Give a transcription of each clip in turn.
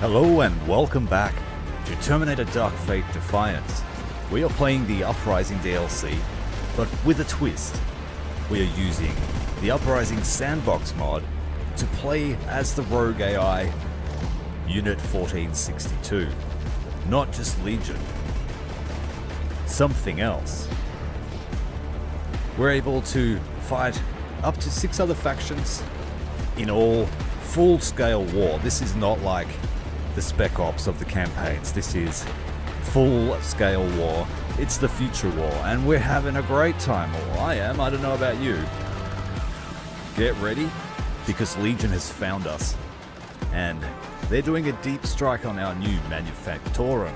Hello and welcome back to Terminator Dark Fate Defiance. We are playing the Uprising DLC, but with a twist. We are using the Uprising Sandbox Mod to play as the rogue AI Unit 1462. Not just Legion. Something else. We're able to fight up to 6 other factions in all full-scale war. This is not like the Spec Ops of the campaigns. This is full-scale war. It's the future war, and we're having a great time. Or I am. I don't know about you. Get ready, because Legion has found us, and they're doing a deep strike on our new manufactorum.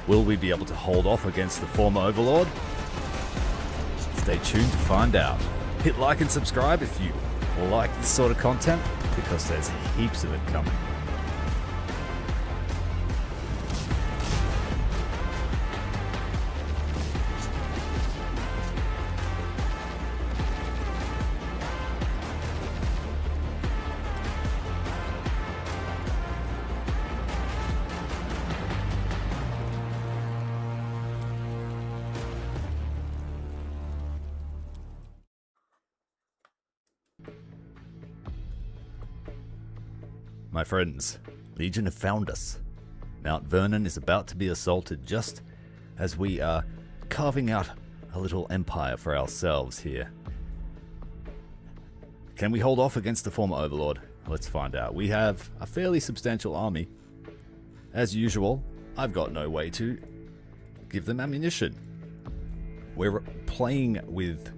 Will we be able to hold off against the former Overlord? Stay tuned to find out. Hit like and subscribe if you like this sort of content, because there's heaps of it coming. My friends, Legion have found us. Mount Vernon is about to be assaulted just as we are carving out a little empire for ourselves here. Can we hold off against the former Overlord? Let's find out. We have a fairly substantial army. As usual, I've got no way to give them ammunition. We're playing with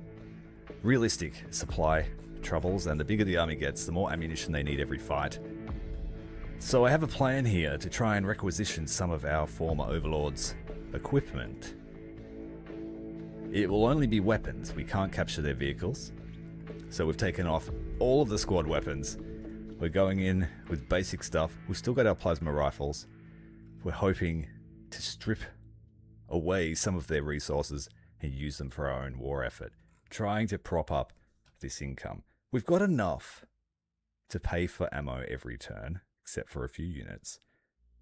realistic supply troubles, and the bigger the army gets, the more ammunition they need every fight. So I have a plan here to try and requisition some of our former Overlord's equipment. It will only be weapons. We can't capture their vehicles. So we've taken off all of the squad weapons. We're going in with basic stuff. We've still got our plasma rifles. We're hoping to strip away some of their resources and use them for our own war effort. Trying to prop up this income. We've got enough to pay for ammo every turn, except for a few units.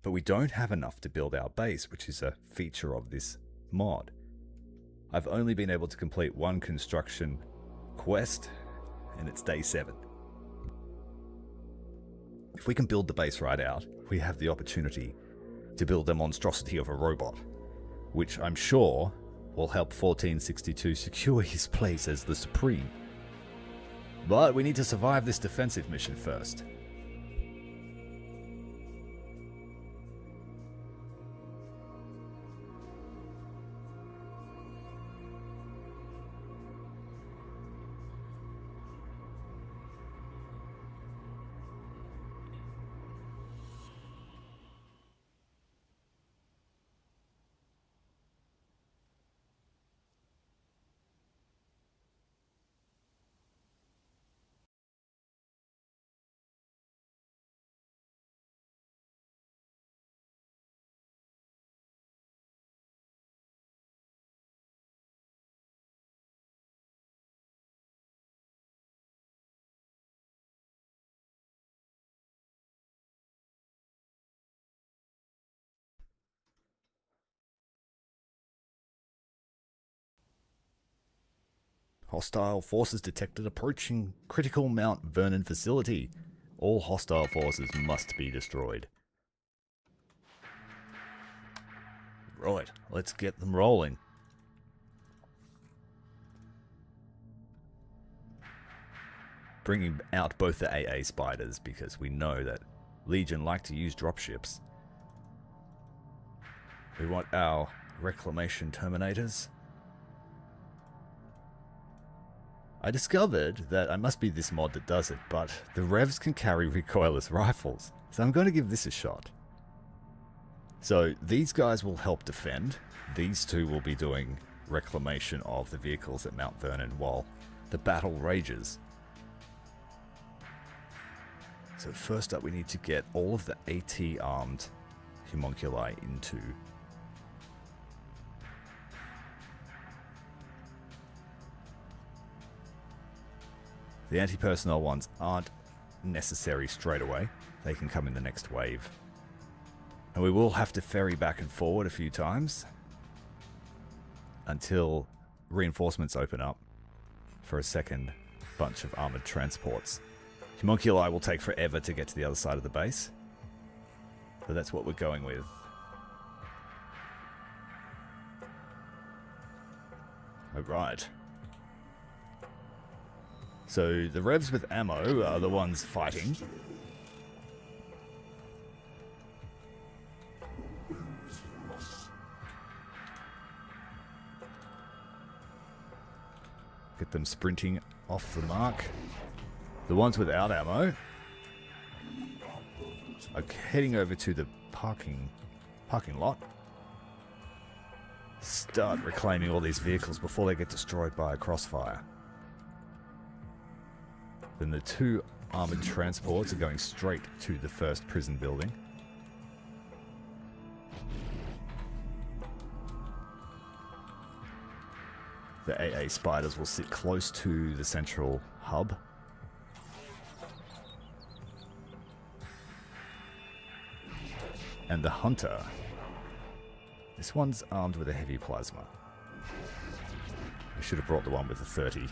But we don't have enough to build our base, which is a feature of this mod. I've only been able to complete one construction quest, and it's day 7. If we can build the base right out, we have the opportunity to build a monstrosity of a robot, which I'm sure will help 1462 secure his place as the Supreme. But we need to survive this defensive mission first. Hostile forces detected approaching critical Mount Vernon facility. All hostile forces must be destroyed. Right, let's get them rolling. Bringing out both the AA spiders, because we know that Legion like to use dropships. We want our Reclamation Terminators. I discovered that I must be this mod that does it, but the Revs can carry recoilless rifles, so I'm going to give this a shot. So these guys will help defend. These two will be doing reclamation of the vehicles at Mount Vernon while the battle rages. So first up, we need to get all of the AT armed homunculi into the anti-personnel ones aren't necessary straight away. They can come in the next wave. And we will have to ferry back and forward a few times until reinforcements open up for a second bunch of armored transports. Homunculi will take forever to get to the other side of the base, so that's what we're going with. Alright. So the revs with ammo are the ones fighting. Get them sprinting off the mark. The ones without ammo are heading over to the parking lot. Start reclaiming all these vehicles before they get destroyed by a crossfire. Then the 2 armored transports are going straight to the first prison building. The AA Spiders will sit close to the central hub. And the Hunter. This one's armed with a heavy plasma. I should have brought the one with the 30.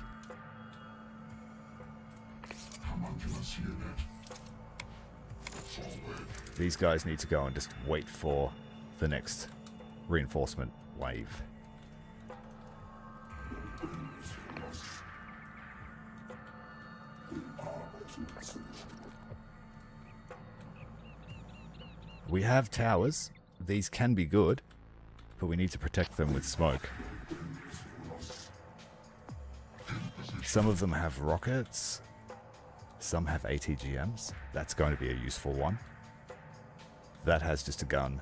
These guys need to go and just wait for the next reinforcement wave. We have towers. These can be good, but we need to protect them with smoke. Some of them have rockets. Some have ATGMs. That's going to be a useful one. That has just a gun.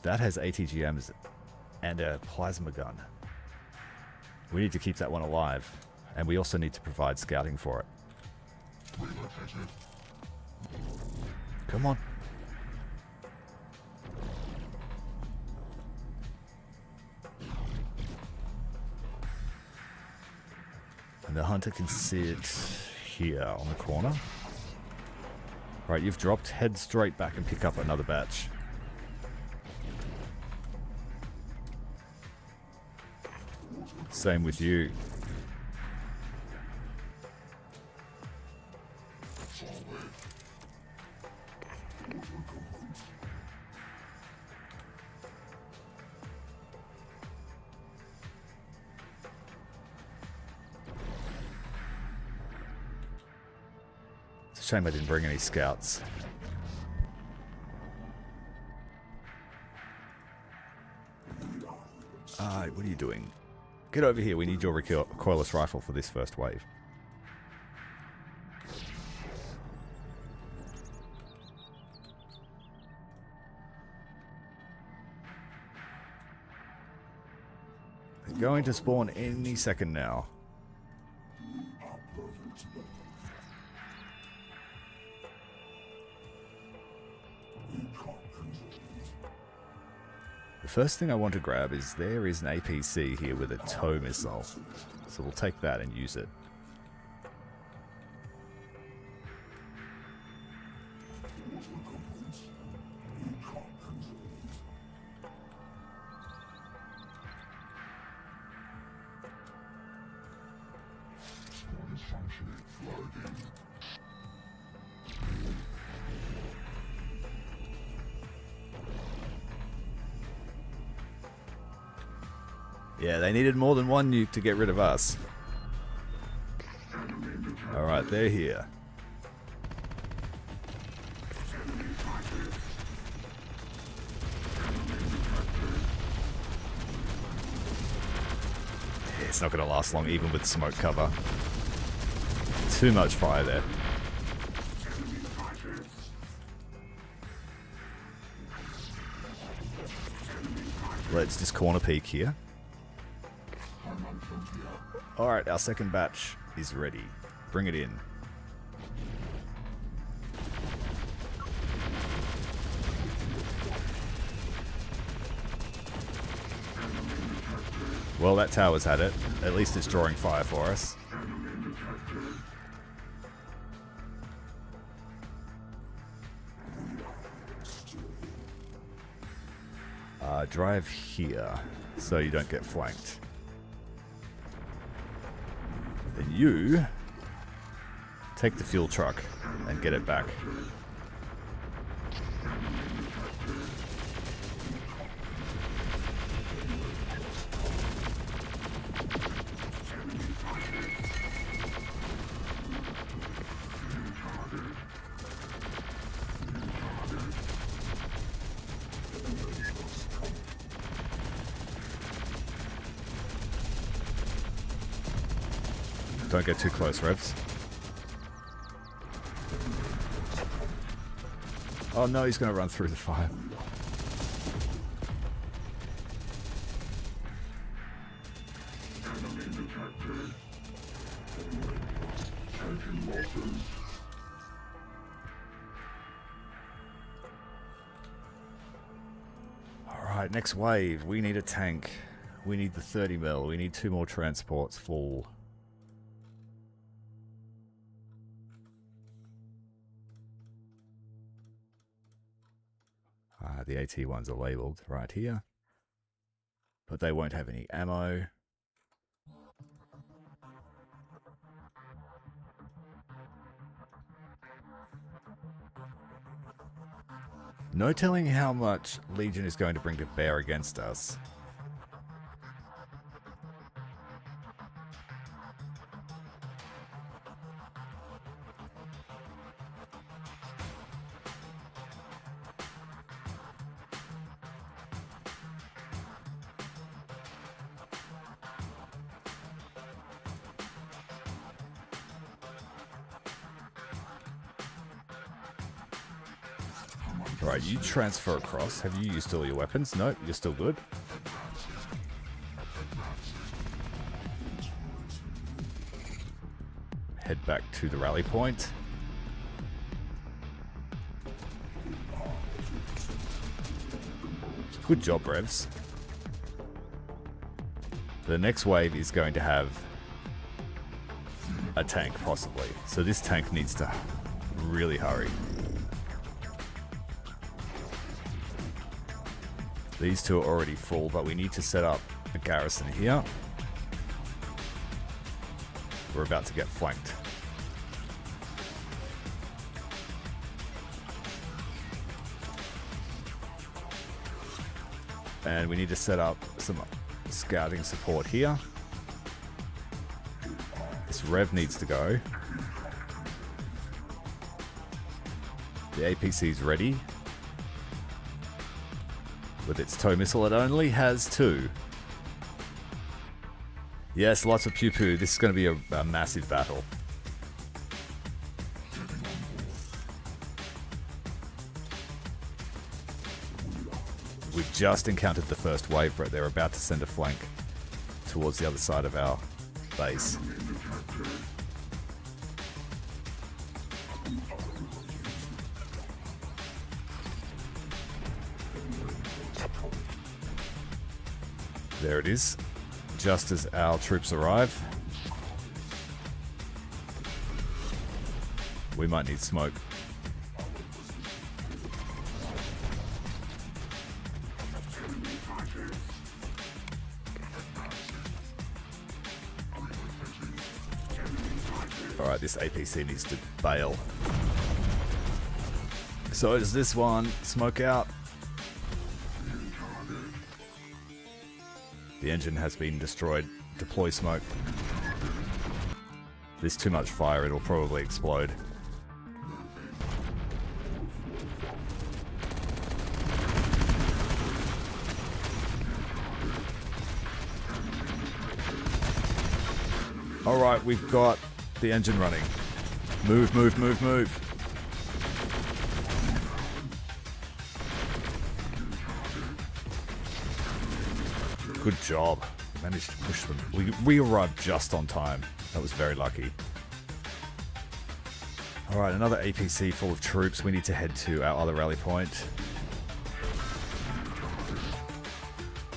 That has ATGMs and a plasma gun. We need to keep that one alive. And we also need to provide scouting for it. Come on. And the Hunter can sit here on the corner. Right, you've dropped. Head straight back and pick up another batch. Same with you. Shame I didn't bring any scouts. What are you doing? Get over here. We need your recoilless rifle for this first wave. They're going to spawn any second now. The first thing I want to grab is there is an APC here with a tow missile. So we'll take that and use it. Yeah, they needed more than one nuke to get rid of us. Alright, they're here. It's not going to last long, even with smoke cover. Too much fire there. Let's just corner peek here. Alright, our second batch is ready. Bring it in. Well, that tower's had it. At least it's drawing fire for us. drive here so you don't get flanked. Then you take the fuel truck and get it back. Don't get too close, Revs. Oh no, he's going to run through the fire. Alright, next wave. We need a tank. We need the 30 mil. We need 2 more transports full. The AT ones are labeled right here, but they won't have any ammo. No telling how much Legion is going to bring to bear against us. Right, you transfer across. Have you used all your weapons? No, you're still good. Head back to the rally point. Good job, Revs. The next wave is going to have a tank, possibly. So this tank needs to really hurry. These two are already full, but we need to set up a garrison here. We're about to get flanked. And we need to set up some scouting support here. This Rev needs to go. The APC is ready. With its tow missile, it only has 2. Yes, lots of pew-pew. This is going to be a massive battle. We've just encountered the first wave, but they're about to send a flank towards the other side of our base. There it is, just as our troops arrive. We might need smoke. Alright, this APC needs to bail. So does this one. Smoke out. The engine has been destroyed. Deploy smoke. There's too much fire, it'll probably explode. Alright, we've got the engine running. Move, move, move, move. Good job. Managed to push them. We arrived just on time. That was very lucky. Alright, another APC full of troops. We need to head to our other rally point.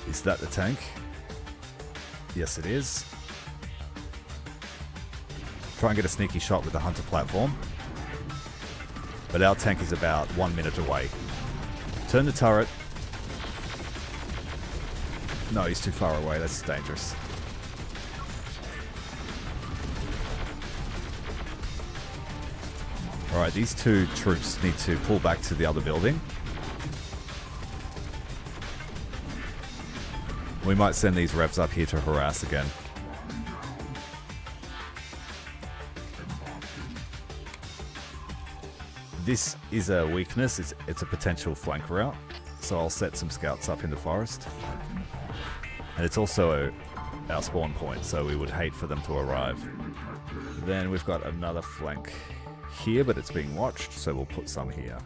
Is that the tank? Yes, it is. Try and get a sneaky shot with the Hunter platform. But our tank is about 1 minute away. Turn the turret. No, he's too far away. That's dangerous. Alright, these two troops need to pull back to the other building. We might send these revs up here to harass again. This is a weakness. It's a potential flank route. So I'll set some scouts up in the forest. And it's also our spawn point, so we would hate for them to arrive. Then we've got another flank here, but it's being watched, so we'll put some here.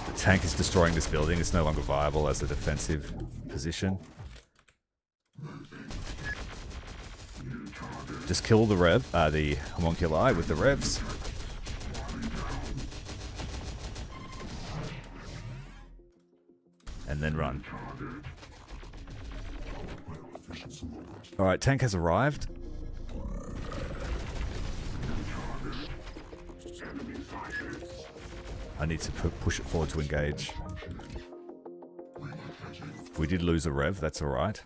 The tank is destroying this building. It's no longer viable as a defensive position. Just kill the the homunculi with the revs. And then run. Alright, tank has arrived. I need to push it forward to engage. We did lose a rev, that's alright.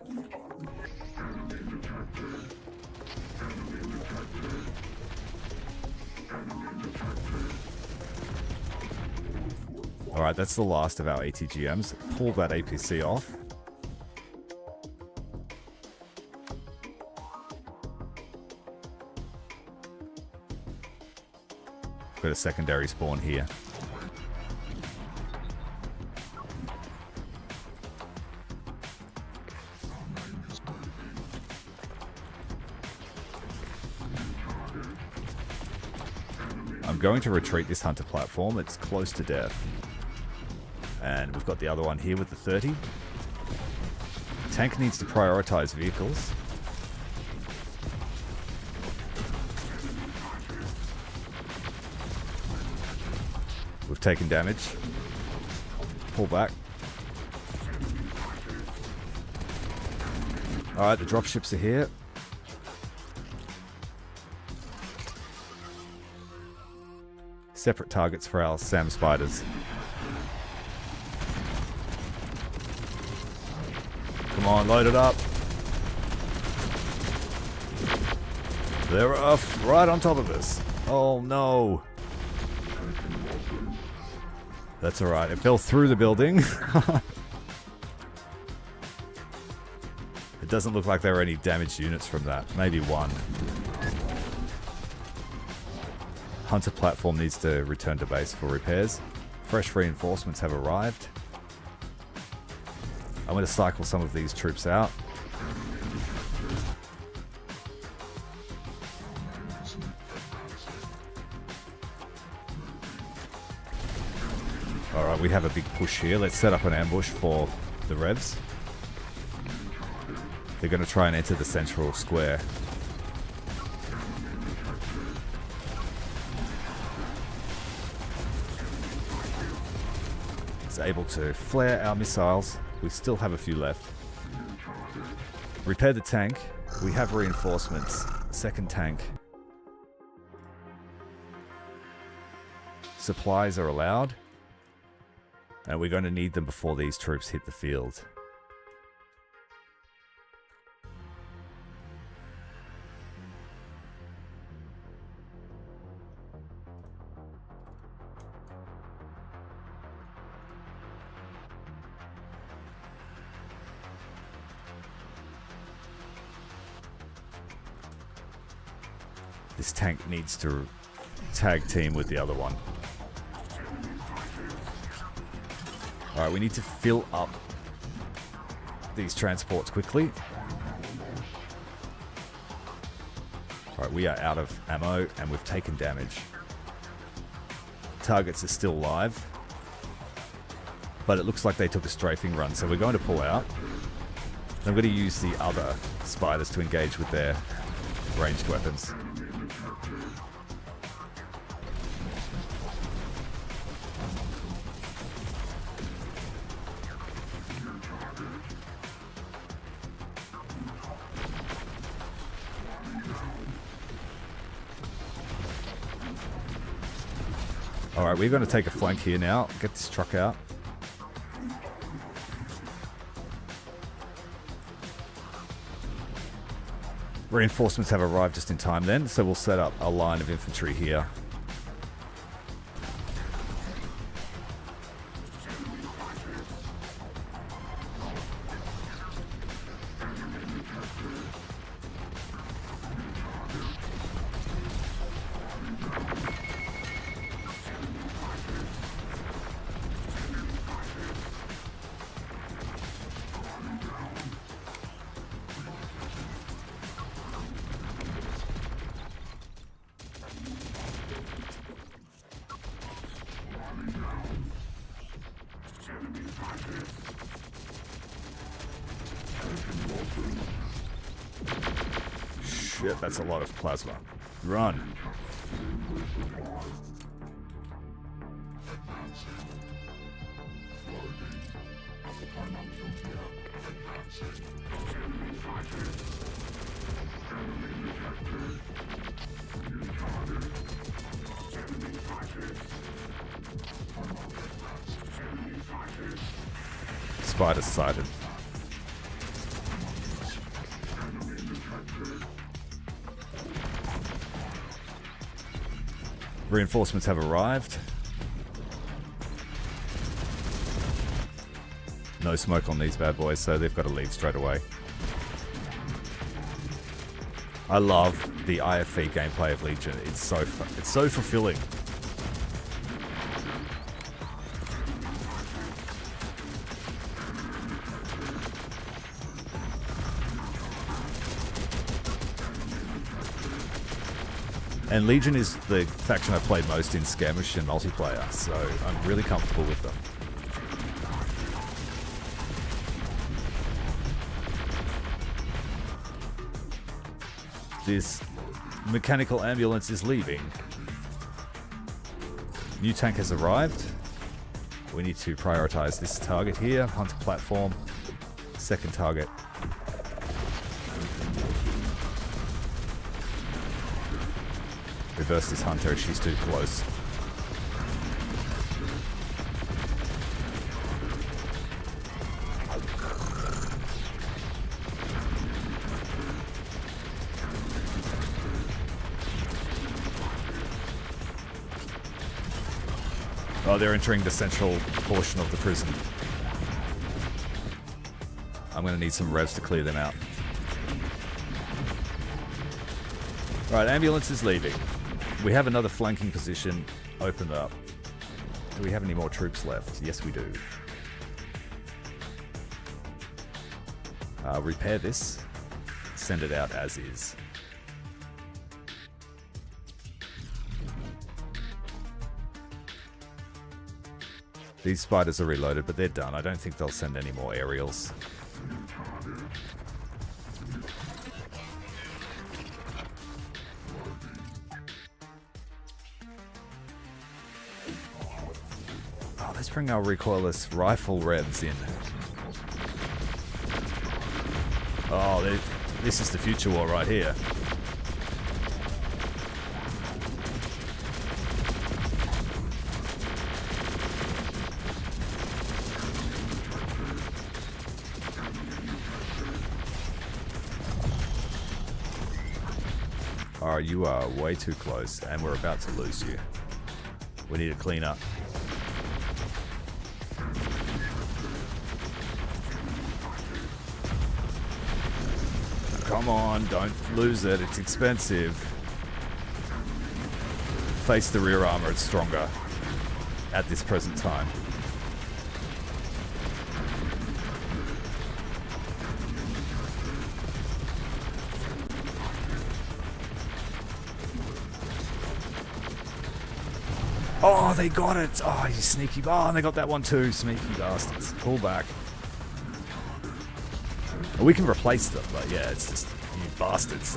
Alright, that's the last of our ATGMs. Pull that APC off. Got a secondary spawn here. I'm going to retreat this hunter platform. It's close to death. And we've got the other one here with the 30. Tank needs to prioritize vehicles. We've taken damage. Pull back. Alright, the dropships are here. Separate targets for our SAM spiders. Come on, load it up. They're right on top of us. Oh no. That's alright, it fell through the building. It doesn't look like there are any damaged units from that. Maybe one. Hunter platform needs to return to base for repairs. Fresh reinforcements have arrived. I'm going to cycle some of these troops out. Alright, we have a big push here. Let's set up an ambush for the revs. They're going to try and enter the central square. It's able to flare our missiles. We still have a few left. Repair the tank. We have reinforcements. Second tank. Supplies are allowed. And we're going to need them before these troops hit the field. This tank needs to tag team with the other one. Alright, we need to fill up these transports quickly. Alright, we are out of ammo and we've taken damage. Targets are still live. But it looks like they took a strafing run, so we're going to pull out. I'm going to use the other spiders to engage with their ranged weapons. Alright, we're going to take a flank here now. Get this truck out. Reinforcements have arrived just in time then, so we'll set up a line of infantry here. Shit, that's a lot of plasma. Run. Spider sighted. Reinforcements have arrived. No smoke on these bad boys, so they've got to leave straight away. I love the IFV gameplay of Legion. It's so fulfilling. And Legion is the faction I've played most in Skirmish and multiplayer, so I'm really comfortable with them. This mechanical ambulance is leaving. New tank has arrived. We need to prioritize this target here. Hunter platform. Second target. Reverse this hunter if she's too close. Oh, they're entering the central portion of the prison. I'm going to need some revs to clear them out. Alright, ambulance is leaving. We have another flanking position opened up. Do we have any more troops left? Yes, we do. Repair this. Send it out as is. These spiders are reloaded, but they're done. I don't think they'll send any more aerials. Let's bring our recoilless rifle revs in. Oh, this is the future war right here. Oh, you are way too close, and we're about to lose you. We need to clean up. Come on, don't lose it. It's expensive. Face the rear armor, it's stronger at this present time. Oh, they got it. Oh, you sneaky. Oh, and they got that one too. Sneaky bastards. Pull back. We can replace them, but yeah, it's just you bastards.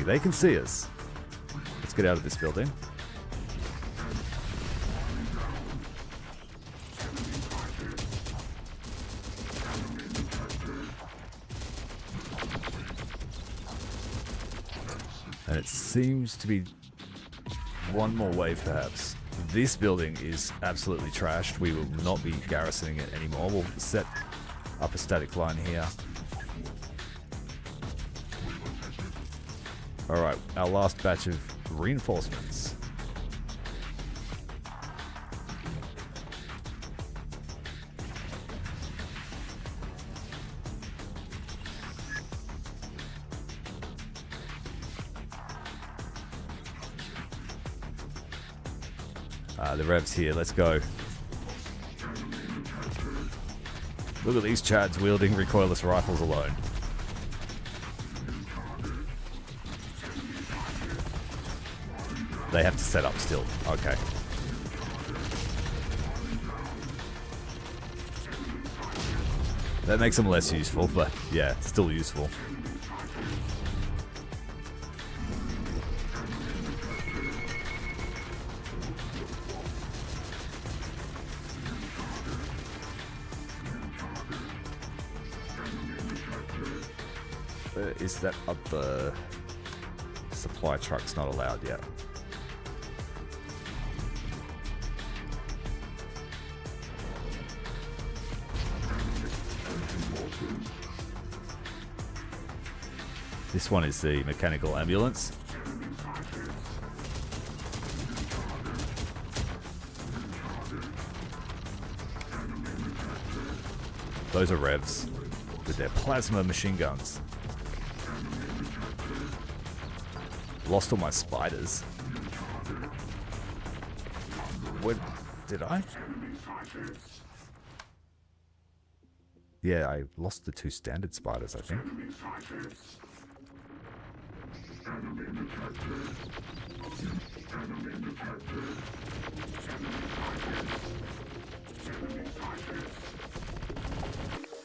They can see us. Let's get out of this building. And it seems to be one more wave, perhaps. This building is absolutely trashed. We will not be garrisoning it anymore. We'll set up a static line here. Alright, our last batch of reinforcements. The revs here, let's go. Look at these chads wielding recoilless rifles alone. They have to set up still. Okay. That makes them less useful, but yeah, still useful. Is that other supply truck's not allowed yet? This one is the mechanical ambulance. Those are revs with their plasma machine guns. Lost all my spiders. What did I? Yeah, I lost the 2 standard spiders, I think.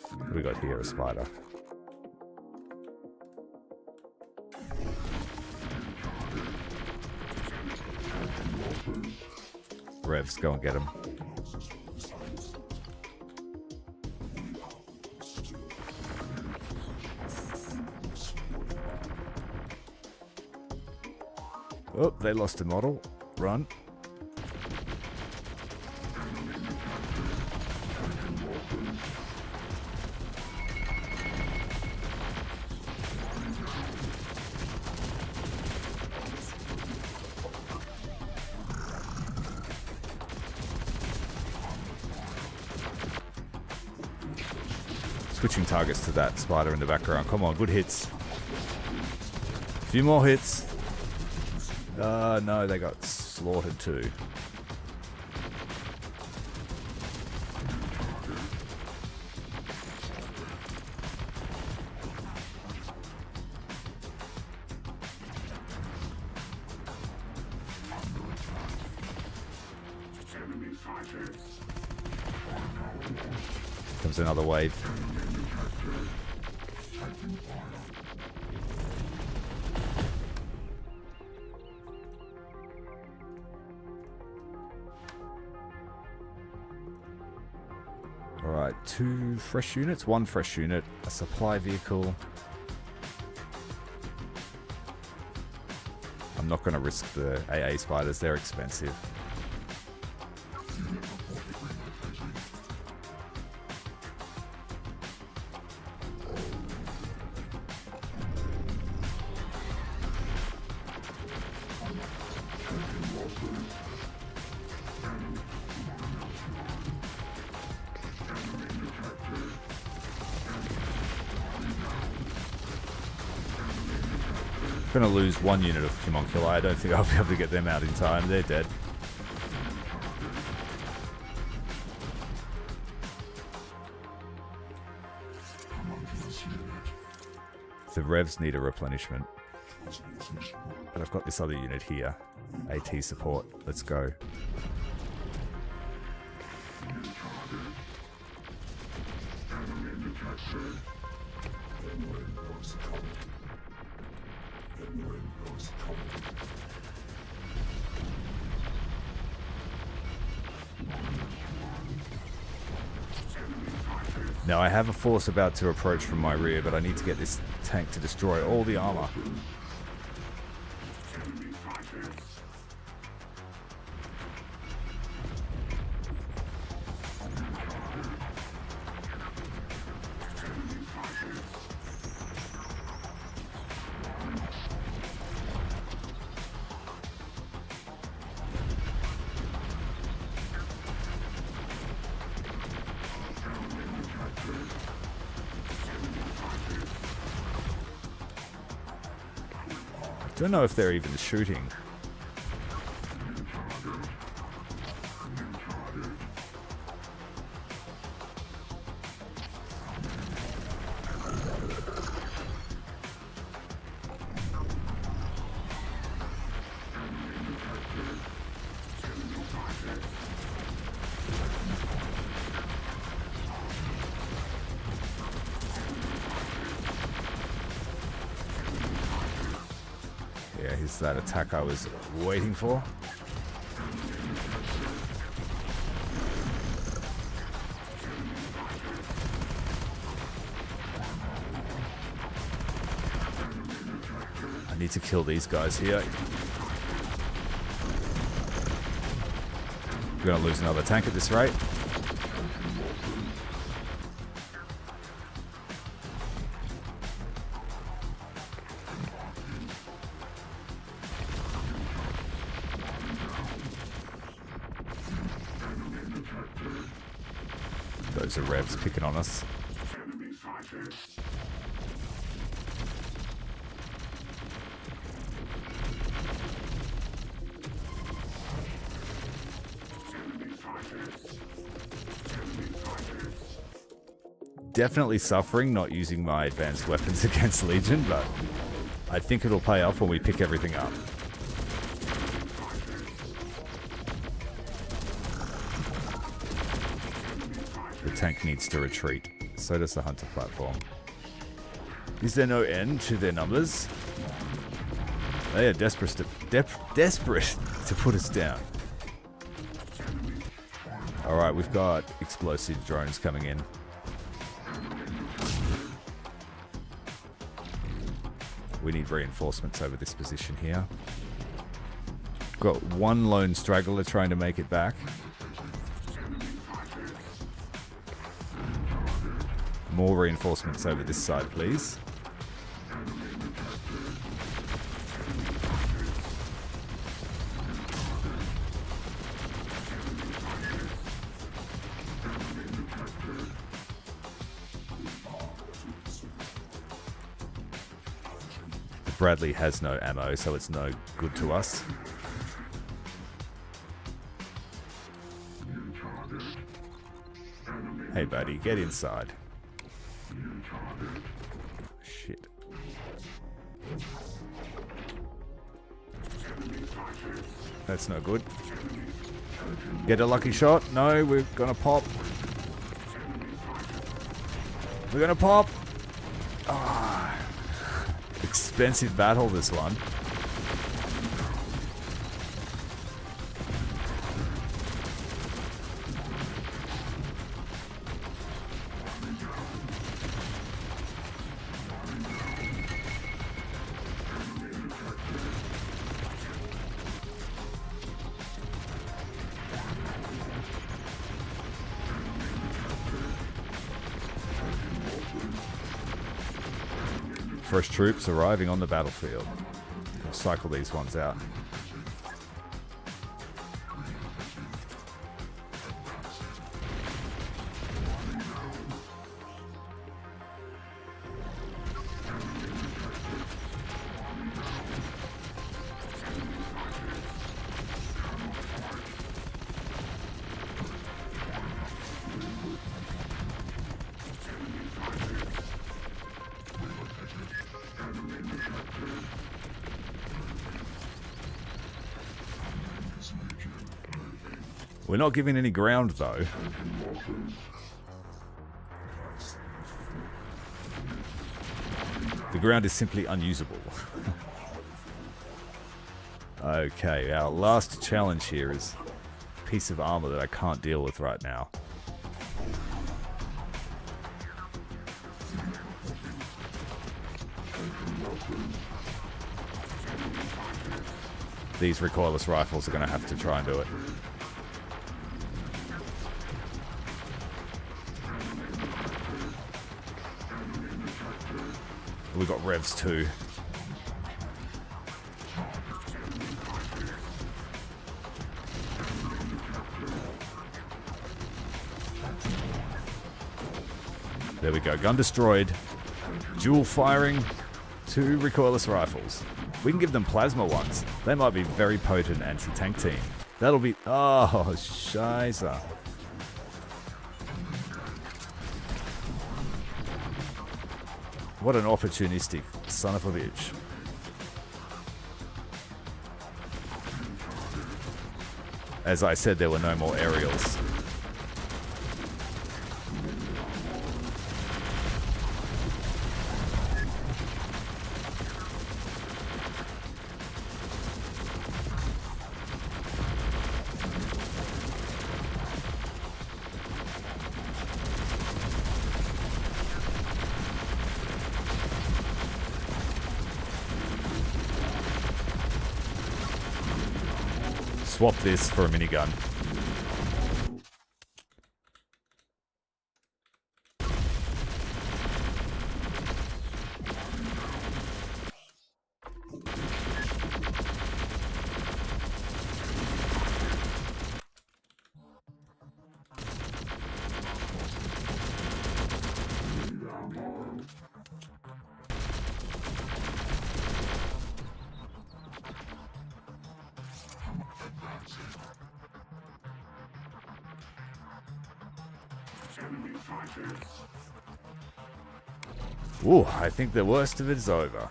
What do we got here? A spider. Revs, go and get him. Oh, they lost a model. Run. Switching targets to that spider in the background. Come on, good hits. A few more hits. No, they got slaughtered too. Comes another wave. Alright, 2 fresh units, 1 fresh unit, a supply vehicle. I'm not going to risk the AA spiders, they're expensive. Gonna lose 1 unit of Homunculi. I don't think I'll be able to get them out in time. They're dead. The revs need a replenishment. But I've got this other unit here. AT support. Let's go. Now I have a force about to approach from my rear, but I need to get this tank to destroy all the armor. Don't know if they're even shooting. Yeah, here's that attack I was waiting for. I need to kill these guys here. We're going to lose another tank at this rate. Those are revs picking on us. Definitely suffering not using my advanced weapons against Legion, but I think it'll pay off when we pick everything up. The tank needs to retreat. So does the hunter platform. Is there no end to their numbers? They are desperate to put us down. Alright, we've got explosive drones coming in. We need reinforcements over this position here. Got one lone straggler trying to make it back. More reinforcements over this side, please. Bradley has no ammo, so it's no good to us. Hey buddy, get inside. Shit. That's no good. Get a lucky shot. No, we're gonna pop. We're gonna pop. Ah. Expensive battle, this one. Fresh troops arriving on the battlefield. We'll cycle these ones out. We're not giving any ground, though. The ground is simply unusable. Okay, our last challenge here is a piece of armor that I can't deal with right now. These recoilless rifles are going to have to try and do it. We've got revs too. There we go. Gun destroyed. Dual firing 2 recoilless rifles. We can give them plasma ones. They might be very potent anti-tank team. That'll be... Oh, scheisse. What an opportunistic son of a bitch. As I said, there were no more aerials. Swap this for a minigun. Ooh, I think the worst of it is over.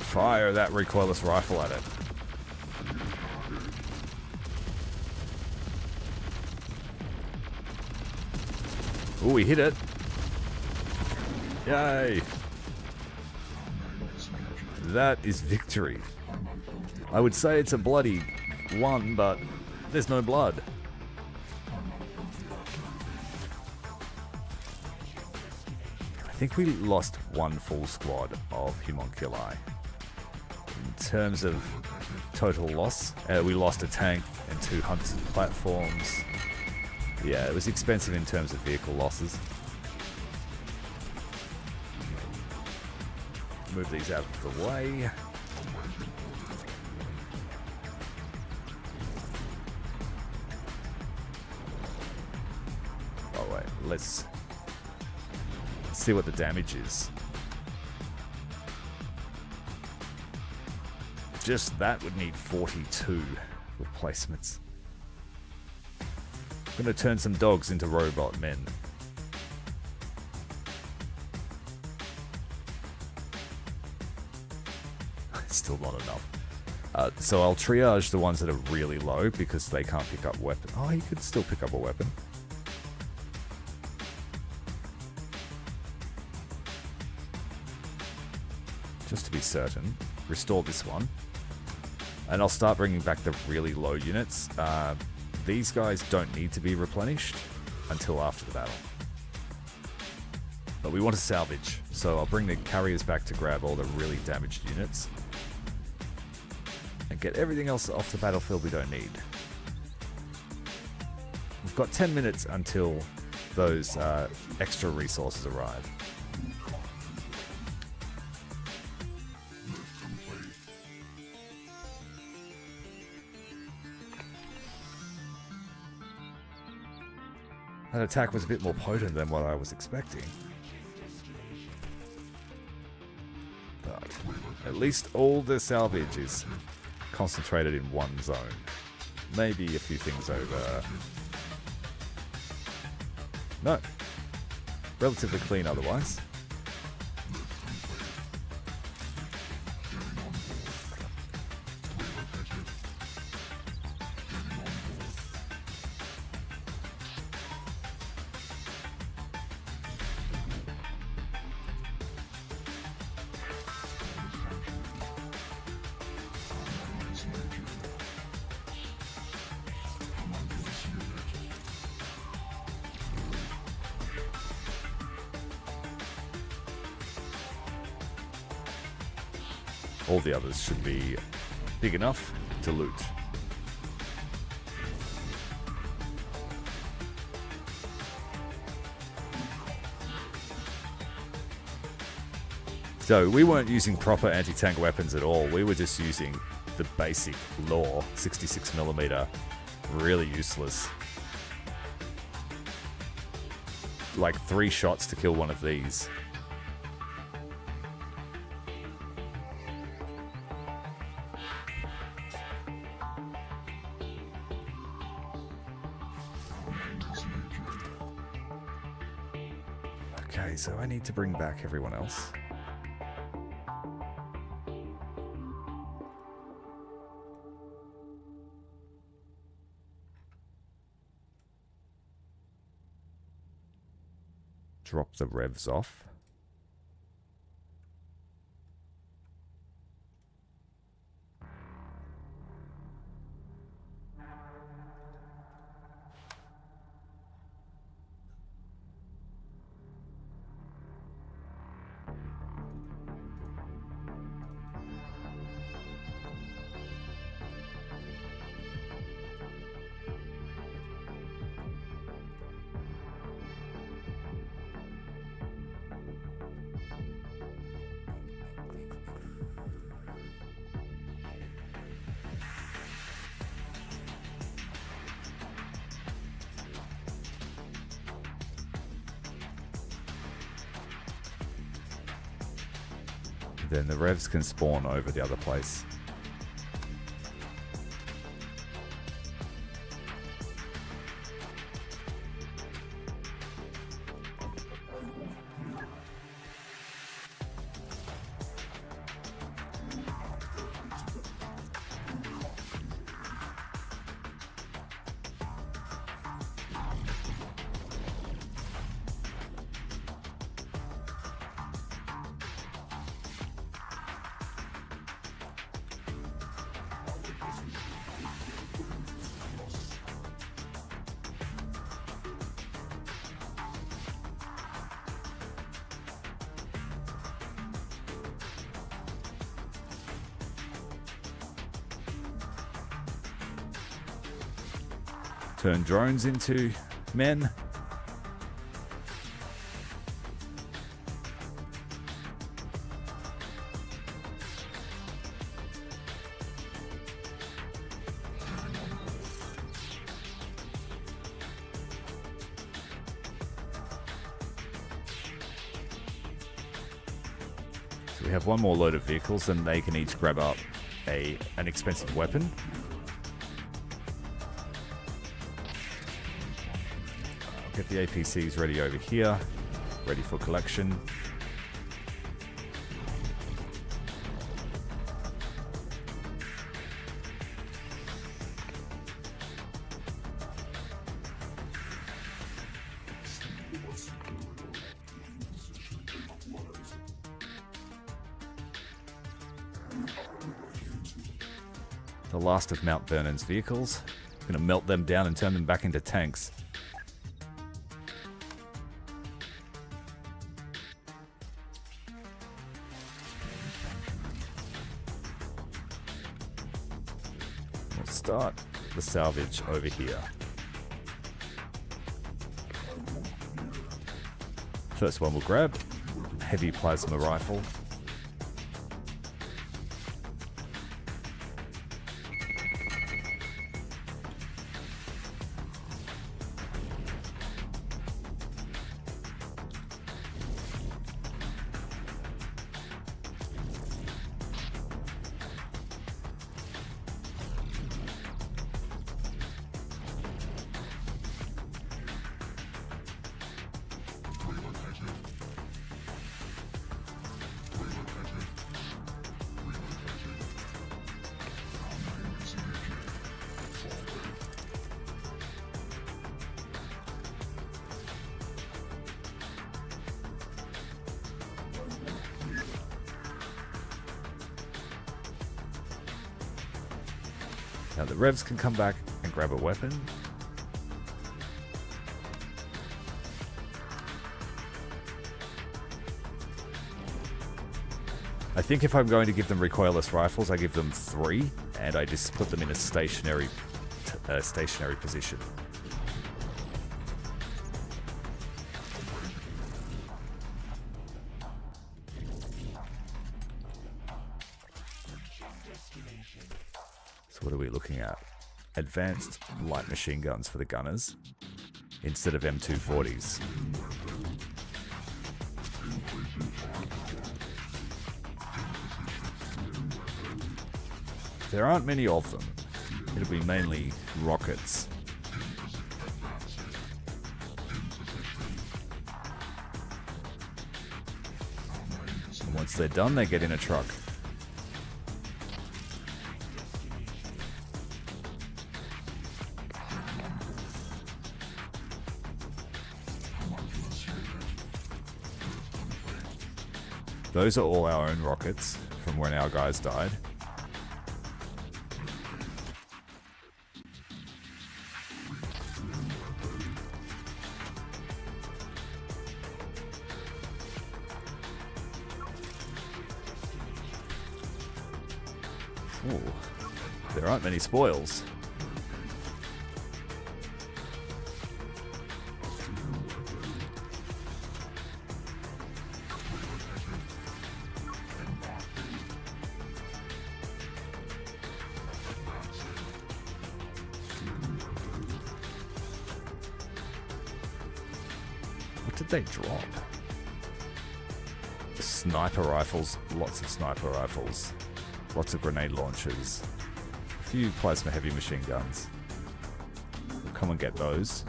Fire that recoilless rifle at it. Ooh, we hit it. Yay! That is victory. I would say it's a bloody one, but there's no blood. I think we lost one full squad of homunculi. In terms of total loss, we lost a tank and 2 hunt platforms. Yeah, it was expensive in terms of vehicle losses. Move these out of the way. Oh wait, let's see what the damage is. Just that would need 42 replacements. I'm gonna turn some dogs into robot men. Still not enough. So I'll triage the ones that are really low because they can't pick up weapon. Oh, you could still pick up a weapon. Just to be certain, restore this one. And I'll start bringing back the really low units. These guys don't need to be replenished until after the battle. But we want to salvage, so I'll bring the carriers back to grab all the really damaged units. And get everything else off the battlefield we don't need. We've got 10 minutes until those extra resources arrive. That attack was a bit more potent than what I was expecting. But at least all the salvage is concentrated in one zone. Maybe a few things over... No. Relatively clean otherwise. All the others should be big enough to loot. So we weren't using proper anti-tank weapons at all. We were just using the basic law 66mm. Really useless. Like 3 shots to kill one of these. Okay, so I need to bring back everyone else. Drop the revs off. Then the revs can spawn over the other place. Turn drones into men. So we have one more load of vehicles, and they can each grab up an expensive weapon. Get the APCs ready over here, ready for collection. The last of Mount Vernon's vehicles. Gonna melt them down and turn them back into tanks. Start the salvage over here. First one we'll grab, heavy plasma rifle. Now the revs can come back and grab a weapon. I think if I'm going to give them recoilless rifles, I give them 3, and I just put them in a stationary position. what are we looking at? Advanced light machine guns for the gunners instead of M240s. There aren't many of them. It'll be mainly rockets. And once they're done, they get in a truck. Those are all our own rockets from when our guys died. Ooh, there aren't many spoils. What did they drop? Sniper rifles, lots of sniper rifles. Lots of grenade launchers. A few plasma heavy machine guns. We'll come and get those.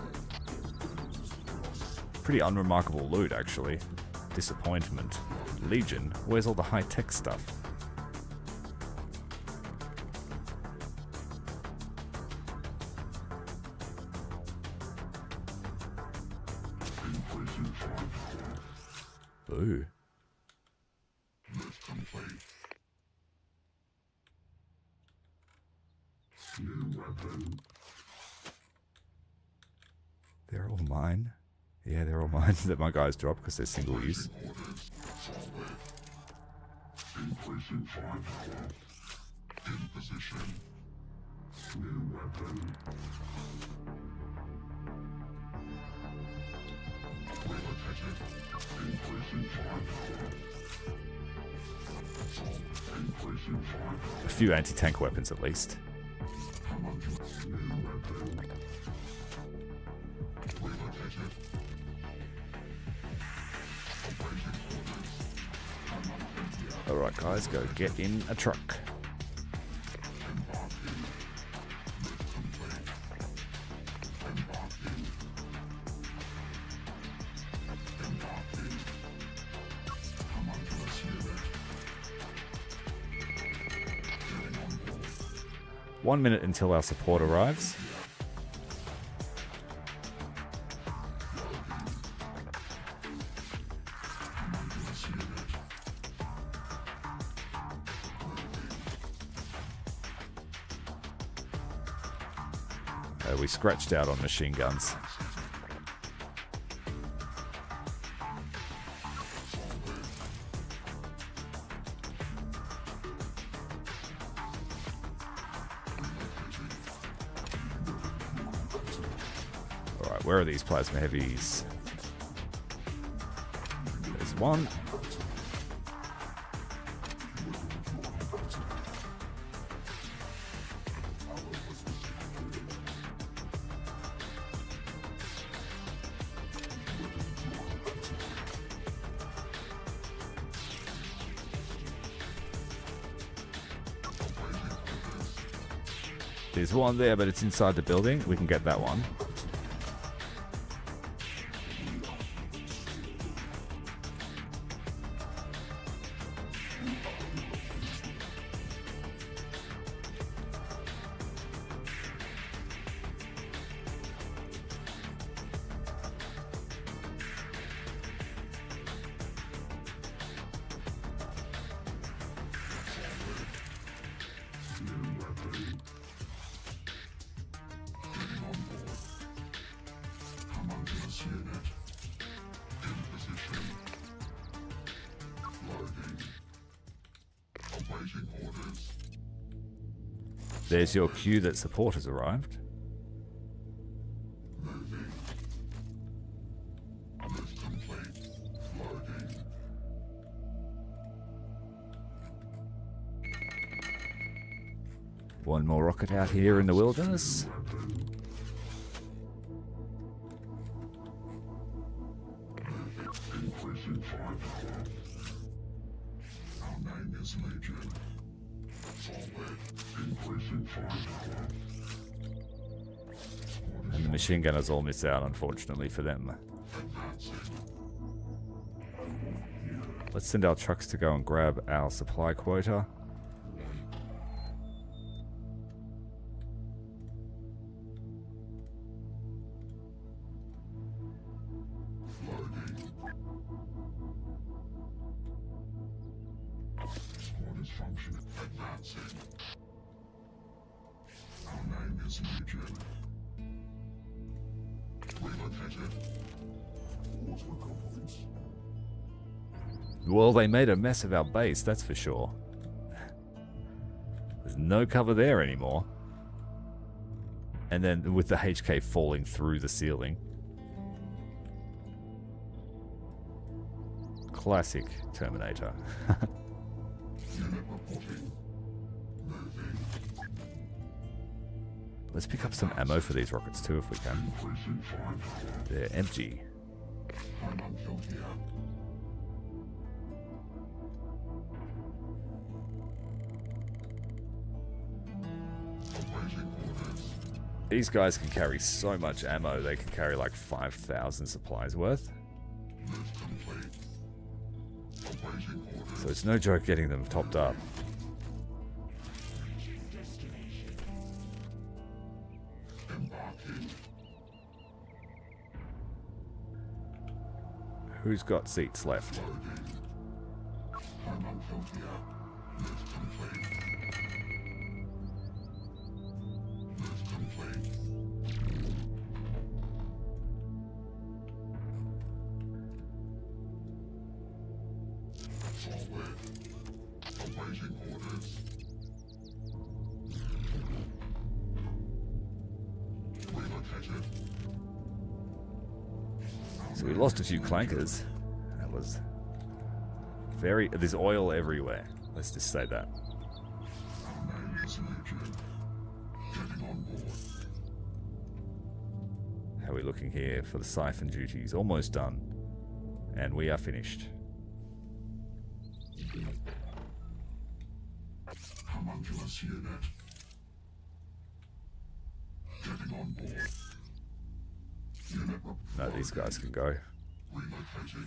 Pretty unremarkable loot, actually. Disappointment. Legion? Where's all the high-tech stuff? Ooh. They're all mine. Yeah, they're all mine that my guys drop because they're single use. Increasing firepower. In position. New weapon. Relocated. Increasing firepower. Increasing firepower. A few anti-tank weapons at least. Alright guys, go get in a truck. One minute until our support arrives. We scratched out on machine guns. Alright, where are these plasma heavies? There's one. There's one there, but it's inside the building. We can get that one. There's your cue that support has arrived. One more rocket out here in the wilderness. Increasing firepower. Our name is Legion. Forward. Increasing firepower. And the machine gunners all miss out, unfortunately for them. Let's send our trucks to go and grab our supply quota. Well, they made a mess of our base, that's for sure. There's no cover there anymore. And then with the HK falling through the ceiling. Classic Terminator. Let's pick up some ammo for these rockets too if we can. They're empty. These guys can carry so much ammo, they can carry like 5,000 supplies worth. So it's no joke getting them topped up. Who's got seats left? So we lost a few clankers. That was very... There's oil everywhere. Let's just say that. How are we looking here for the siphon duties? Almost done. And we are finished. Homunculus unit. Getting on board. Unit No, these guys can go. relocating.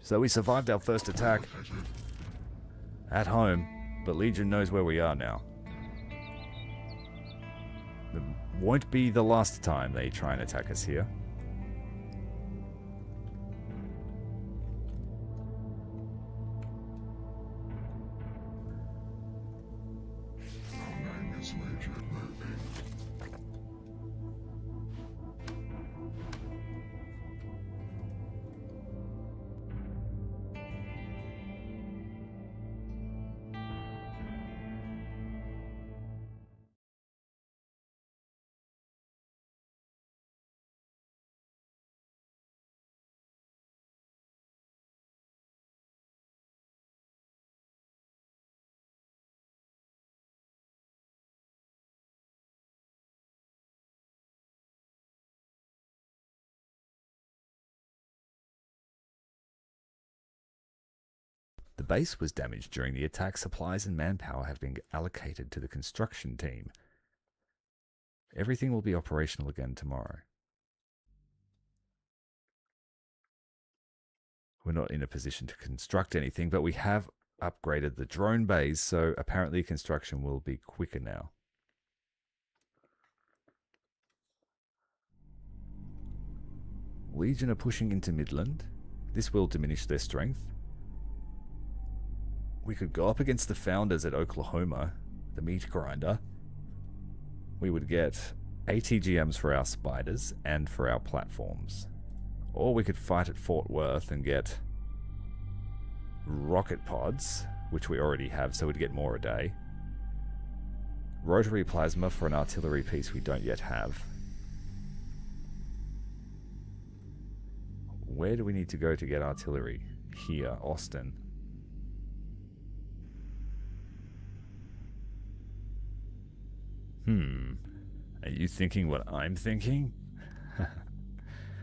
So we survived our first attack at home, but Legion knows where we are now. It won't be the last time they try and attack us here. Our name is Legion. The base was damaged during the attack. Supplies and manpower have been allocated to the construction team. Everything will be operational again tomorrow. We're not in a position to construct anything, but we have upgraded the drone bays, so apparently construction will be quicker now. Legion are pushing into Midland. This will diminish their strength. We could go up against the founders at Oklahoma, the meat grinder. We would get ATGMs for our spiders and for our platforms. Or we could fight at Fort Worth and get rocket pods, which we already have, so we'd get more a day. Rotary plasma for an artillery piece we don't yet have. Where do we need to go to get artillery? Here, Austin. Are you thinking what I'm thinking?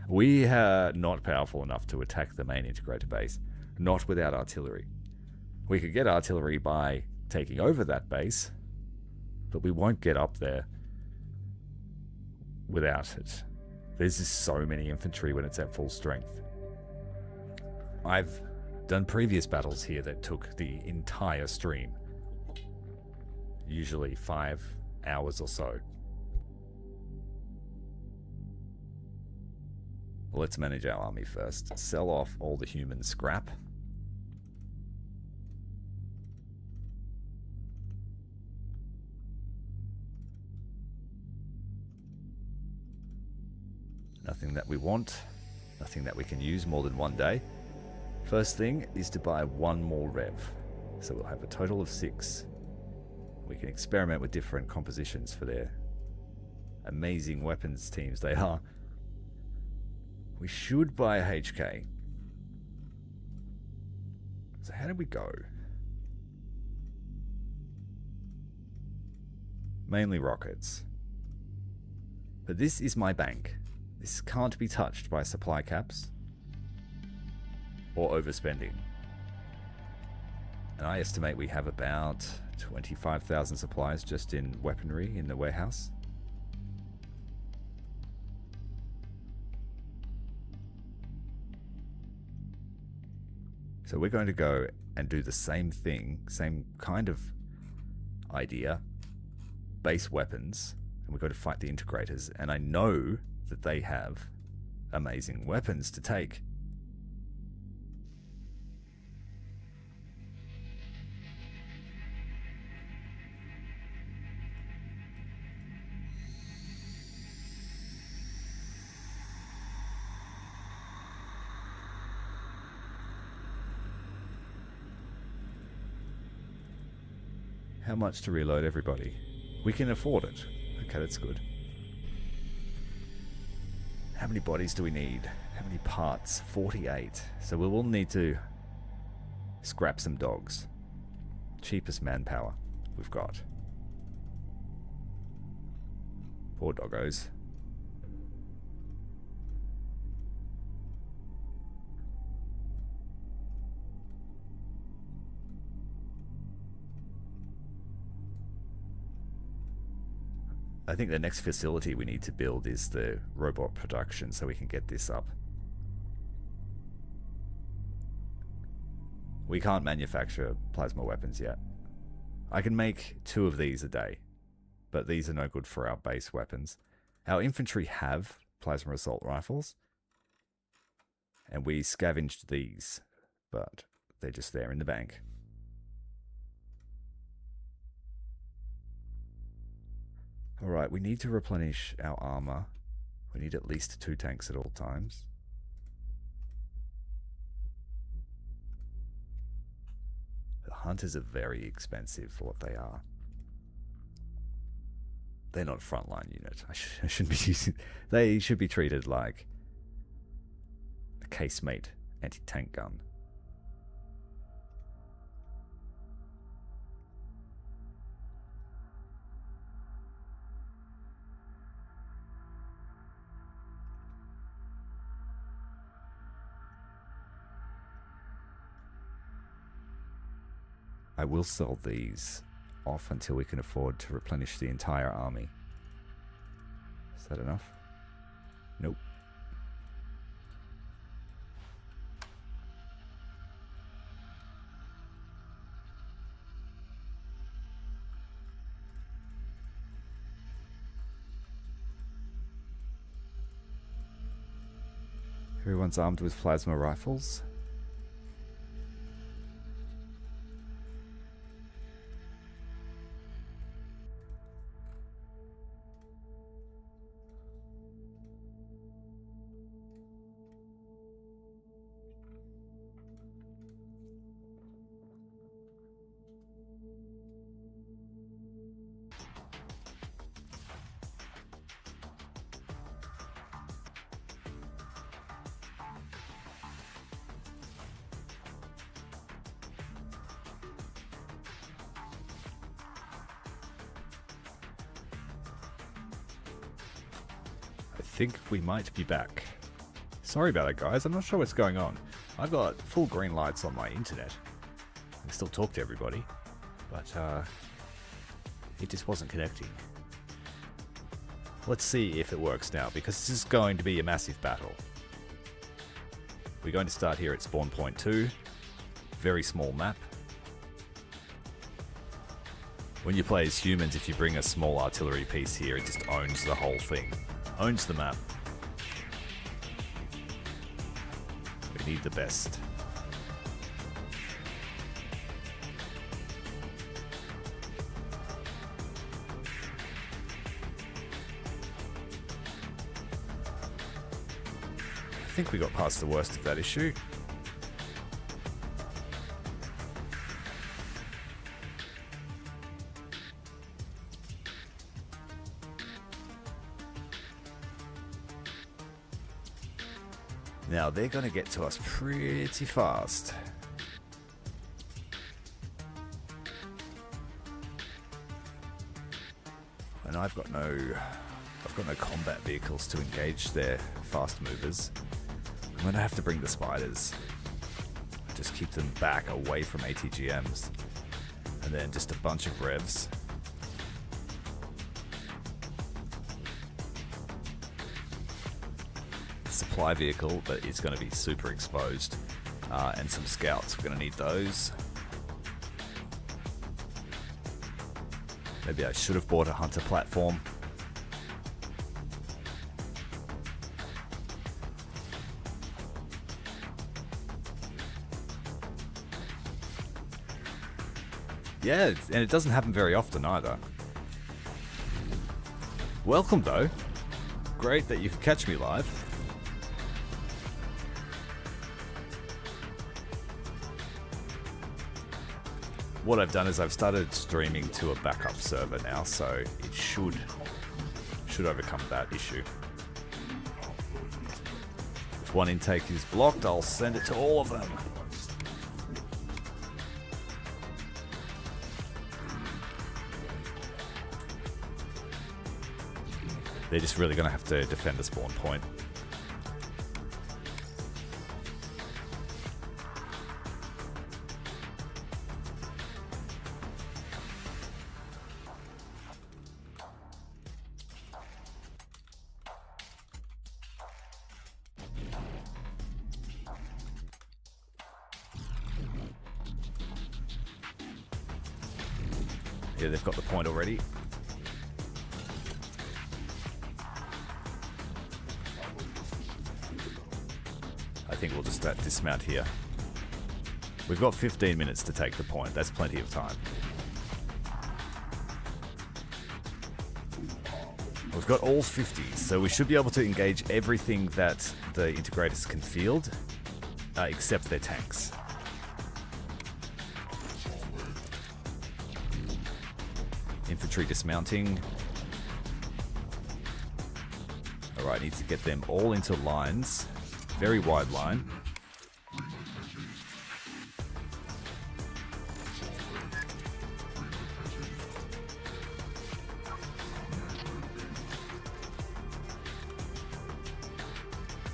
We are not powerful enough to attack the main integrator base. Not without artillery. We could get artillery by taking over that base, but we won't get up there without it. There's just so many infantry when it's at full strength. I've done previous battles here that took the entire stream. Usually 5 hours or so. Let's manage our army first. Sell off all the human scrap. Nothing that we want. Nothing that we can use more than one day. First thing is to buy 1 more rev. So we'll have a total of 6. We can experiment with different compositions for their amazing weapons teams they are. We should buy a HK. So how did we go? Mainly rockets. But this is my bank. This can't be touched by supply caps or overspending. And I estimate we have about 25,000 supplies just in weaponry in the warehouse. So we're going to go and do the same thing, same kind of idea, base weapons, and we're going to fight the integrators. And I know that they have amazing weapons to take. How much to reload everybody? We can afford it. Okay, that's good. How many bodies do we need? How many parts? 48. So we will need to scrap some dogs. Cheapest manpower we've got. Poor doggos. I think the next facility we need to build is the robot production so we can get this up. We can't manufacture plasma weapons yet. I can make 2 of these a day, but these are no good for our base weapons. Our infantry have plasma assault rifles, and we scavenged these, but they're just there in the bank. Alright, we need to replenish our armor. We need at least 2 tanks at all times. The hunters are very expensive for what they are. They're not a frontline unit. I shouldn't be using... They should be treated like a casemate anti-tank gun. I will sell these off until we can afford to replenish the entire army. Is that enough? Nope. Everyone's armed with plasma rifles. think we might be back. Sorry about it, guys. I'm not sure what's going on. I've got full green lights on my internet. I can still talk to everybody, but it just wasn't connecting. Let's see if it works now, because this is going to be a massive battle. We're going to start here at spawn point 2. Very small map. When you play as humans, if you bring a small artillery piece here, it just owns the whole thing. Owns the map. We need the best. I think we got past the worst of that issue. Now they're going to get to us pretty fast. And I've got no combat vehicles to engage their fast movers. I'm going to have to bring the spiders. Just keep them back away from ATGMs. And then just a bunch of revs. Supply vehicle, but it's going to be super exposed. And some scouts. We're going to need those. Maybe I should have bought a hunter platform. Yeah, and it doesn't happen very often either. Welcome though. Great that you could catch me live. What I've done is I've started streaming to a backup server now, so it should overcome that issue. If one intake is blocked, I'll send it to all of them. They're just really going to have to defend the spawn point. Yeah, they've got the point already. I think we'll just dismount here. We've got 15 minutes to take the point. That's plenty of time. We've got all 50s, so we should be able to engage everything that the integrators can field, except their tanks. Infantry dismounting. Alright, need to get them all into lines. Very wide line.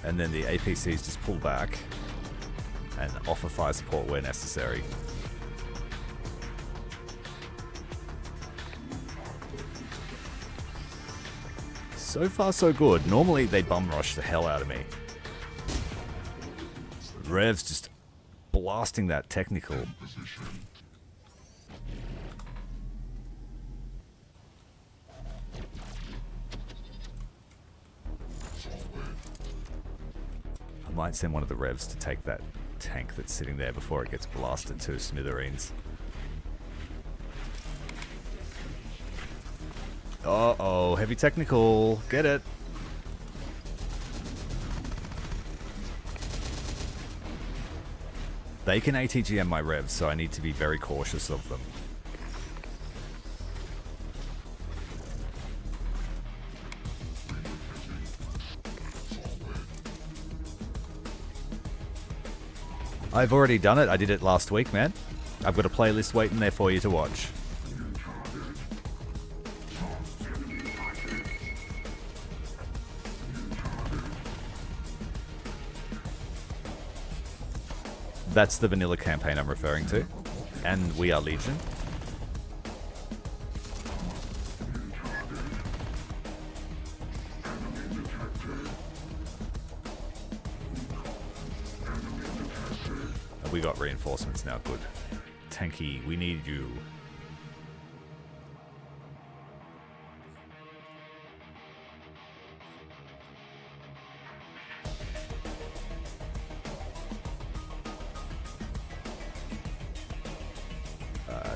And then the APCs just pull back and offer fire support where necessary. So far so good. Normally they bum rush the hell out of me. Rev's just blasting that technical. I might send one of the Revs to take that tank that's sitting there before it gets blasted to smithereens. Uh-oh, heavy technical. Get it. They can ATGM my revs, so I need to be very cautious of them. I've already done it. I did it last week, man. I've got a playlist waiting there for you to watch. That's the vanilla campaign I'm referring to. And We Are Legion. We got reinforcements now, good. Tanky, we need you.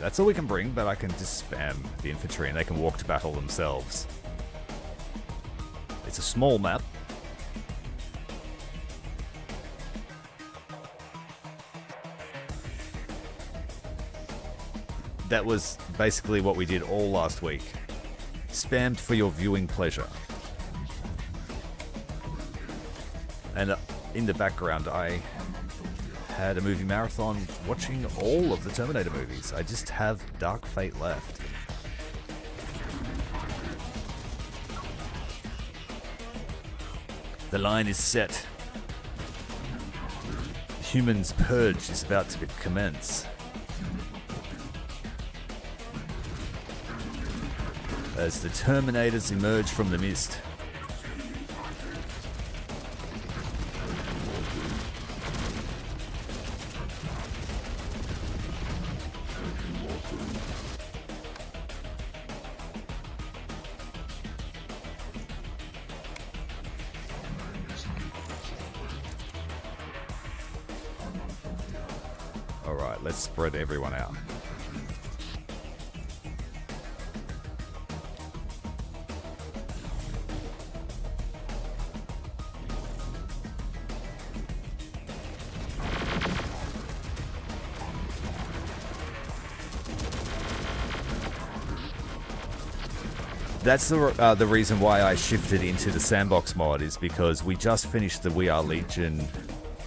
That's all we can bring, but I can just spam the infantry and they can walk to battle themselves. It's a small map. That was basically what we did all last week. Spammed for your viewing pleasure. And in the background, I had a movie marathon watching all of the Terminator movies. I just have Dark Fate left. The line is set. Humans' purge is about to commence. As the Terminators emerge from the mist. Alright, let's spread everyone out. That's the reason why I shifted into the Sandbox mod, is because we just finished the We Are Legion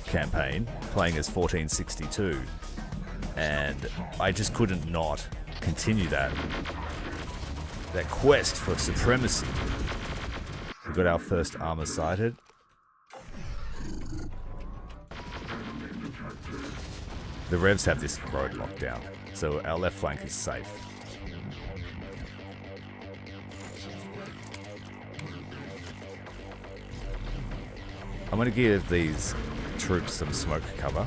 campaign, playing as 1462, and I just couldn't not continue that quest for supremacy. We got our first armor sighted. The Revs have this road locked down, so our left flank is safe. I'm going to give these troops some smoke cover.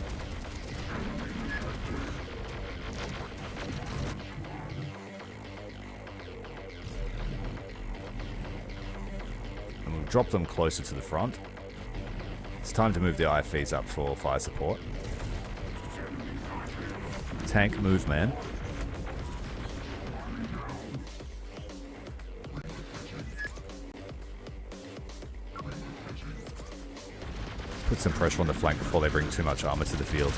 And we'll drop them closer to the front. It's time to move the IFVs up for fire support. Tank, move, man. Put some pressure on the flank before they bring too much armor to the field.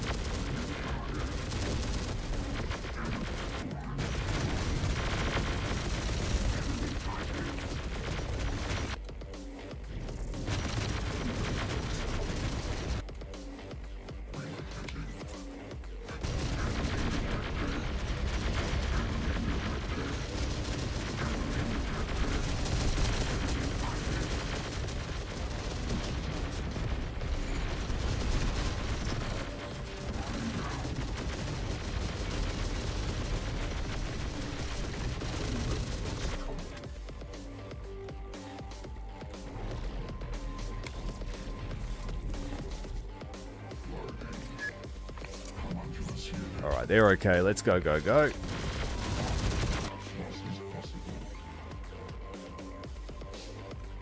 Alright, they're okay. Let's go, go, go.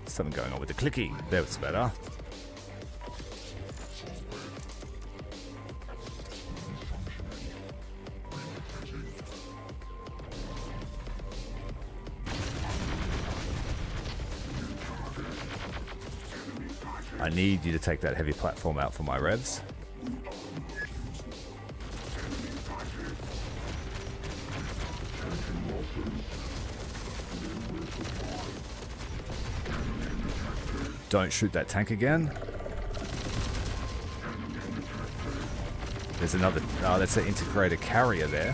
Something going on with the clicky. That's better. I need you to take that heavy platform out for my revs. Don't shoot that tank again. There's another... Oh, that's an Integrator carrier there.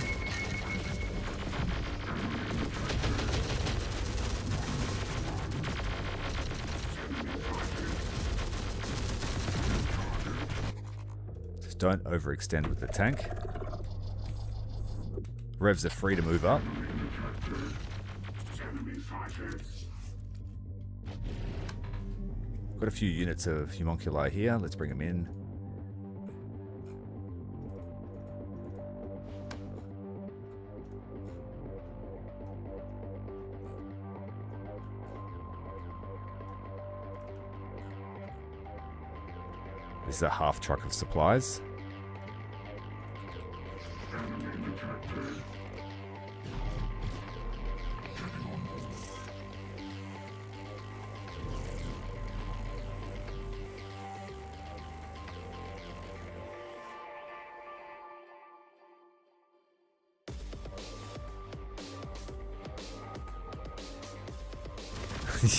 Don't overextend with the tank. Revs are free to move up. Got a few units of homunculi here. Let's bring them in. This is a half truck of supplies.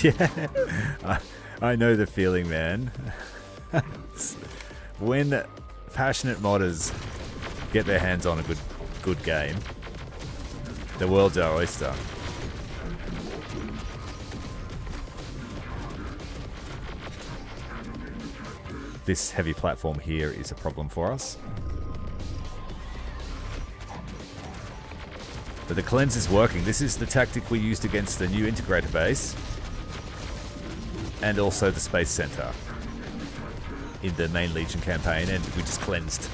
Yeah, I know the feeling, man. When passionate modders get their hands on a good game, the world's our oyster. This heavy platform here is a problem for us. But the cleanse is working. This is the tactic we used against the new Integrator base. And also the Space Center in the main Legion campaign, and we just cleansed.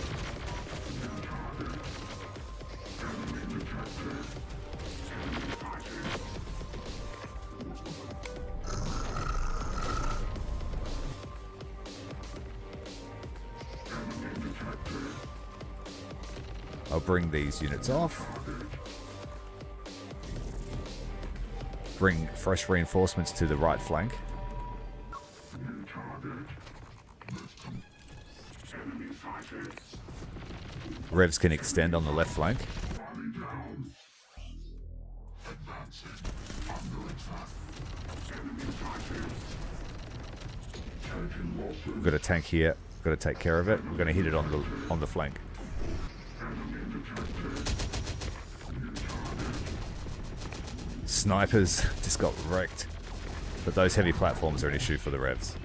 I'll bring these units off. Bring fresh reinforcements to the right flank. Revs can extend on the left flank. We've got a tank here. We've got to take care of it. We're going to hit it on the flank. Snipers just got wrecked. But those heavy platforms are an issue for the Revs.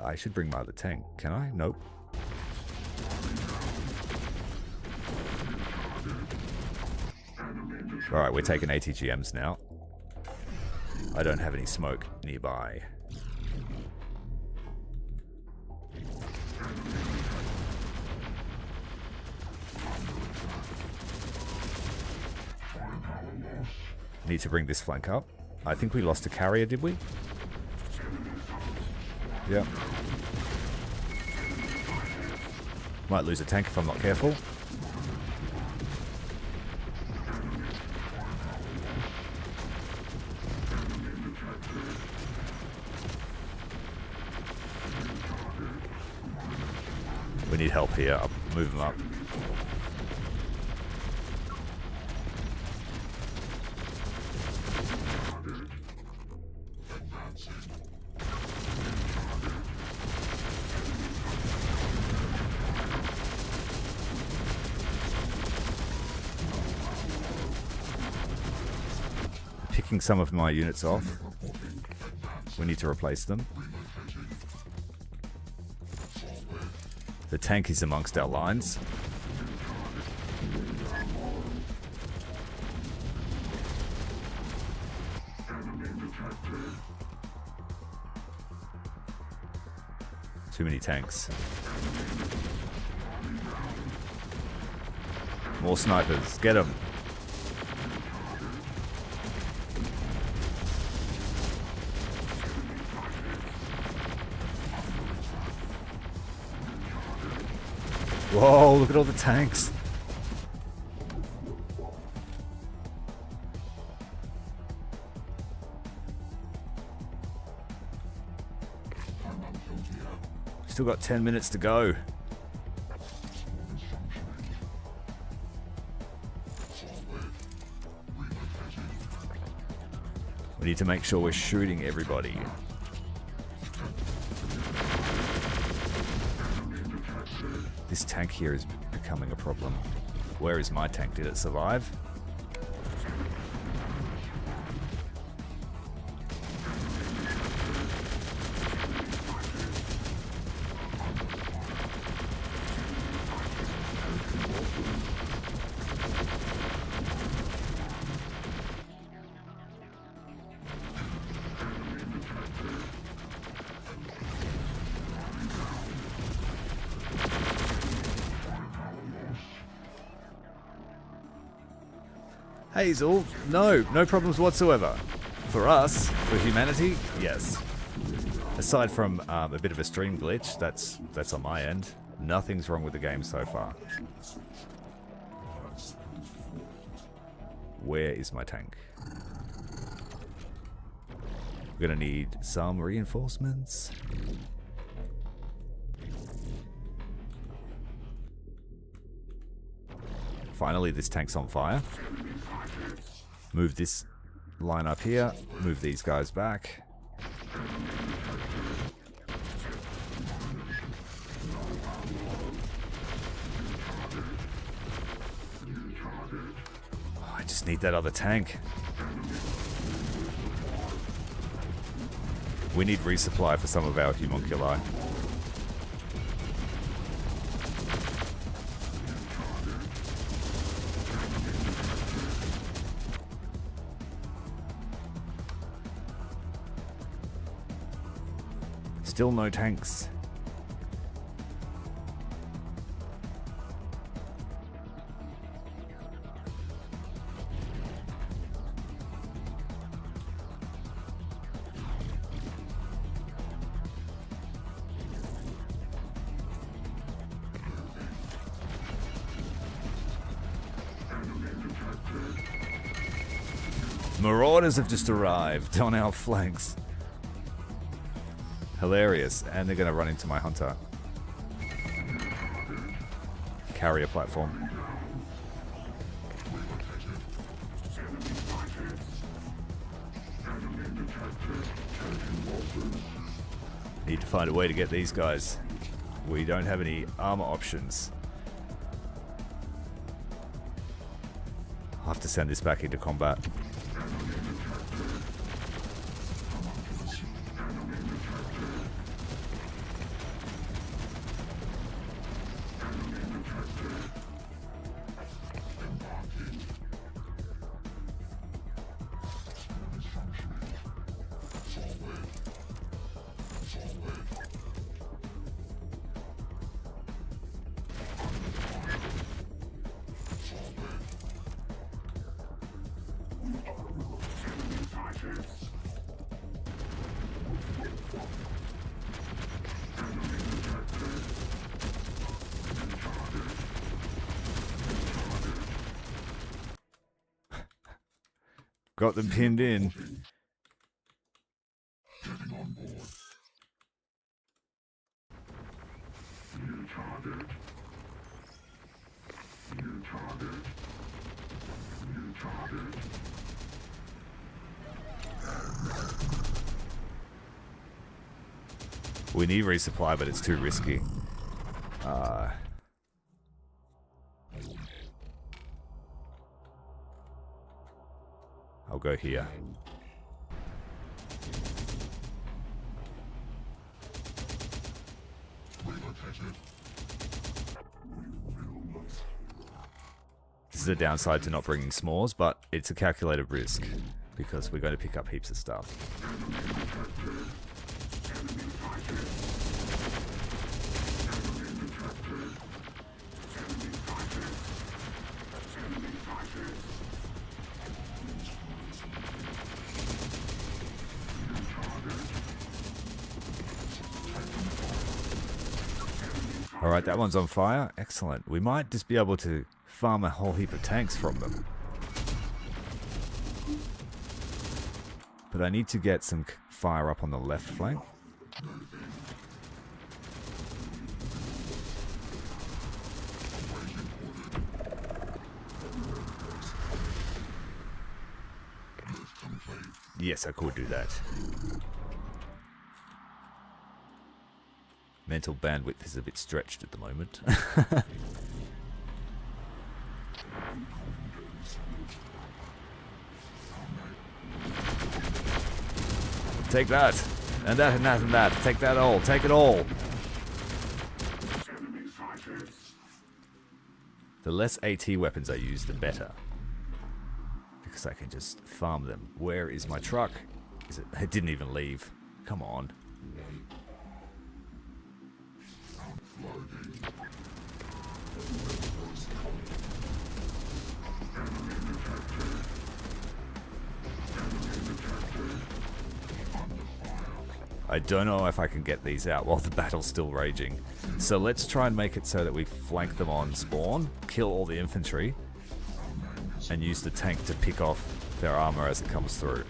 I should bring my other tank. Can I? Nope. Alright, we're taking ATGMs now. I don't have any smoke nearby. Need to bring this flank up. I think we lost a carrier, did we? Yeah. Might lose a tank if I'm not careful. We need help here. I'll move them up. Picking some of my units off. We need to replace them. The tank is amongst our lines. Too many tanks. More snipers. Get them. Whoa, look at all the tanks. Still got 10 minutes to go. We need to make sure we're shooting everybody. This tank here is becoming a problem. Where is my tank? Did it survive? Hazel, no problems whatsoever. For us, for humanity, yes. Aside from a bit of a stream glitch, that's on my end. Nothing's wrong with the game so far. Where is my tank? We're gonna need some reinforcements. Finally, this tank's on fire. Move this line up here. Move these guys back. Oh, I just need that other tank. We need resupply for some of our homunculi. Still no tanks. Marauders have just arrived on our flanks. Hilarious. And they're going to run into my hunter. Carrier platform. Need to find a way to get these guys. We don't have any armor options. I'll have to send this back into combat. Got them pinned in. Getting on board. New target. New target. New target. We need resupply, but it's too risky. I'll go here. This is a downside to not bringing s'mores, but it's a calculated risk because we're going to pick up heaps of stuff. Alright, that one's on fire. Excellent. We might just be able to farm a whole heap of tanks from them. But I need to get some fire up on the left flank. Yes, I could do that. Mental bandwidth is a bit stretched at the moment. Take that. And that and that and that. Take that all. Take it all. The less AT weapons I use, the better. Because I can just farm them. Where is my truck? Is it? It didn't even leave. Come on. I don't know if I can get these out while the battle's still raging. So let's try and make it so that we flank them on spawn, kill all the infantry, and use the tank to pick off their armor as it comes through.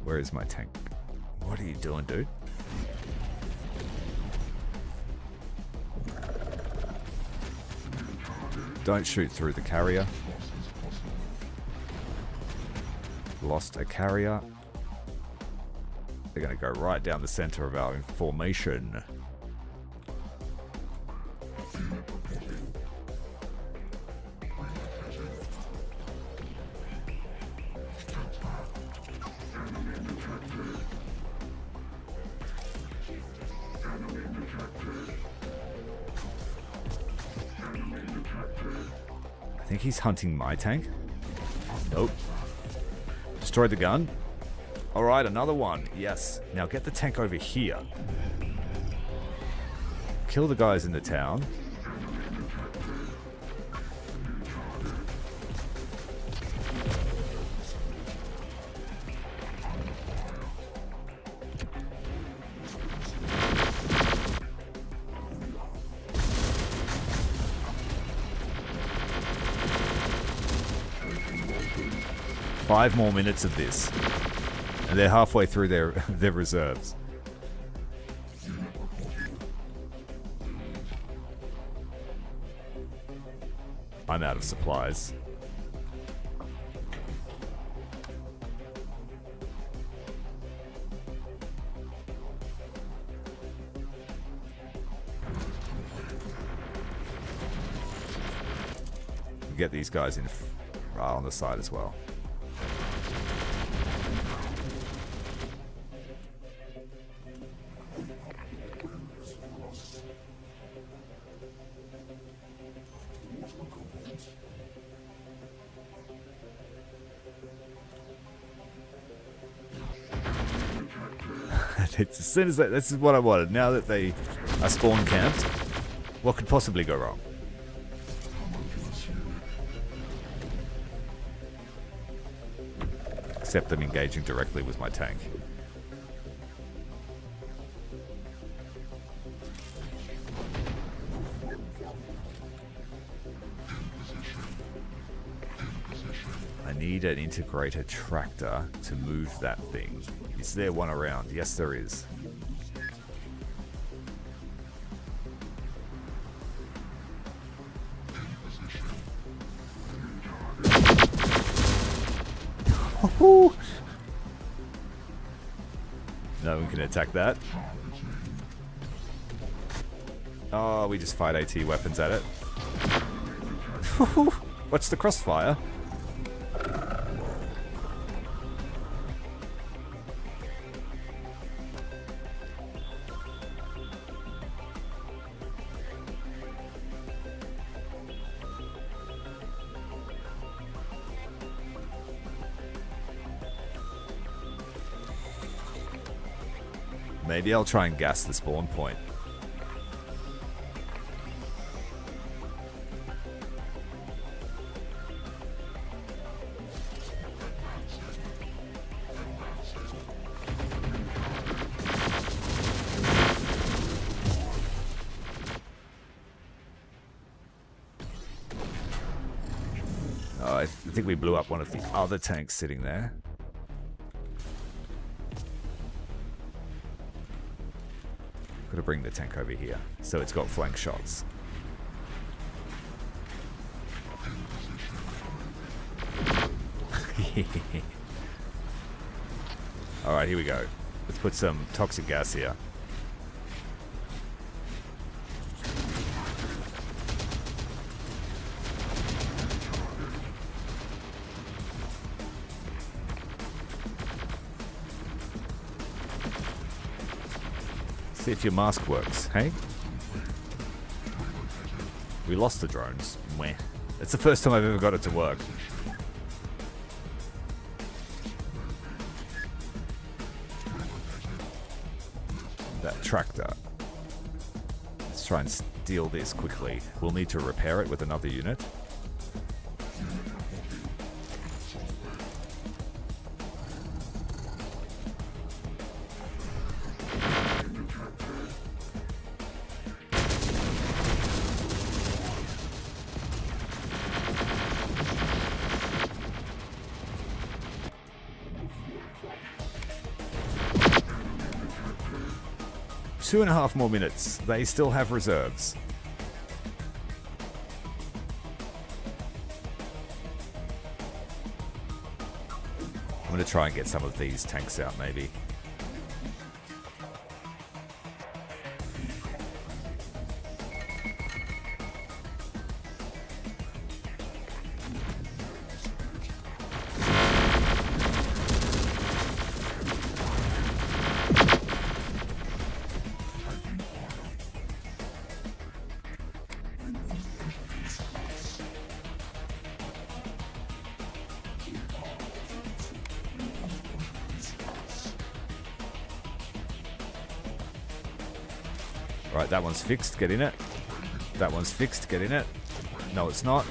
Where is my tank? What are you doing, dude? Don't shoot through the carrier. Lost a carrier. They're going to go right down the center of our formation. I think he's hunting my tank. Nope. Destroyed the gun. Alright, another one. Yes. Now get the tank over here. Kill the guys in the town. Five more minutes of this, and they're halfway through their reserves. I'm out of supplies. Get these guys in on the side as well. As soon as this is what I wanted. Now that they are spawn camped, what could possibly go wrong? Except them engaging directly with my tank. I need an Integrator tractor to move that thing. Is there one around? Yes, there is. No one can attack that. Oh, we just fired AT weapons at it. Watch the crossfire. Maybe I'll try and gas the spawn point. Oh, I think we blew up one of the other tanks sitting there. Gotta bring the tank over here, so it's got flank shots. Alright, here we go. Let's put some toxic gas here. See if your mask works, hey? We lost the drones. Meh. It's the first time I've ever got it to work. That tractor. Let's try and steal this quickly. We'll need to repair it with another unit. Two and a half more minutes. They still have reserves. I'm going to try and get some of these tanks out, maybe. Right, that one's fixed, get in it. That one's fixed, get in it. No, it's not.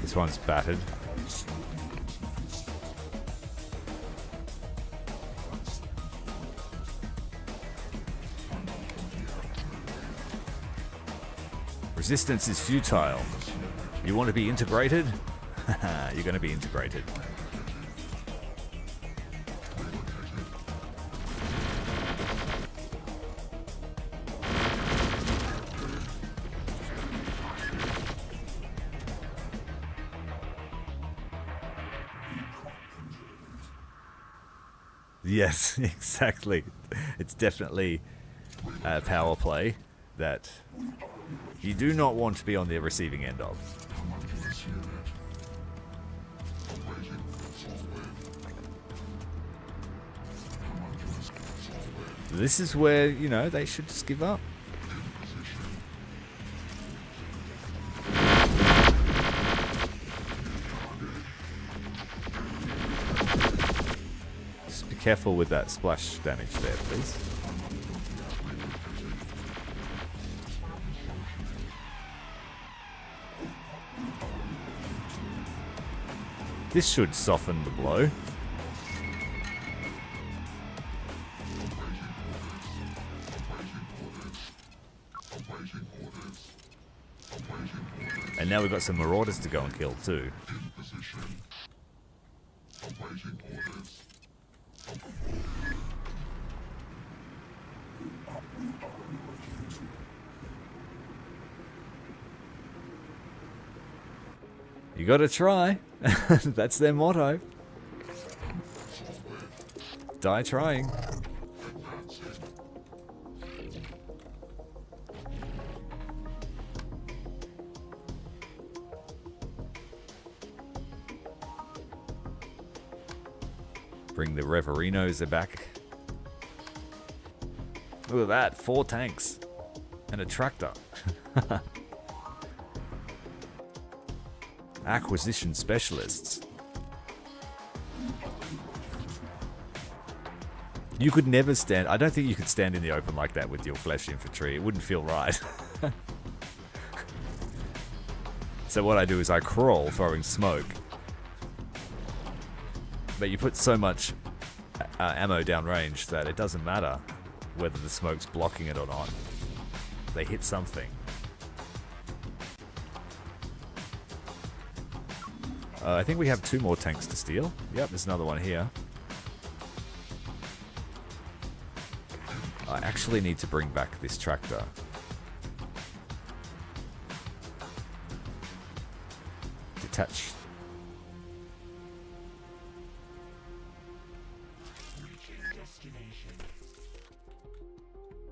This one's battered. Resistance is futile. You want to be integrated? You're going to be integrated. Yes, exactly. It's definitely a power play that you do not want to be on the receiving end of. This is where, you know, they should just give up. Careful with that splash damage there, please. This should soften the blow. And now we've got some marauders to go and kill too. You gotta try. That's their motto. Die trying. Bring the Reverinos back. Look at that, 4 tanks and a tractor. Acquisition specialists. You could never stand. I don't think you could stand in the open like that with your flesh infantry. It wouldn't feel right. So what I do is I crawl throwing smoke. But you put so much ammo downrange that it doesn't matter whether the smoke's blocking it or not. They hit something. I think we have 2 more tanks to steal. Yep, there's another one here. I actually need to bring back this tractor. Detach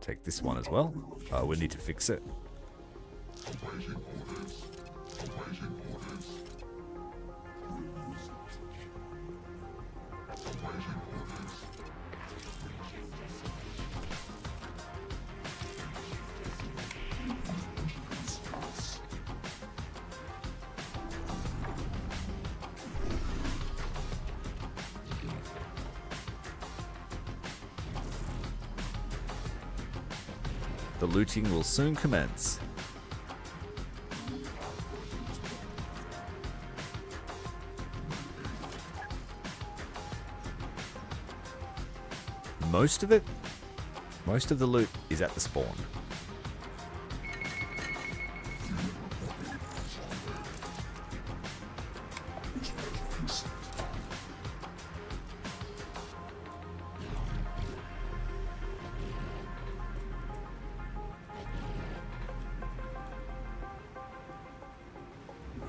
Take this one as well. We need to fix it. The looting will soon commence. Most of the loot is at the spawn.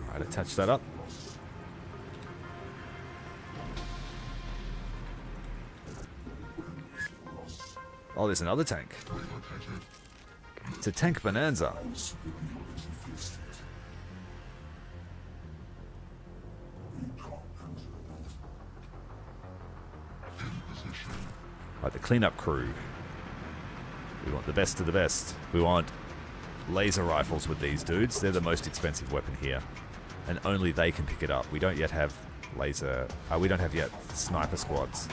Alright, attach that up. Oh, there's another tank. It's a tank bonanza. Right, the cleanup crew. We want the best of the best. We want laser rifles with these dudes. They're the most expensive weapon here. And only they can pick it up. We don't yet have laser... we don't have yet sniper squads.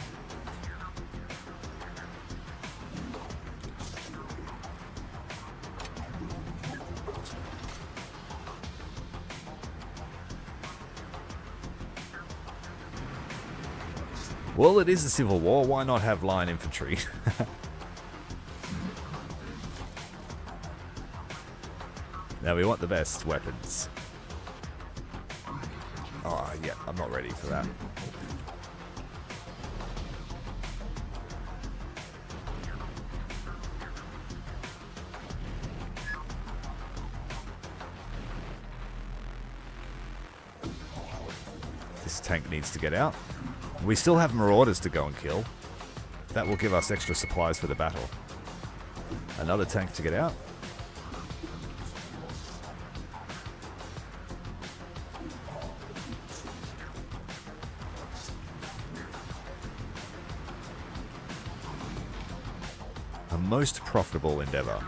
Well, it is a civil war. Why not have line infantry? Now we want the best weapons. Oh, yeah, I'm not ready for that. This tank needs to get out. We still have marauders to go and kill. That will give us extra supplies for the battle. Another tank to get out. A most profitable endeavor.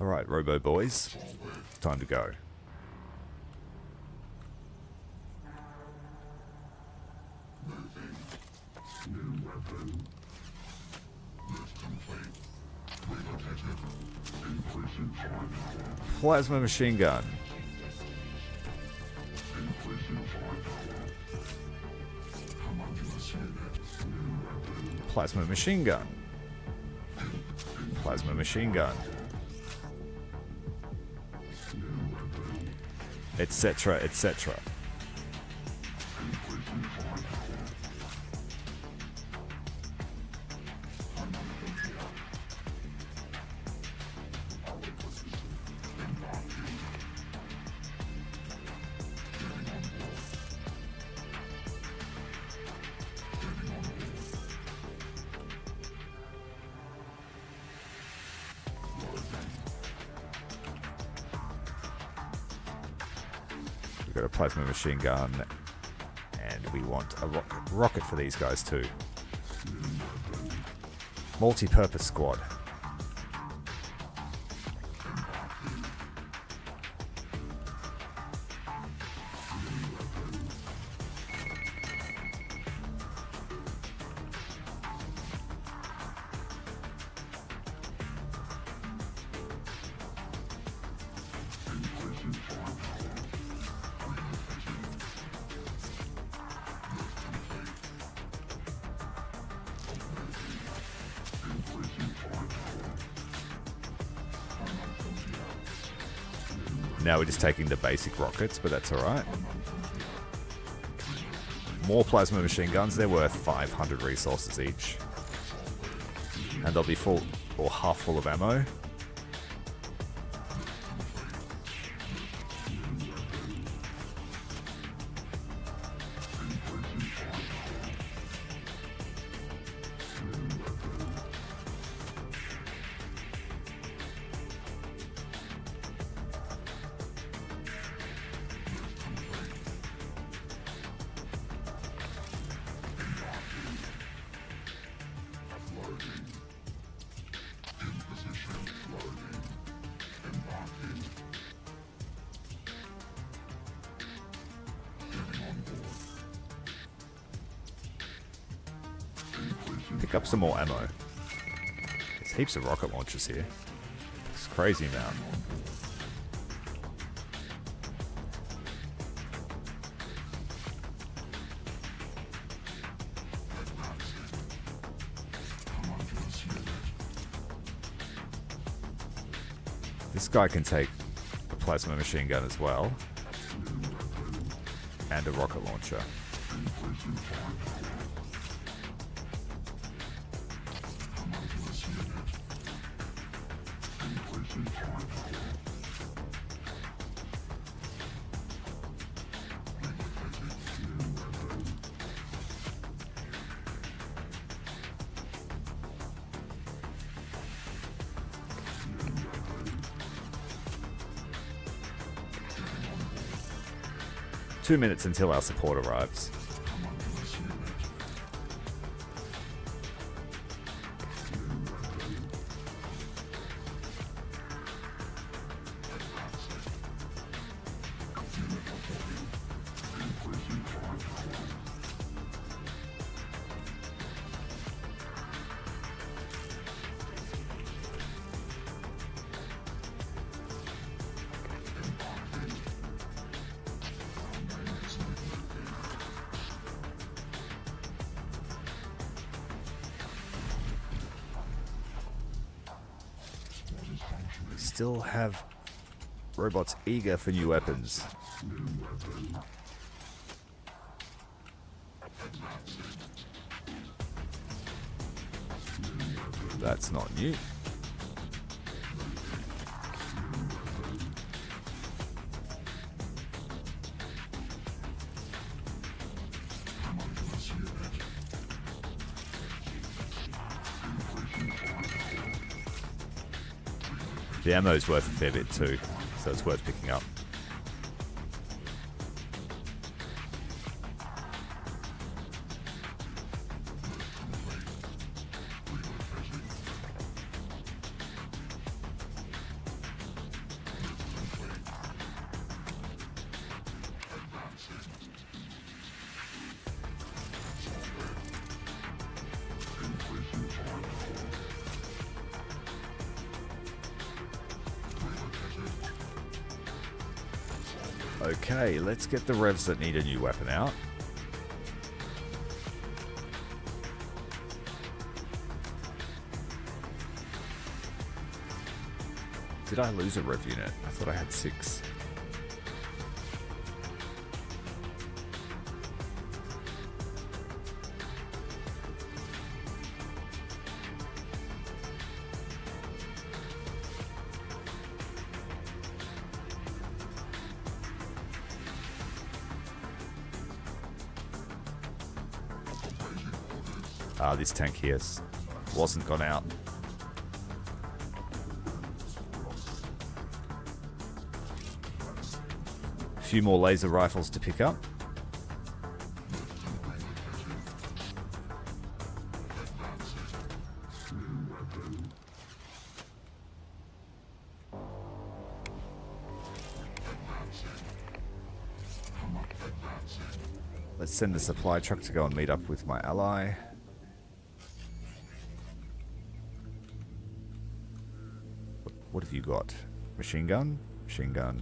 Alright, Robo Boys. Time to go. Plasma machine gun. Plasma machine gun. Plasma machine gun. Etc., etc. Got a plasma machine gun, and we want a rocket for these guys too. Multi-purpose squad. Now we're just taking the basic rockets, but that's alright. more plasma machine guns. They're worth 500 resources each. And they'll be full or half full of ammo. Pick up some more ammo. There's heaps of rocket launchers here. It's a crazy amount. This guy can take a plasma machine gun as well. And a rocket launcher. Two minutes until our support arrives. Still have robots eager for new weapons. That's not new. The ammo's worth a fair bit too, so it's worth picking up. Okay, let's get the revs that need a new weapon out. Did I lose a rev unit? I thought I had 6. This tank here wasn't gone out. A few more laser rifles to pick up. Let's send the supply truck to go and meet up with my ally. What have you got? Machine gun? Machine gun.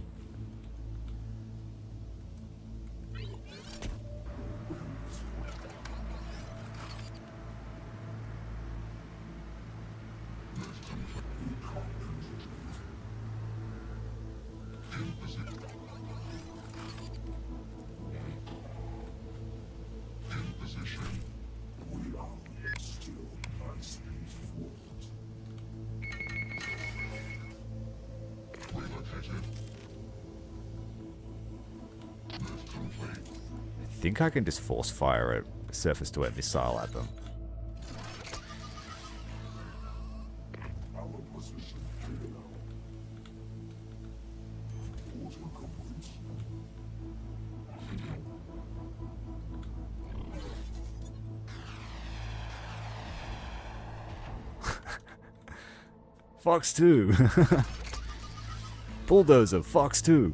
think I can just force fire a surface-to-air missile at them. Fox 2. Bulldozer, Fox 2.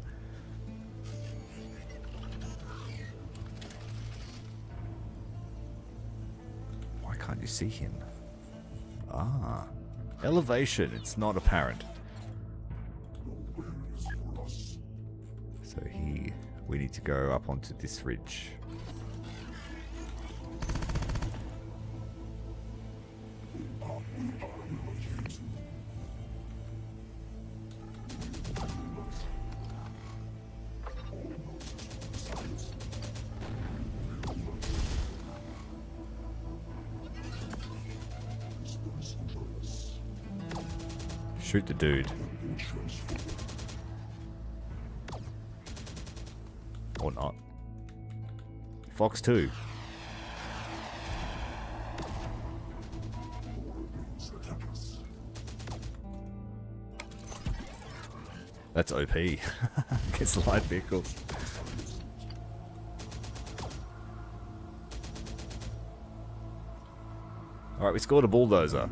Why can't you see him? Ah. Elevation, it's not apparent. So we need to go up onto this ridge. Shoot the dude. Or not. Fox 2. That's OP. Gets light vehicles. Alright, we scored a bulldozer.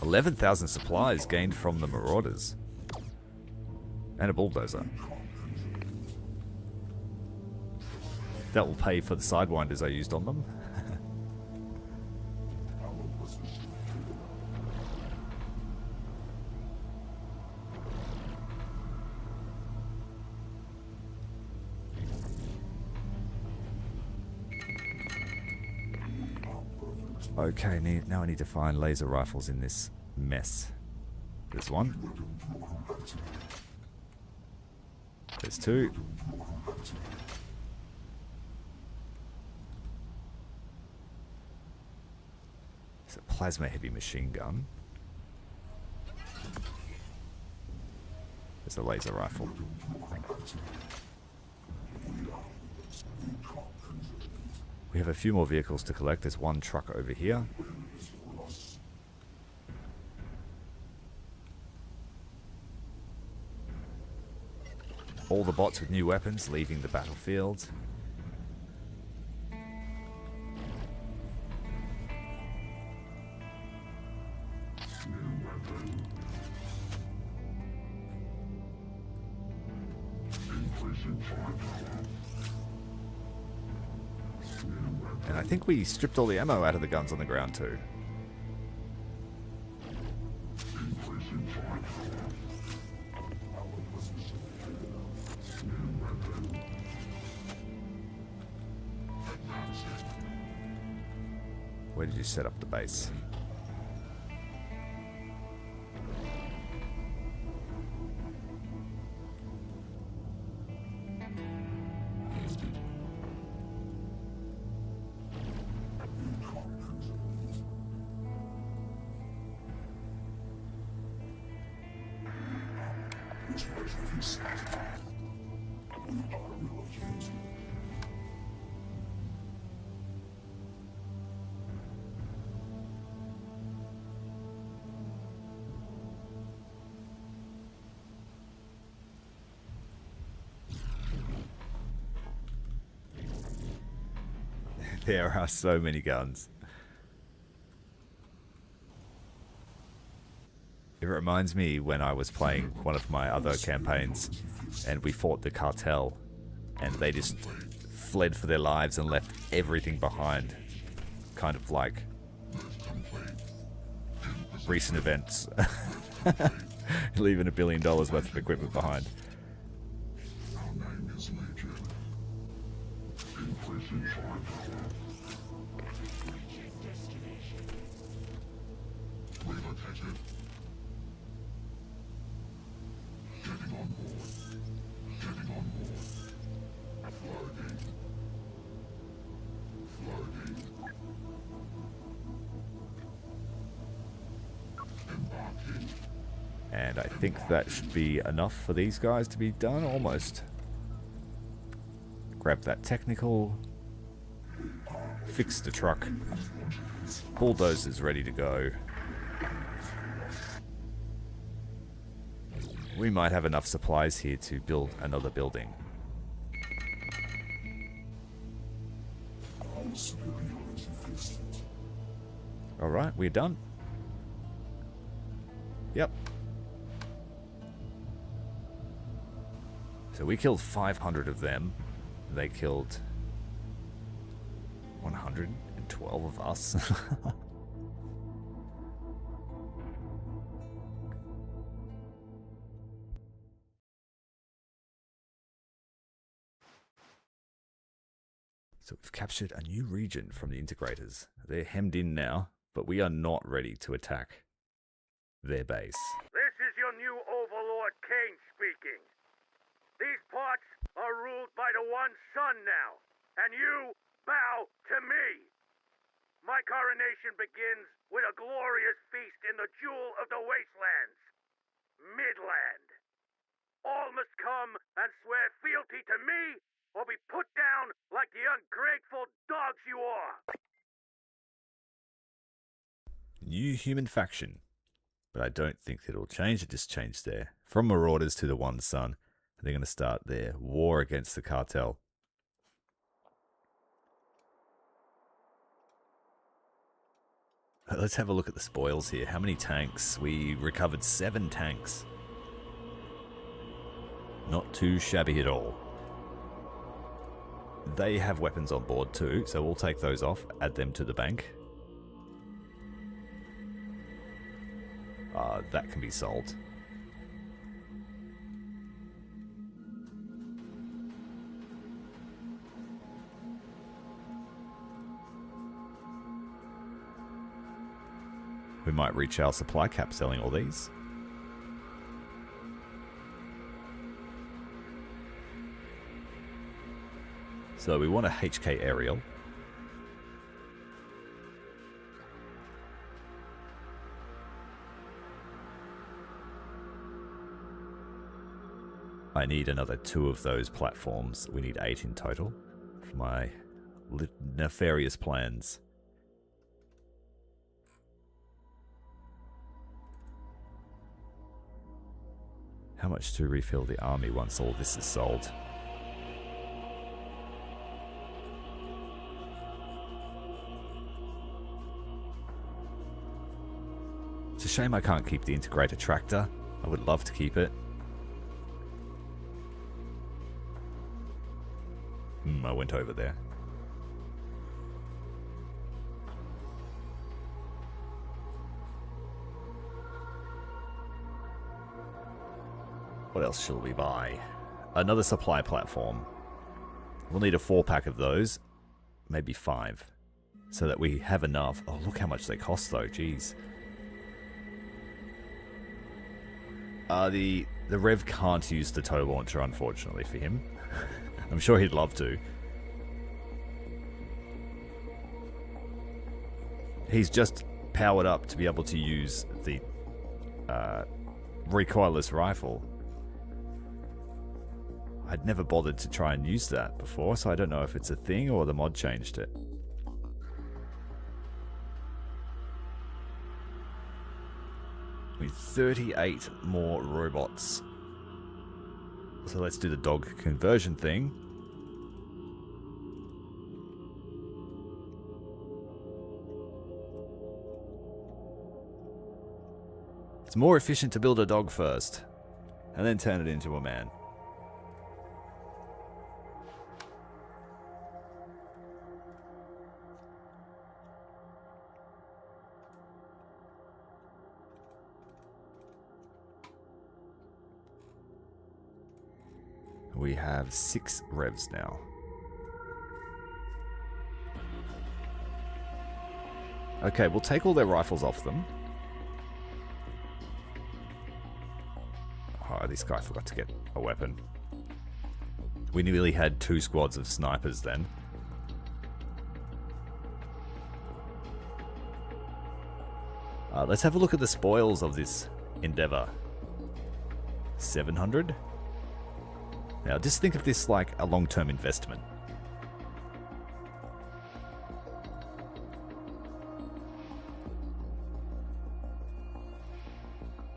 $11,000 supplies gained from the Marauders. And a bulldozer. That will pay for the sidewinders I used on them. Okay, now I need to find laser rifles in this mess. There's one. There's two. It's a plasma heavy machine gun. There's a laser rifle. We have a few more vehicles to collect. There's one truck over here. All the bots with new weapons leaving the battlefield. And I think we stripped all the ammo out of the guns on the ground too. Where did you set up the base? There are so many guns. It reminds me when I was playing one of my other campaigns and we fought the cartel and they just fled for their lives and left everything behind. Kind of like recent events. Leaving $1 billion worth of equipment behind. I think that should be enough for these guys to be done, almost. Grab that technical. Fix the truck. Bulldozer's ready to go. We might have enough supplies here to build another building. Alright, we're done. Yep. So we killed 500 of them. They killed 112 of us. So we've captured a new region from the Integrators. They're hemmed in now, but we are not ready to attack their base. This is your new overlord, Kane, speaking. These parts are ruled by the one sun now, and you bow to me. My coronation begins with a glorious feast in the jewel of the wastelands, Midland. All must come and swear fealty to me, or be put down like the ungrateful dogs you are. New human faction. But I don't think it'll change. It just changed there. From Marauders to the One Sun. They're going to start their war against the cartel. Let's have a look at the spoils here. How many tanks? We recovered 7 tanks. Not too shabby at all. They have weapons on board too, so we'll take those off, add them to the bank. That can be sold. We might reach our supply cap selling all these. So we want a HK aerial. I need another 2 of those platforms. We need 8 in total for my nefarious plans. How much to refill the army once all this is sold? It's a shame I can't keep the Integrator tractor. I would love to keep it. I went over there. What else shall we buy? Another supply platform. We'll need a 4-pack of those. Maybe 5. So that we have enough. Oh, look how much they cost though, jeez. The Rev can't use the tow launcher, unfortunately for him. I'm sure he'd love to. He's just powered up to be able to use the recoilless rifle. I'd never bothered to try and use that before, so I don't know if it's a thing or the mod changed it. With 38 more robots. So let's do the dog conversion thing. It's more efficient to build a dog first, and then turn it into a man. We have 6 revs now. Okay, we'll take all their rifles off them. Oh, this guy forgot to get a weapon. We nearly had 2 squads of snipers then. Let's have a look at the spoils of this endeavor. 700. Now just think of this like a long-term investment.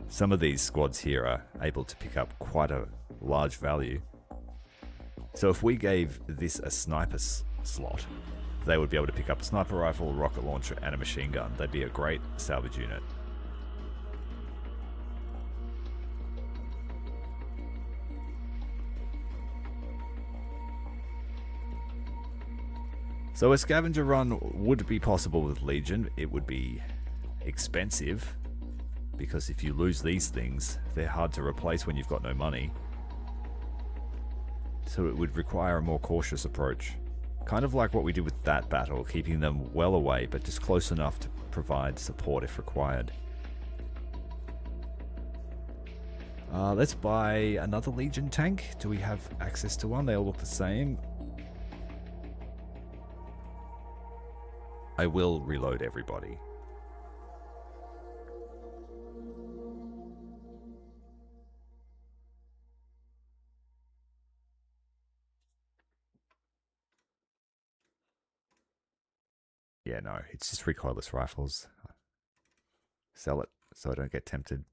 Some of these squads here are able to pick up quite a large value. So if we gave this a sniper slot, they would be able to pick up a sniper rifle, a rocket launcher, and a machine gun. They'd be a great salvage unit. So a scavenger run would be possible with Legion. It would be expensive, because if you lose these things, they're hard to replace when you've got no money. So it would require a more cautious approach. Kind of like what we did with that battle, keeping them well away, but just close enough to provide support if required. Let's buy another Legion tank. Do we have access to one? They all look the same. I will reload everybody. Yeah, no, it's just recoilless rifles. Sell it so I don't get tempted.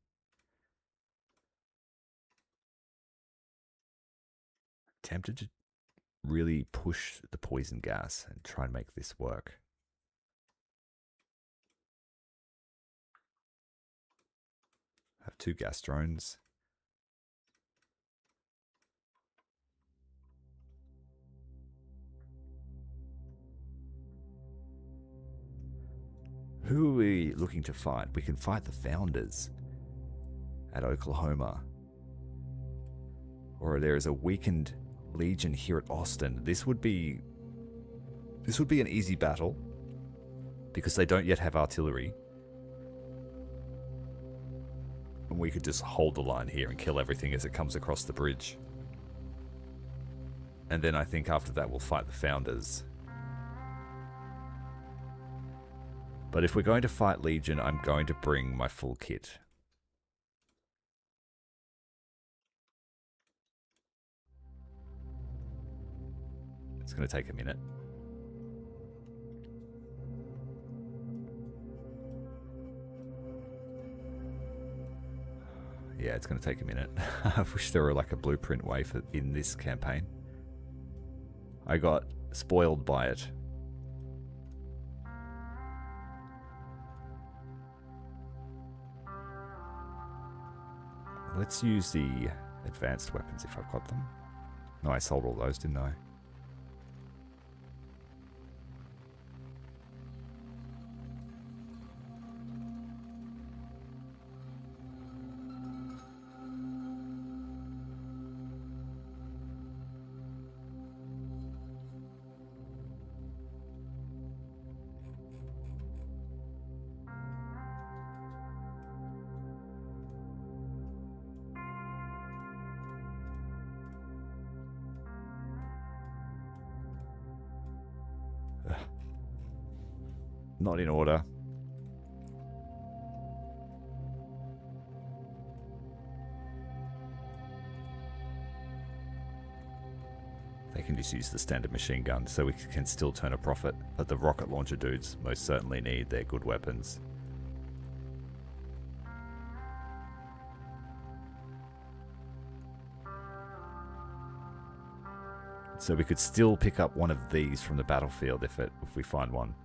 Tempted to really push the poison gas and try and make this work. I have 2 gas drones. Who are we looking to fight? We can fight the founders at Oklahoma. Or there is a weakened Legion here at Austin. This would be an easy battle because they don't yet have artillery. And we could just hold the line here and kill everything as it comes across the bridge. And then I think after that we'll fight the founders. But if we're going to fight Legion, I'm going to bring my full kit. It's going to take a minute. Yeah, it's going to take a minute. I wish there were like a blueprint way for in this campaign. I got spoiled by it. Let's use the advanced weapons if I've got them. No, I sold all those, didn't I? Not in order. They can just use the standard machine gun, so we can still turn a profit. But the rocket launcher dudes most certainly need their good weapons. So we could still pick up one of these from the battlefield if we find one.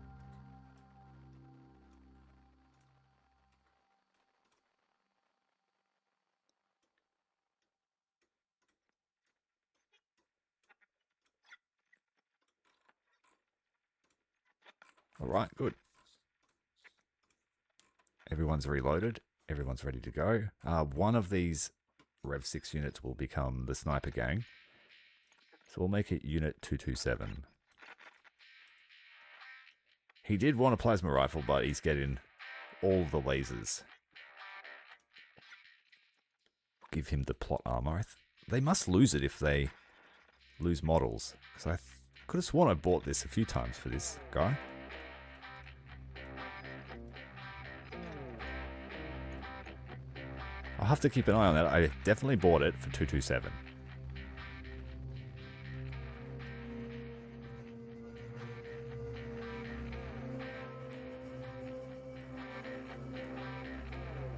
Alright, good. Everyone's reloaded. Everyone's ready to go. One of these Rev 6 units will become the sniper gang. So we'll make it Unit 227. He did want a plasma rifle, but he's getting all the lasers. Give him the plot armor. They must lose it if they lose models. Because I could have sworn I bought this a few times for this guy. I'll have to keep an eye on that. I definitely bought it for 227.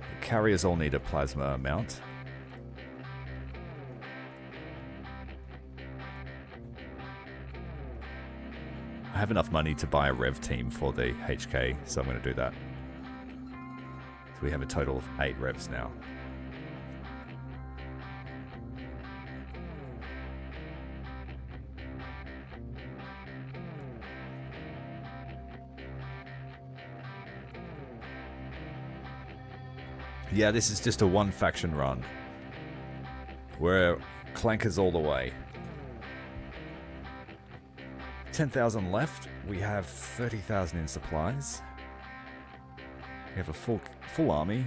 The carriers all need a plasma mount. I have enough money to buy a rev team for the HK, so I'm going to do that. So we have a total of 8 revs now. Yeah, this is just a one faction run. We're clankers all the way. 10,000 left. We have 30,000 in supplies. We have a full army.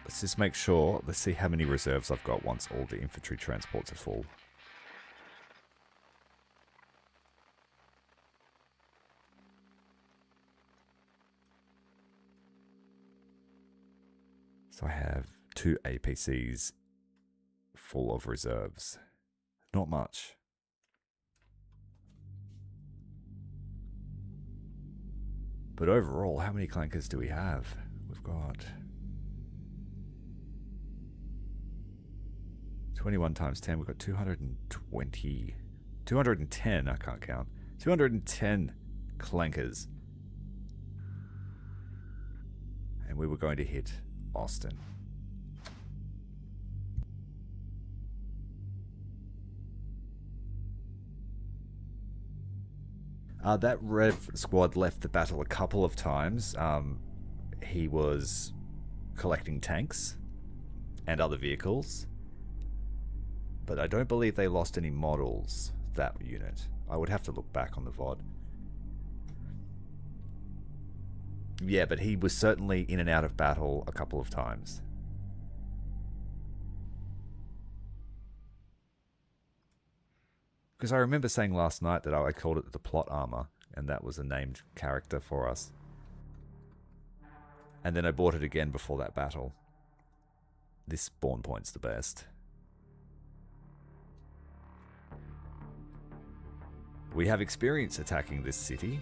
Let's just make sure. Let's see how many reserves I've got once all the infantry transports are full. So I have 2 APCs full of reserves. Not much. But overall, how many clankers do we have? We've got 21 times 10. We've got 220. 210, I can't count. 210 clankers. And we were going to hit Austin. That Rev squad left the battle a couple of times. He was collecting tanks and other vehicles. But I don't believe they lost any models, that unit. I would have to look back on the VOD. Yeah, but he was certainly in and out of battle a couple of times. Because I remember saying last night that I called it the plot armor, and that was a named character for us. And then I bought it again before that battle. This spawn point's the best. We have experience attacking this city.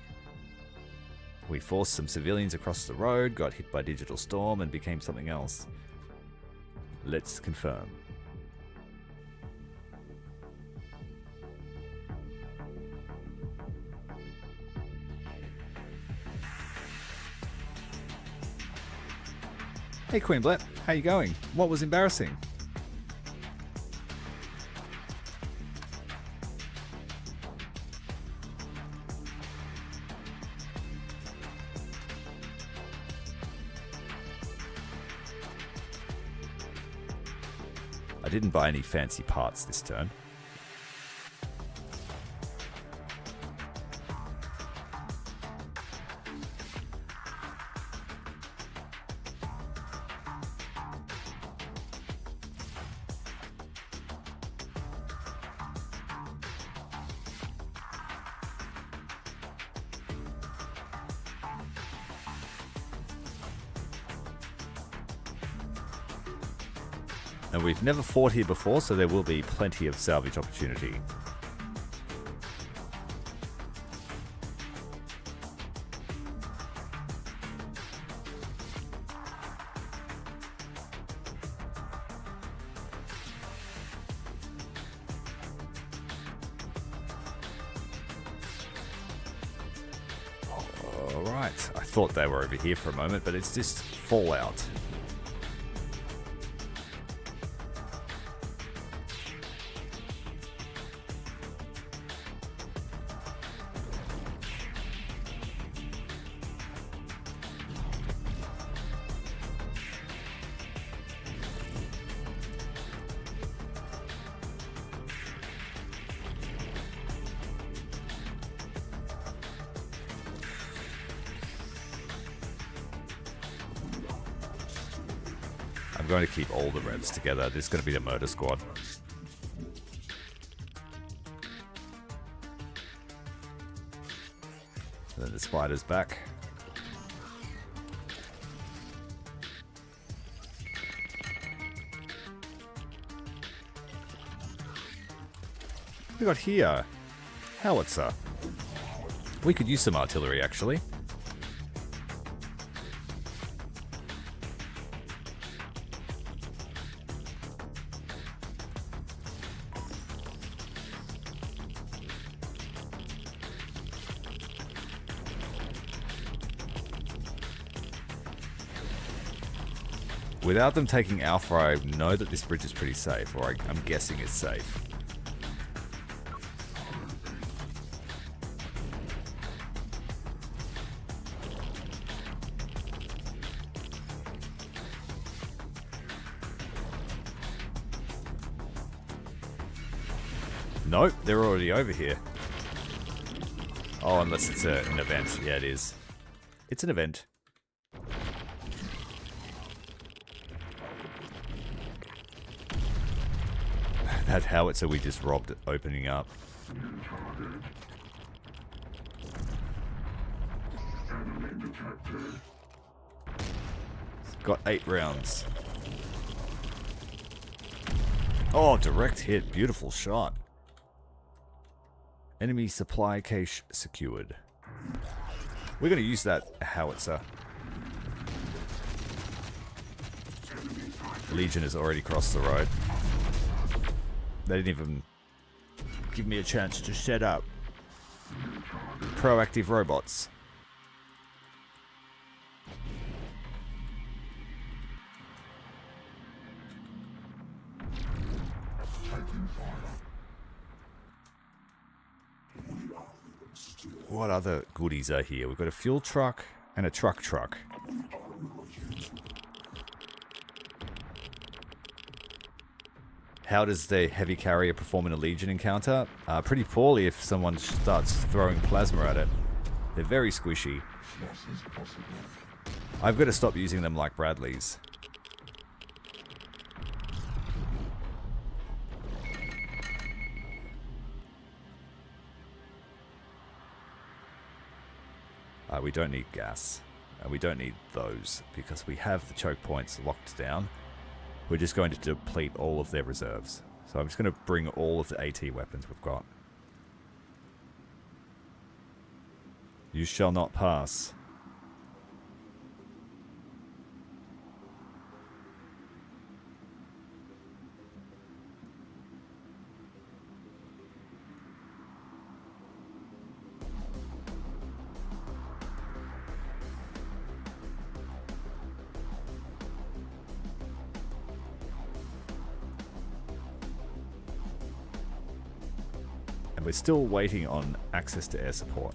We forced some civilians across the road, got hit by Digital Storm, and became something else. Let's confirm. Hey Queen Blep, how you going? What was embarrassing? I didn't buy any fancy parts this turn. And we've never fought here before, so there will be plenty of salvage opportunity. Alright, I thought they were over here for a moment, but it's just Fallout. I'm going to keep all the revs together. This is going to be the murder squad. And then the spider's back. We got here? Howitzer. We could use some artillery, actually. Without them taking Alpha, I know that this bridge is pretty safe, or I'm guessing it's safe. Nope, they're already over here. Oh, unless it's an event. Yeah, it is. It's an event. That howitzer we just robbed opening up. It's got 8 rounds. Oh, direct hit. Beautiful shot. Enemy supply cache secured. We're going to use that howitzer. Legion has already crossed the road. They didn't even give me a chance to set up. Proactive robots. What other goodies are here? We've got a fuel truck and a truck. How does the heavy carrier perform in a Legion encounter? Pretty poorly if someone starts throwing plasma at it. They're very squishy. I've got to stop using them like Bradleys. We don't need gas. We don't need those because we have the choke points locked down. We're just going to deplete all of their reserves. So I'm just going to bring all of the AT weapons we've got. You shall not pass. We're still waiting on access to air support.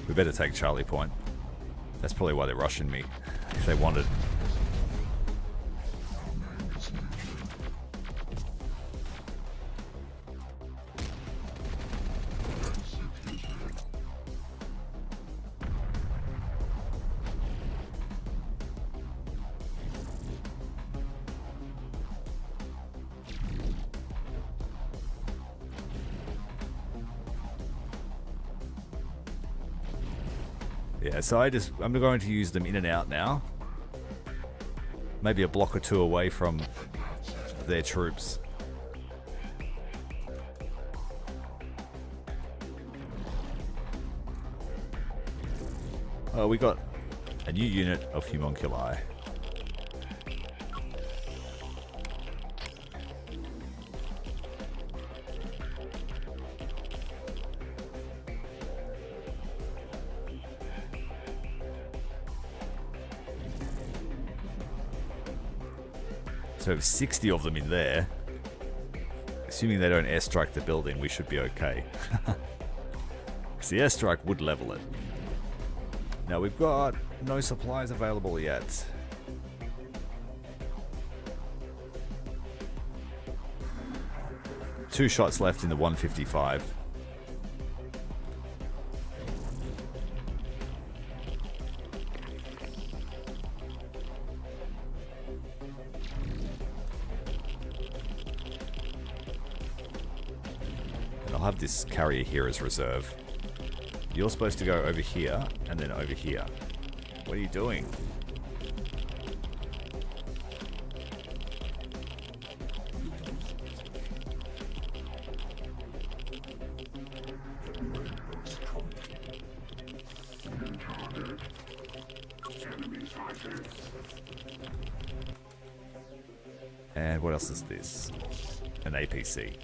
We better take Charlie Point. That's probably why they're rushing me. If they wanted. Yeah, so I'm going to use them in and out now. Maybe a block or two away from their troops. Oh, we got a new unit of homunculi. So 60 of them in there. Assuming they don't airstrike the building, we should be okay. Because the airstrike would level it. Now we've got no supplies available yet. Two shots left in the 155. have this carrier here as reserve. You're supposed to go over here, and then over here. What are you doing? And what else is this? An APC.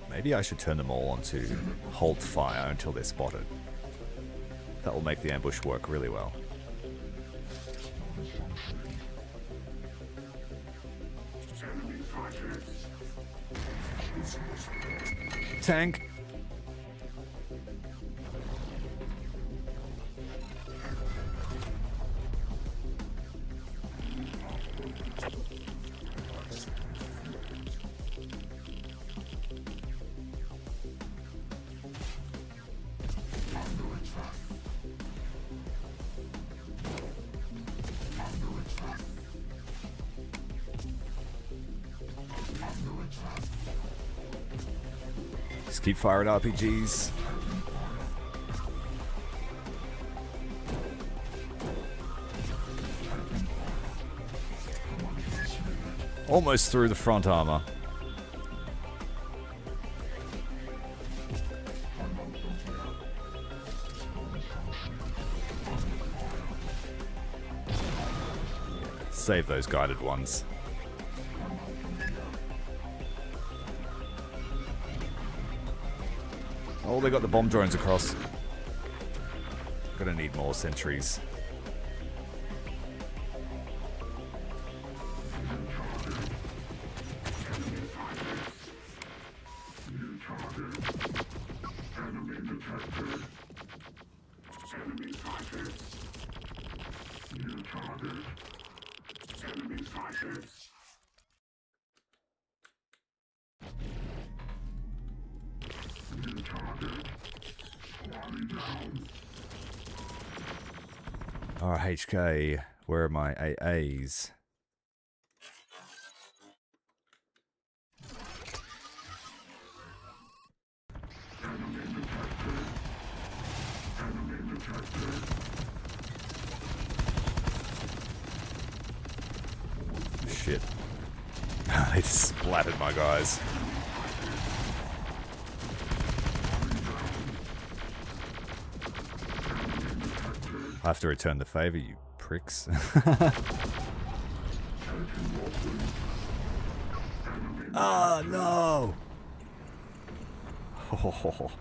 Maybe I should turn them all onto hold fire until they're spotted. That will make the ambush work really well. Tank! Just keep firing RPGs. Almost through the front armor. Save those guided ones. Oh, they got the bomb drones across. Gonna need more sentries. RHK, where are my AAs? Shit. They just splattered my guys. I have to return the favor, you pricks. Ah, no! Oh.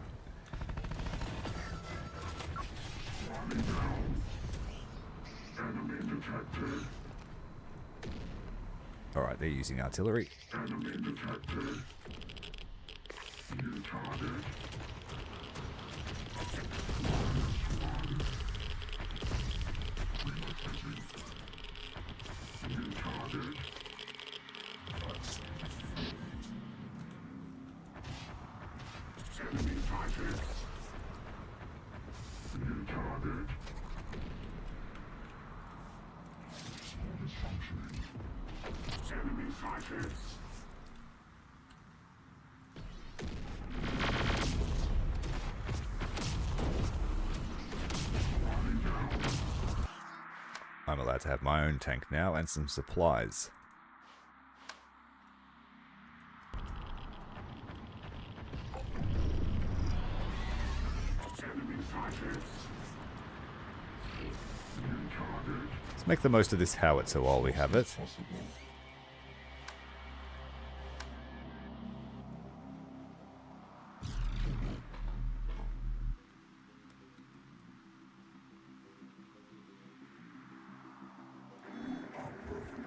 Alright, they're using artillery. I'm allowed to have my own tank now and some supplies. Let's make the most of this Howitzer while we have it.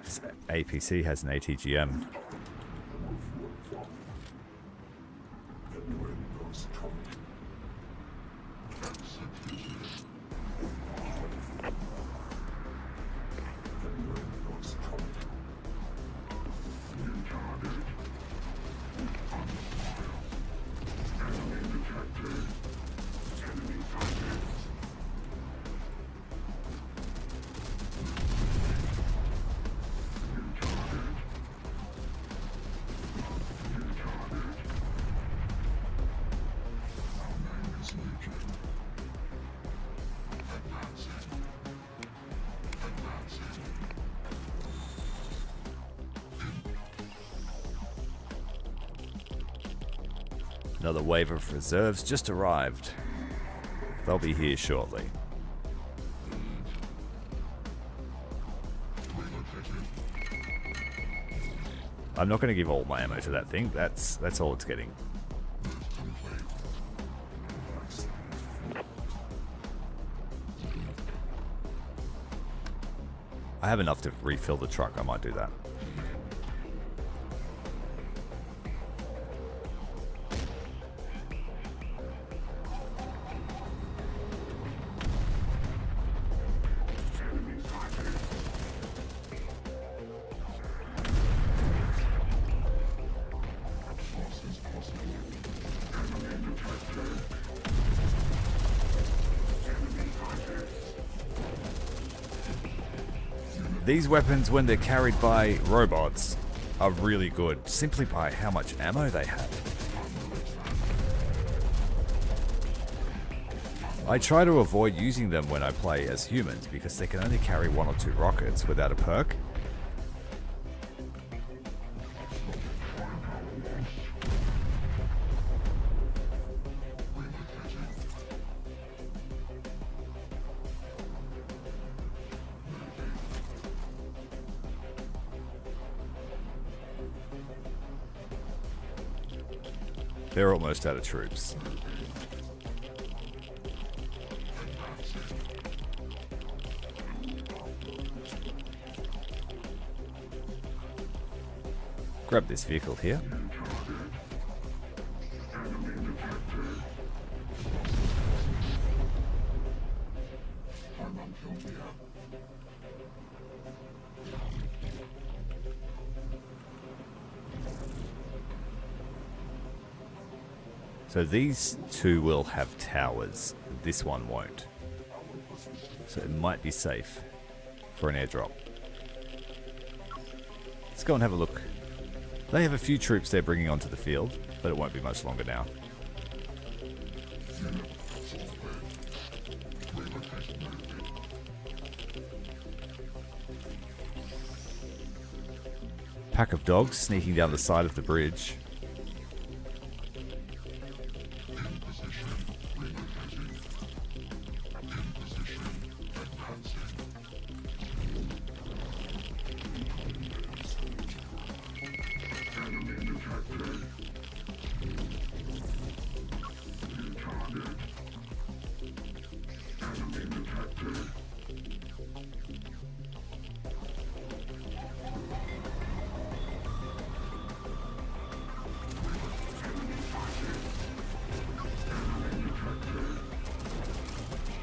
This APC has an ATGM. Another wave of reserves just arrived. They'll be here shortly. I'm not going to give all my ammo to that thing. That's all it's getting. I have enough to refill the truck. I might do that. These weapons, when they're carried by robots, are really good, simply by how much ammo they have. I try to avoid using them when I play as humans, because they can only carry 1 or 2 rockets without a perk. They're almost out of troops. Grab this vehicle here. So these two will have towers. This one won't. So it might be safe for an airdrop. Let's go and have a look. They have a few troops they're bringing onto the field, but it won't be much longer now. Pack of dogs sneaking down the side of the bridge.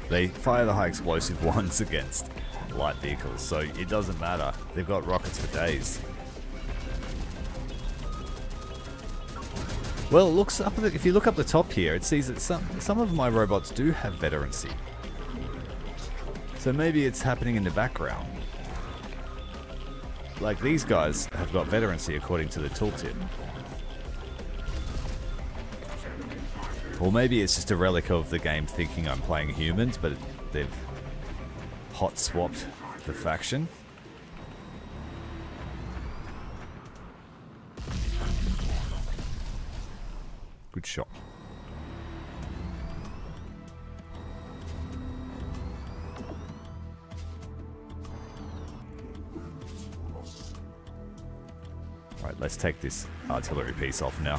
They fire the high explosive ones against light vehicles, so it doesn't matter. They've got rockets for days. Well, it looks up. If you look up the top here, it sees that some of my robots do have veterancy. So maybe it's happening in the background. Like these guys have got veterancy according to the tooltip. Or maybe it's just a relic of the game thinking I'm playing humans, but they've hot swapped the faction. Good shot. Right, let's take this artillery piece off now.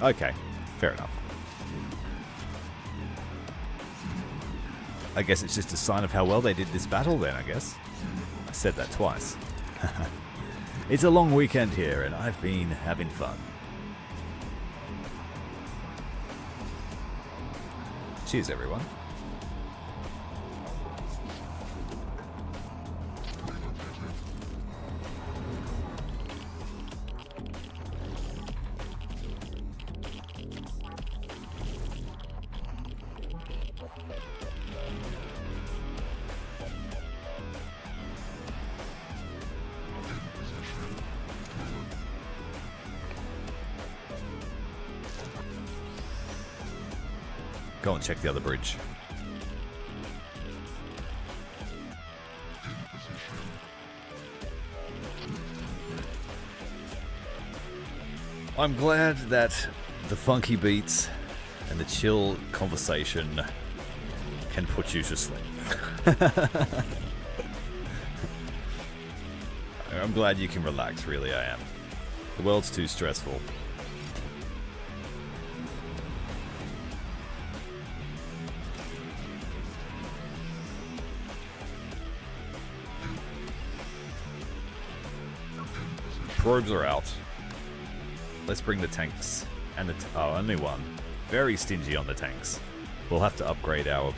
Okay, fair enough. I guess it's just a sign of how well they did this battle then, I guess. I said that twice. It's a long weekend here and I've been having fun. Cheers, everyone. Go and check the other bridge. I'm glad that the funky beats and the chill conversation can put you to sleep. I'm glad you can relax, really I am. The world's too stressful. Probes are out. Let's bring the tanks and the only one. Very stingy on the tanks. We'll have to upgrade our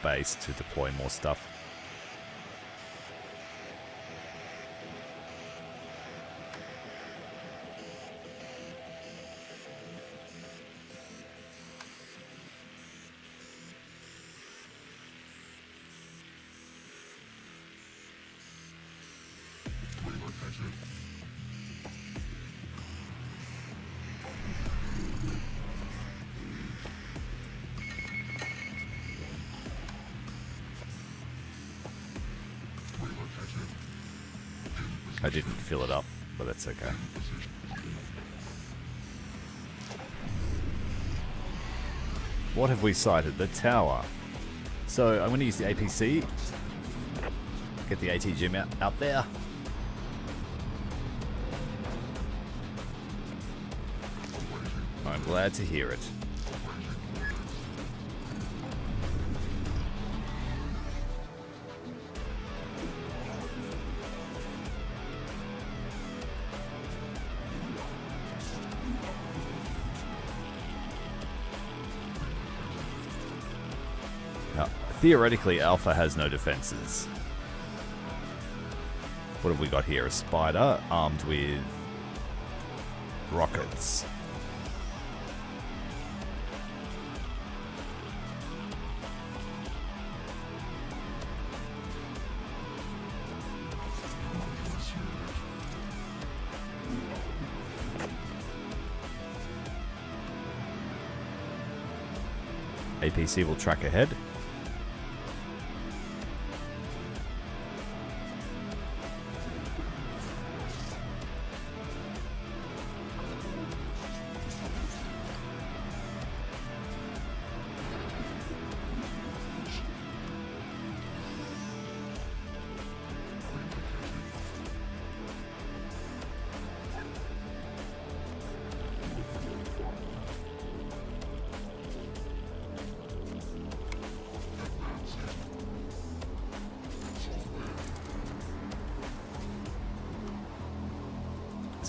base to deploy more stuff. I didn't fill it up, but that's okay. What have we sighted? The tower. So I'm going to use the APC. Get the ATGM out there. I'm glad to hear it. Theoretically, Alpha has no defenses. What have we got here? A spider armed with rockets. APC will track ahead.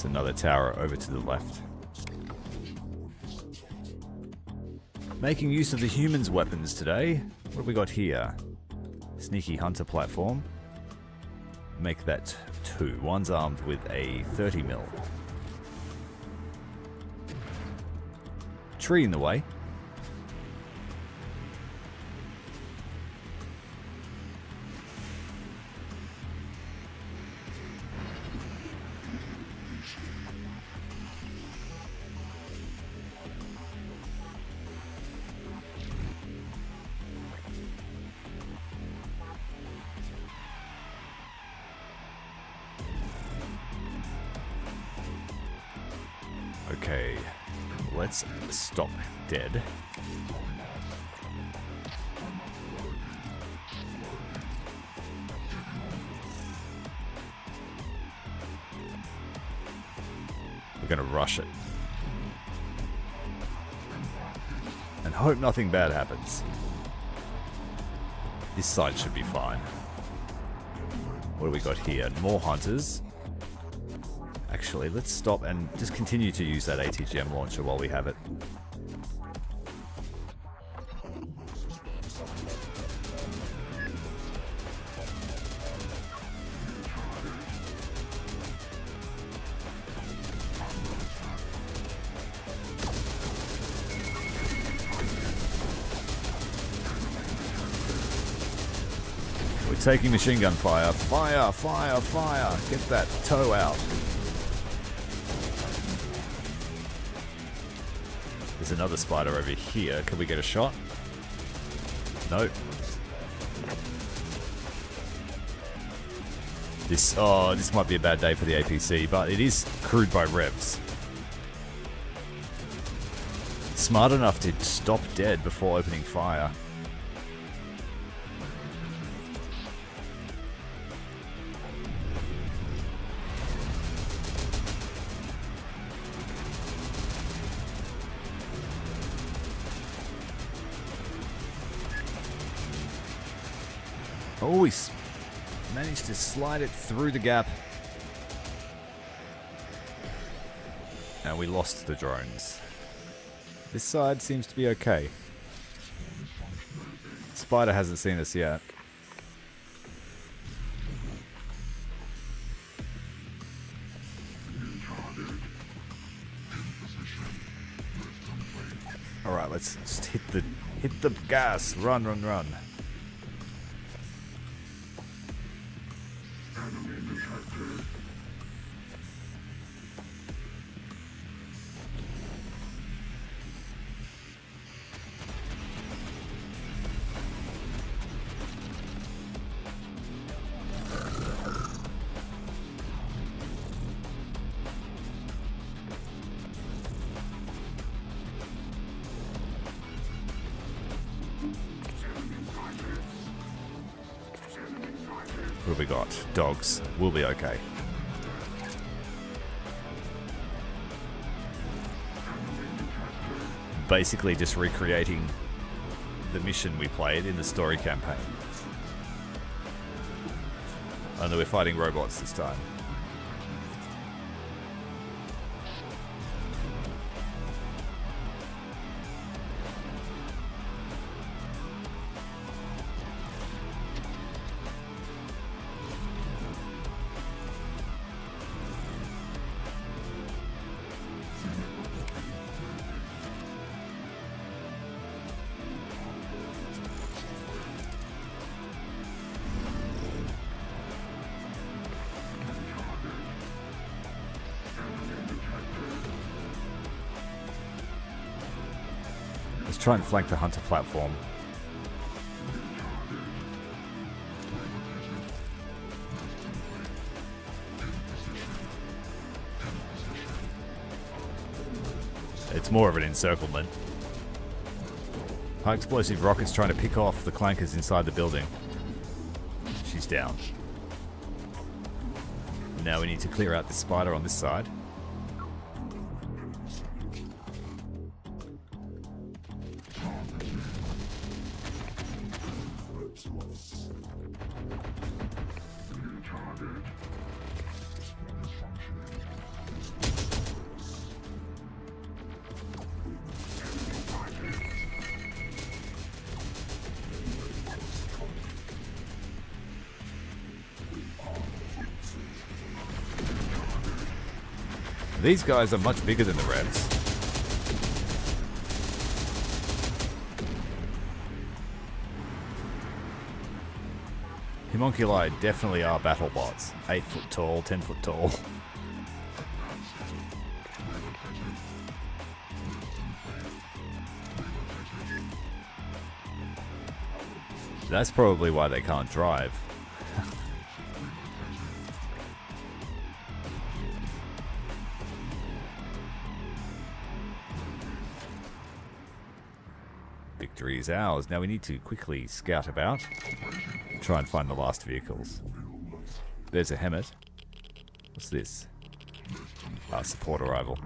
Another tower over to the left. Making use of the humans' weapons today. What have we got here? Sneaky hunter platform. Make that 2. One's armed with a 30 mil. Tree in the way. Okay, let's stop dead. We're gonna rush it. And hope nothing bad happens. This side should be fine. What do we got here? More hunters. Actually, let's stop and just continue to use that ATGM launcher while we have it. We're taking machine gun fire. Fire, fire, fire. Get that toe out. There's another spider over here. Can we get a shot? Nope. This might be a bad day for the APC, but it is crewed by revs. Smart enough to stop dead before opening fire. Oh, he's managed to slide it through the gap. And we lost the drones. This side seems to be okay. Spider hasn't seen us yet. Alright, let's just hit the gas. Run, run, run. What have we got? Dogs. We'll be okay. Basically just recreating the mission we played in the story campaign. Only we're fighting robots this time. Try and flank the hunter platform. It's more of an encirclement. High explosive rockets trying to pick off the clankers inside the building. She's down. Now we need to clear out the spider on this side. These guys are much bigger than the Revs. Homunculi definitely are battle bots. 8 foot tall, 10 foot tall. That's probably why they can't drive. Victory is ours. Now we need to quickly scout about. Try and find the last vehicles. There's a Hemet. What's this? Support arrival.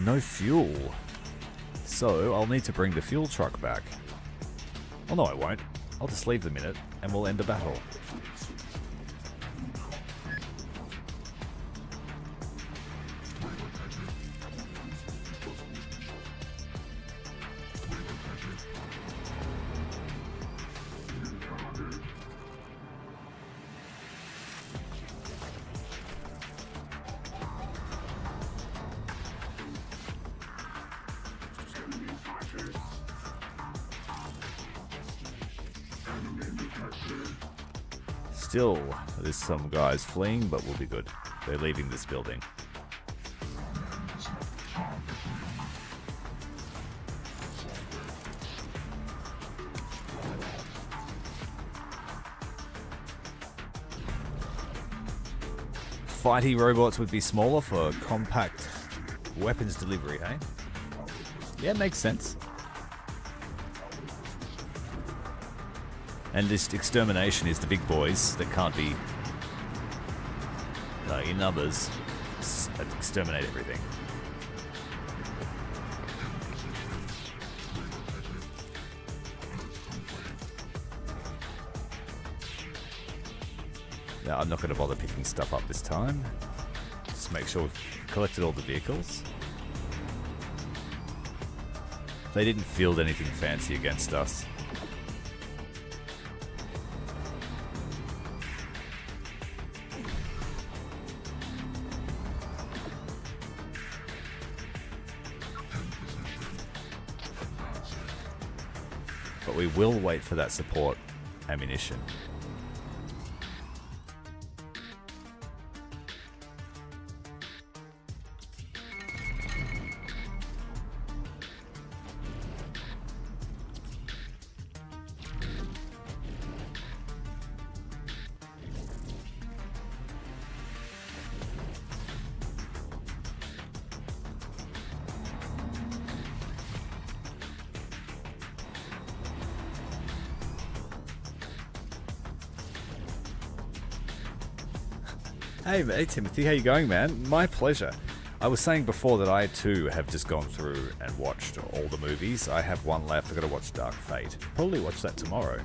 No fuel. So, I'll need to bring the fuel truck back. Well, no I won't. I'll just leave them in it, and we'll end the battle. Still, there's some guys fleeing, but we'll be good. They're leaving this building. Fighty robots would be smaller for compact weapons delivery, hey? Yeah, makes sense. And this extermination is the big boys that can't be in numbers. Exterminate everything. Yeah, I'm not going to bother picking stuff up this time. Just make sure we've collected all the vehicles. They didn't field anything fancy against us. But we will wait for that support ammunition. Hey Timothy, how you going, man? My pleasure. I was saying before that I too have just gone through and watched all the movies. I have one left. I've got to watch Dark Fate. Probably watch that tomorrow.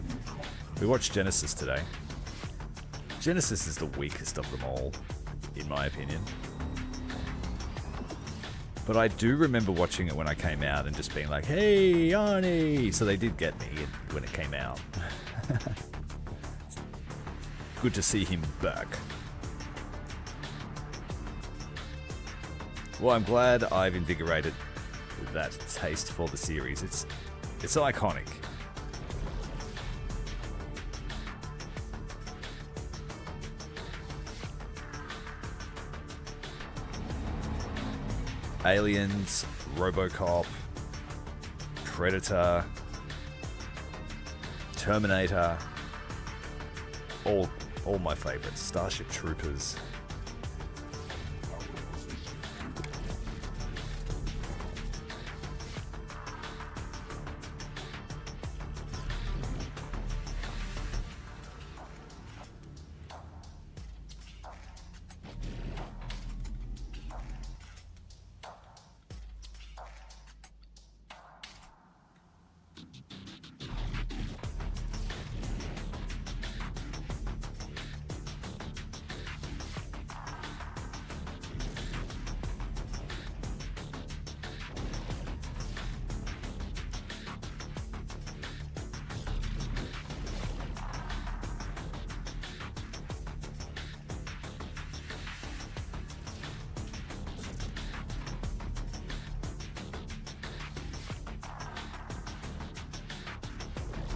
We watched Genesis today. Genesis is the weakest of them all, in my opinion. But I do remember watching it when I came out and just being like, hey, Arnie! So they did get me when it came out. Good to see him back. Well, I'm glad I've invigorated that taste for the series. It's iconic. Aliens, RoboCop, Predator, Terminator, all my favorites. Starship Troopers.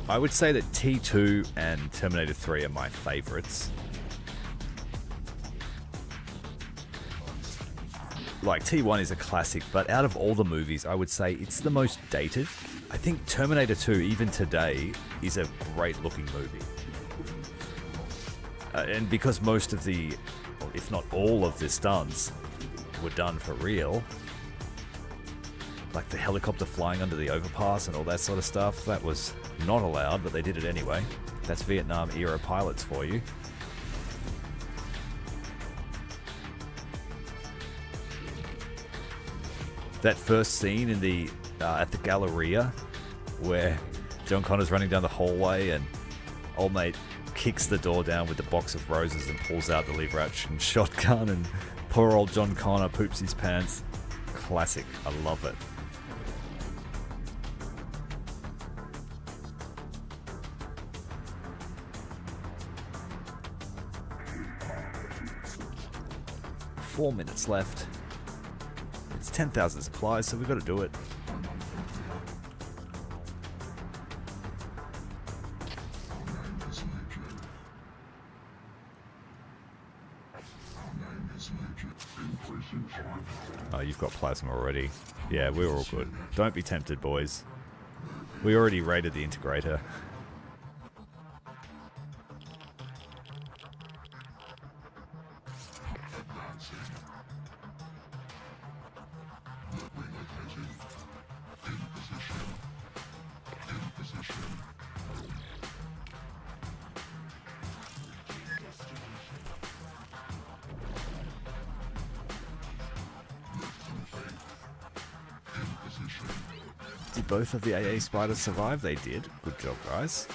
I would say that T2 and Terminator 3 are my favorites. Like, T1 is a classic, but out of all the movies, I would say it's the most dated. I think Terminator 2, even today, is a great looking movie. And because most of the, if not all of the stunts were done for real, like the helicopter flying under the overpass and all that sort of stuff, that was not allowed, but they did it anyway. That's Vietnam era pilots for you. That first scene in the at the Galleria, where John Connor's running down the hallway and old mate kicks the door down with the box of roses and pulls out the lever action shotgun, and poor old John Connor poops his pants. Classic. I love it. Four minutes left. It's 10,000 supplies, so we've got to do it. Oh, you've got plasma already. Yeah, we're all good. Don't be tempted, boys. We already raided the Integrator. Did both of the AA spiders survive? They did. Good job, guys.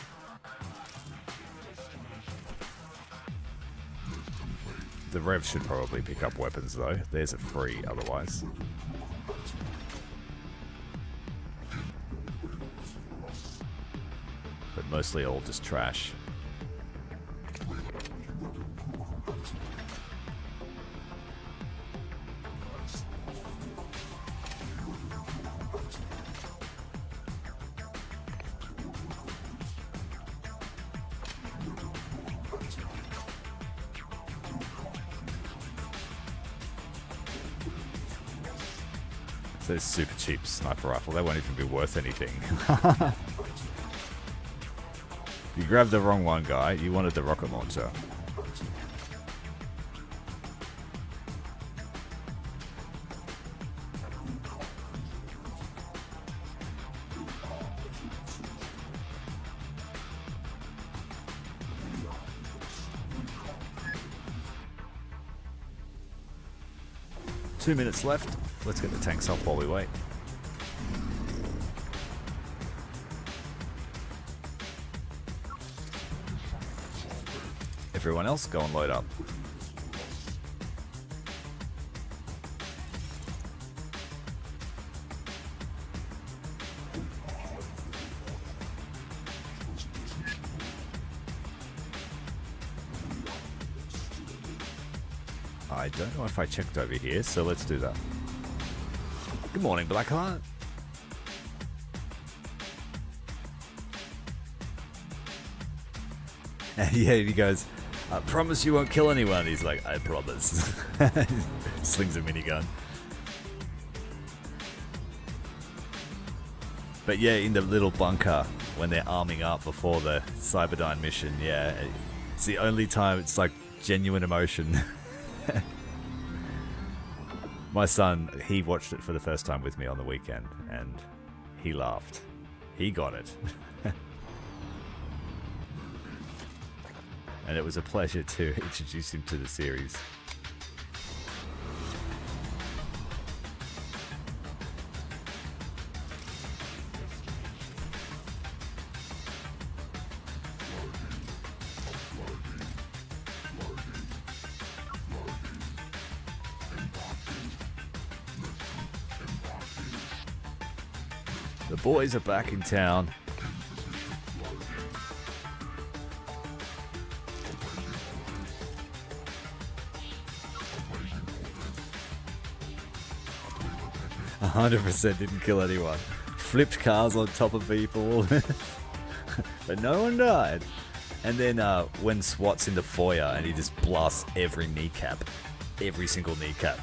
The Rev should probably pick up weapons, though. There's a free, otherwise. But mostly all just trash. Those super cheap sniper rifle, they won't even be worth anything. You grabbed the wrong one, guy. You wanted the rocket launcher. Two minutes left. Let's get the tanks up while we wait. Everyone else, go and load up. I don't know if I checked over here, so let's do that. Good morning, Blackhawk. Yeah, he goes, I promise you won't kill anyone. He's like, I promise. Slings a minigun. But yeah, in the little bunker, when they're arming up before the Cyberdyne mission, yeah, it's the only time it's like genuine emotion. My son, he watched it for the first time with me on the weekend, and he laughed. He got it. And it was a pleasure to introduce him to the series. The boys are back in town. A 100% didn't kill anyone. Flipped cars on top of people. But no one died. And then when SWAT's in the foyer and he just blasts every kneecap. Every single kneecap.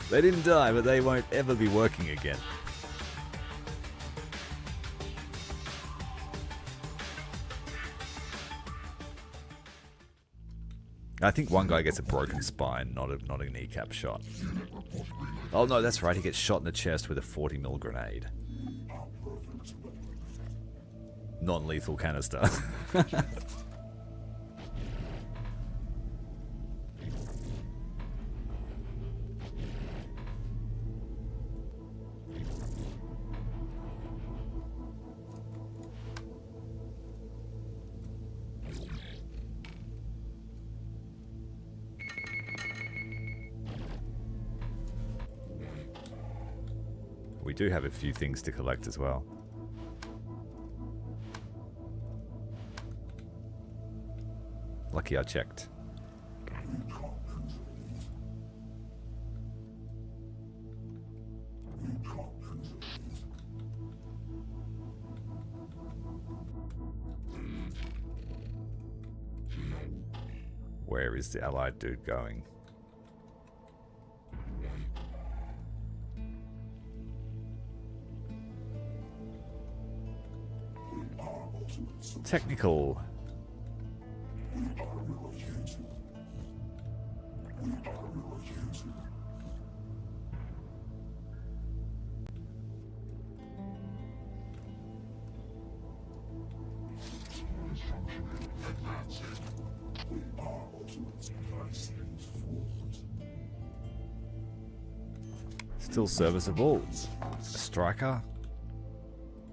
They didn't die, but they won't ever be working again. I think one guy gets a broken spine, not a kneecap shot. Oh no, that's right, he gets shot in the chest with a 40mm grenade. Non-lethal canister. We do have a few things to collect as well. Lucky I checked. Where is the allied dude going? Technical. Still serviceable. A striker.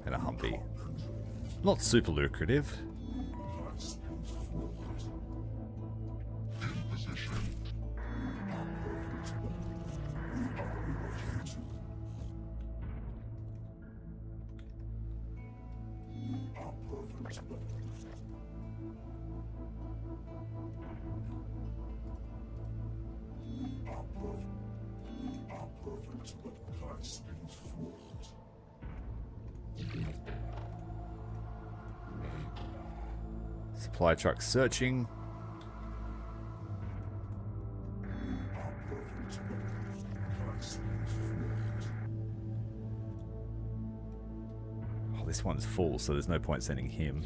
And a Humvee. Not super lucrative. Supply truck searching. Oh, this one's full, so there's no point sending him.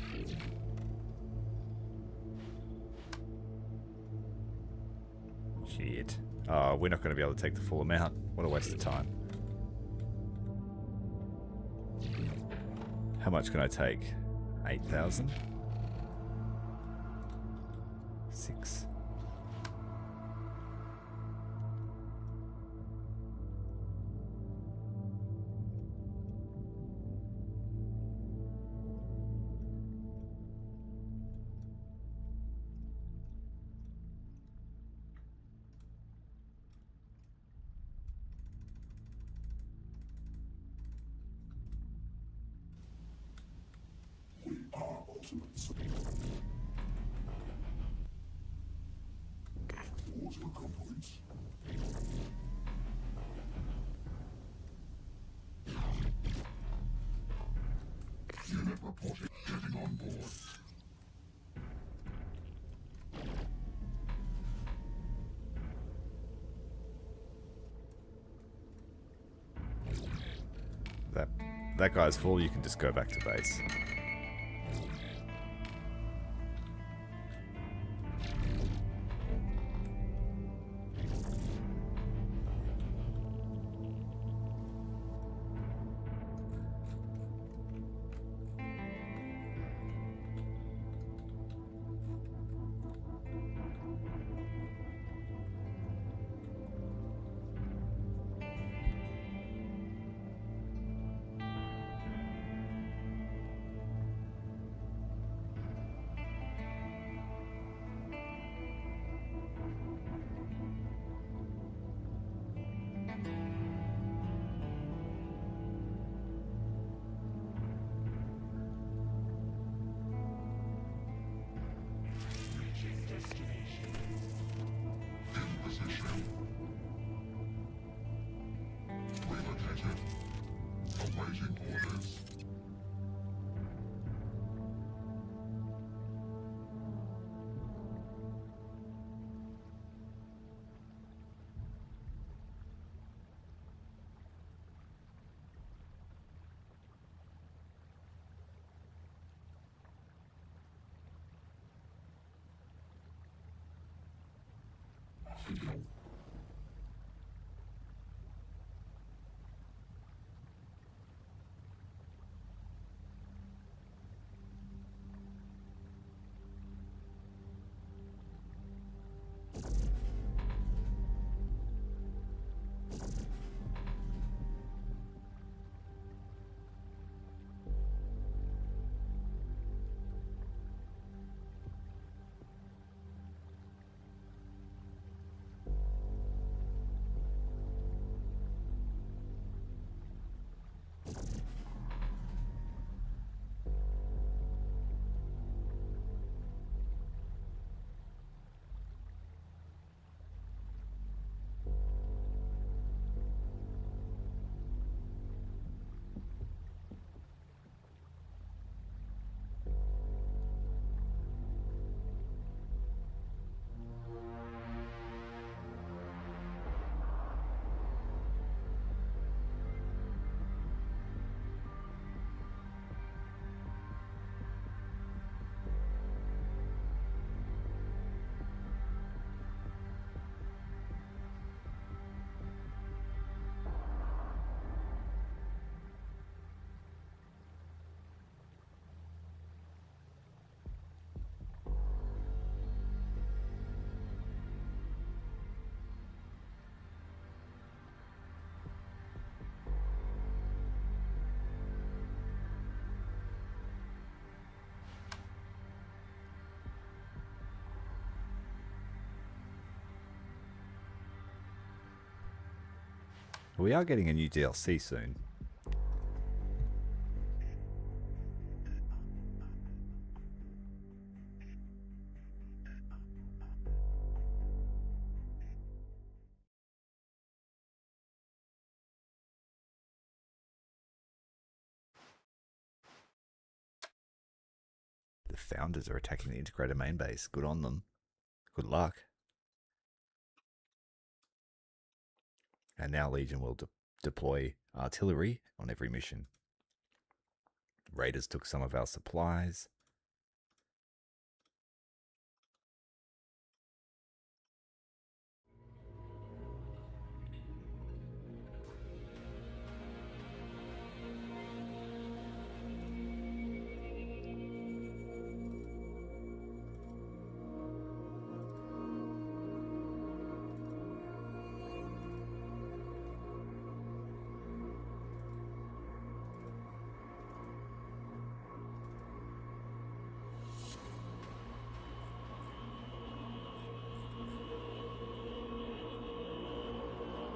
Shit. Oh, we're not going to be able to take the full amount. What a waste of time. How much can I take? 8,000? 6. Unit reporting. Getting on board. That guy's full, you can just go back to base. Awaiting orders. We are getting a new DLC soon. The Founders are attacking the Integrator main base. Good on them. Good luck. And now Legion will deploy artillery on every mission. Raiders took some of our supplies.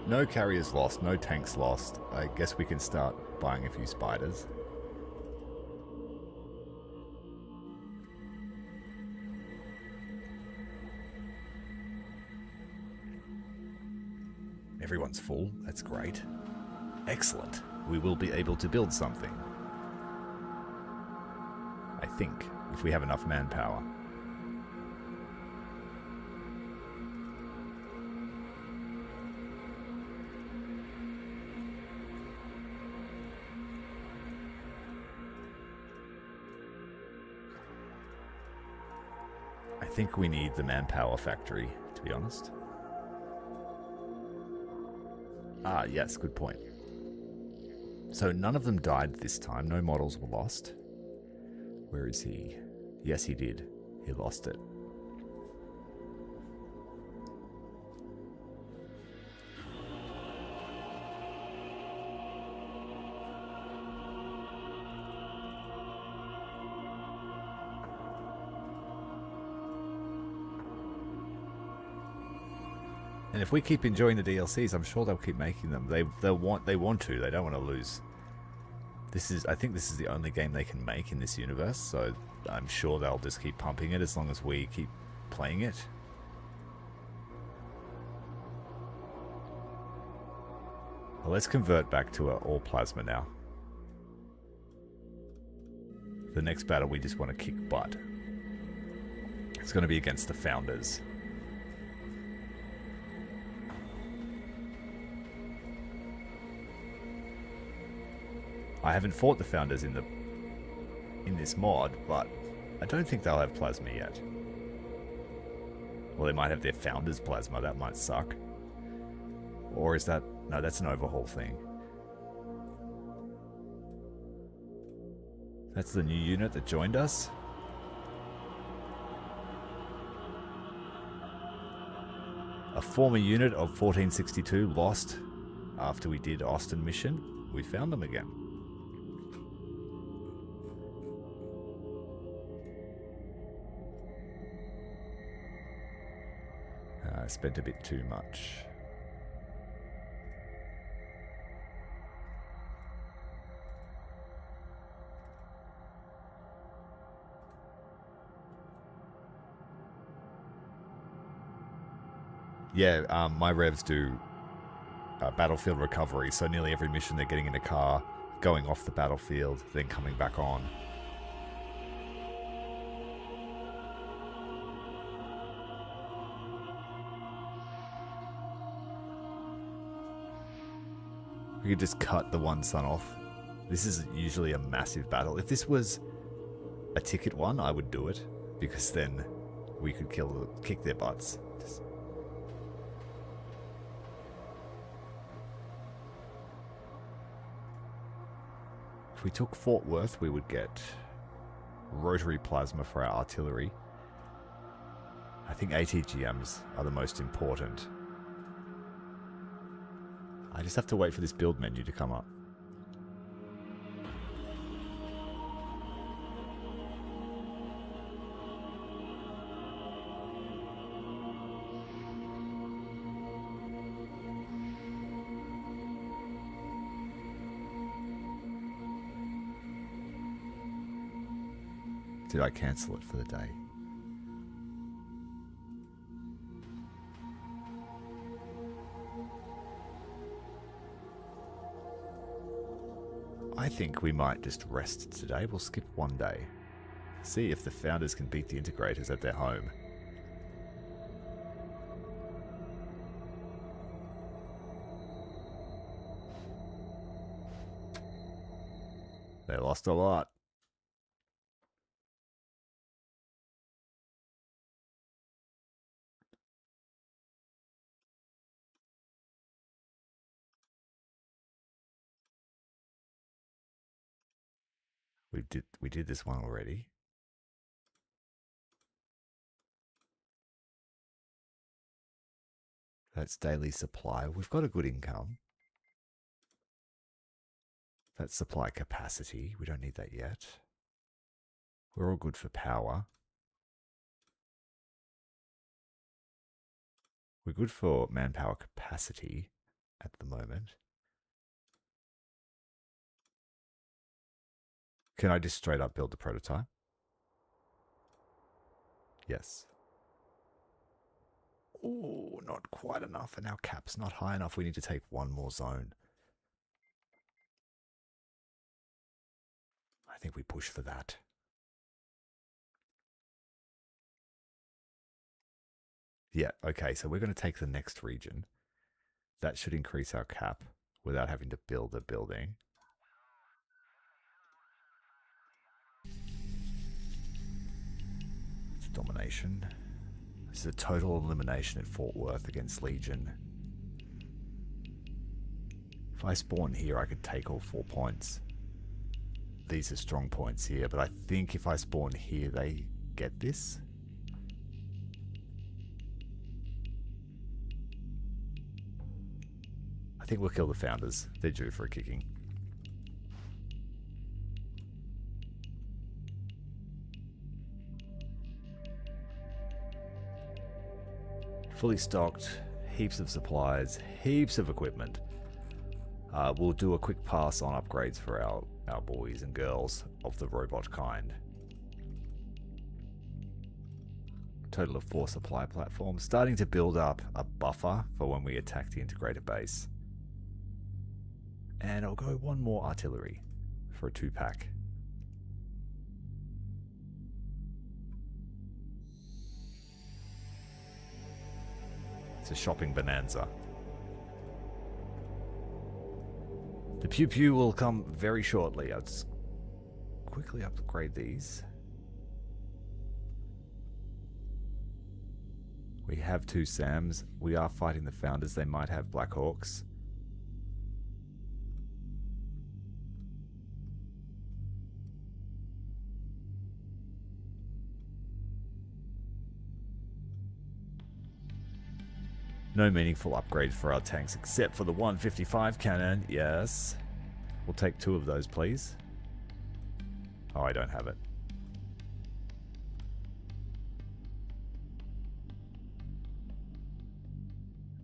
No carriers lost, no tanks lost. I guess we can start buying a few spiders. Everyone's full. That's great. Excellent. We will be able to build something. I think, if we have enough manpower. I think we need the manpower factory, to be honest. Ah, yes, good point. So none of them died this time. No models were lost. Where is he? Yes, he did. He lost it. And if we keep enjoying the DLCs, I'm sure they'll keep making them. They want to. They don't want to lose. I think this is the only game they can make in this universe, so I'm sure they'll just keep pumping it as long as we keep playing it. Well, let's convert back to all plasma now. The next battle we just want to kick butt. It's going to be against the Founders. I haven't fought the Founders in this mod, but I don't think they'll have plasma yet. Well, they might have their Founders plasma. That might suck. Or is that... No, that's an overhaul thing. That's the new unit that joined us. A former unit of 1462 lost after we did Austin mission. We found them again. I spent a bit too much. Yeah, my revs do battlefield recovery, so nearly every mission they're getting in a car, going off the battlefield, then coming back on. We could just cut the one sun off. This is usually a massive battle. If this was a ticket one, I would do it, because then we could kick their butts. If we took Fort Worth, we would get rotary plasma for our artillery. I think ATGMs are the most important. I just have to wait for this build menu to come up. Did I cancel it for the day? I think we might just rest today. We'll skip one day. See if the founders can beat the integrators at their home. They lost a lot. We did this one already. That's daily supply. We've got a good income. That's supply capacity. We don't need that yet. We're all good for power. We're good for manpower capacity at the moment. Can I just straight up build the prototype? Yes. Oh, not quite enough, and our cap's not high enough. We need to take one more zone. I think we push for that. Yeah, okay, so we're going to take the next region. That should increase our cap without having to build a building. It's domination. This is a total elimination at Fort Worth against Legion. If I spawn here, I could take all 4 points. These are strong points here, but I think if I spawn here, they get this. I think we'll kill the founders. They're due for a kicking. Fully stocked, heaps of supplies, heaps of equipment. We'll do a quick pass on upgrades for our boys and girls of the robot kind. Total of 4 supply platforms. Starting to build up a buffer for when we attack the Integrator base. And I'll go one more artillery for a 2-pack. It's a shopping bonanza. The pew pew will come very shortly. Let's quickly upgrade these. We have 2 SAMs. We are fighting the founders. They might have Blackhawks. No meaningful upgrade for our tanks except for the 155 cannon. Yes. We'll take 2 of those, please. Oh, I don't have it.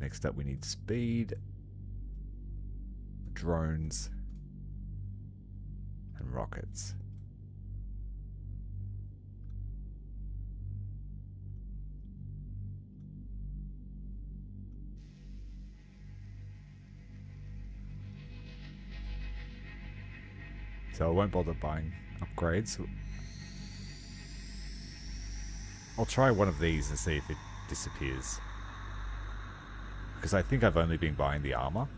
Next up, we need speed, drones, and rockets. So I won't bother buying upgrades. I'll try one of these and see if it disappears. Because I think I've only been buying the armor.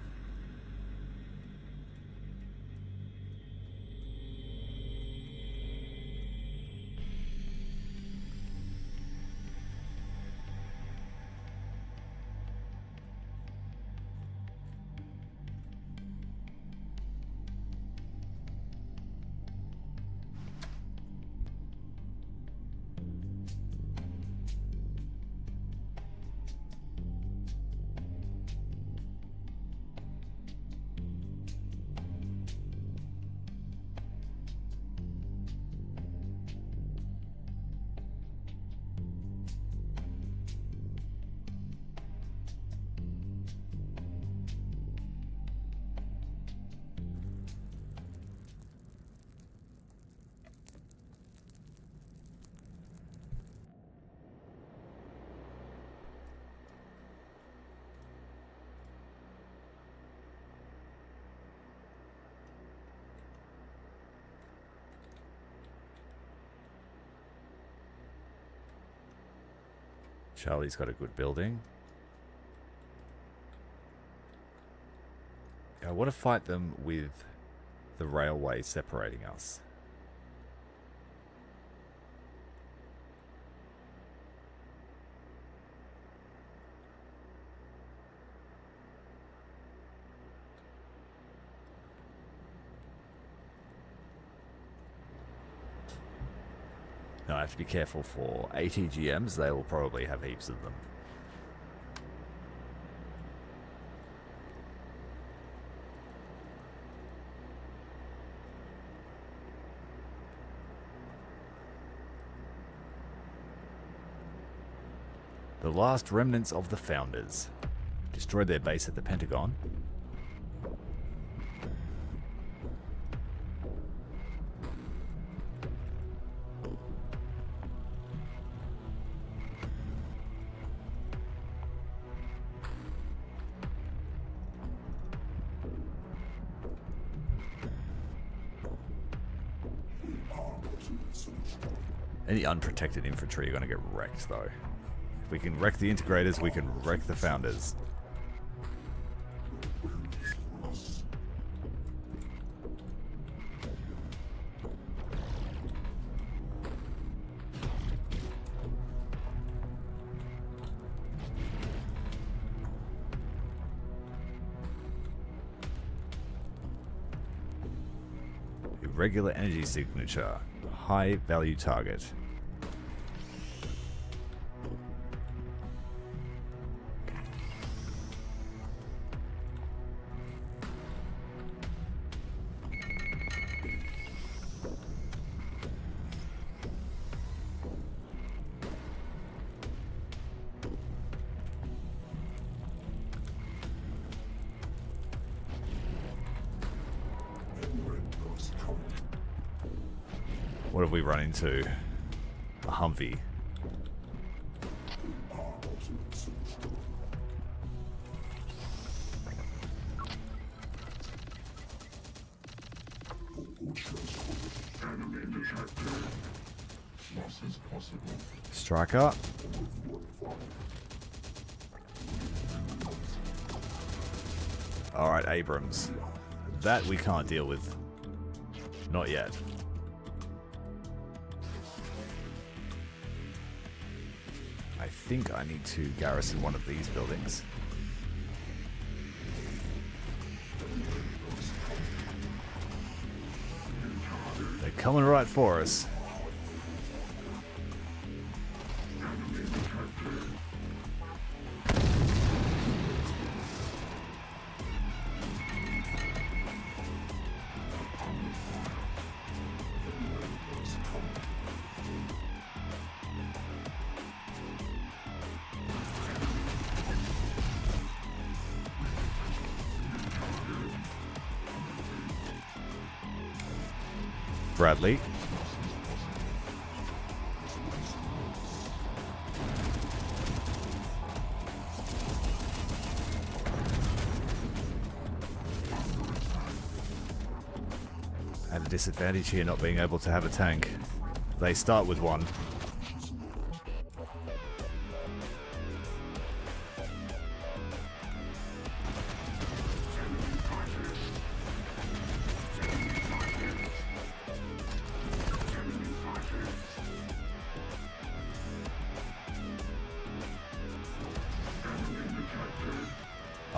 Charlie's got a good building. I want to fight them with the railway separating us. Now I have to be careful for ATGMs, they will probably have heaps of them. The last remnants of the Founders. Destroyed their base at the Pentagon. Any unprotected infantry are going to get wrecked, though. If we can wreck the Integrators, we can wreck the Founders. Irregular energy signature. High value target. What have we run into? A Humvee. Striker. Alright, Abrams. That we can't deal with. Not yet. I think I need to garrison one of these buildings. They're coming right for us. Bradley. At a disadvantage here not being able to have a tank. They start with one.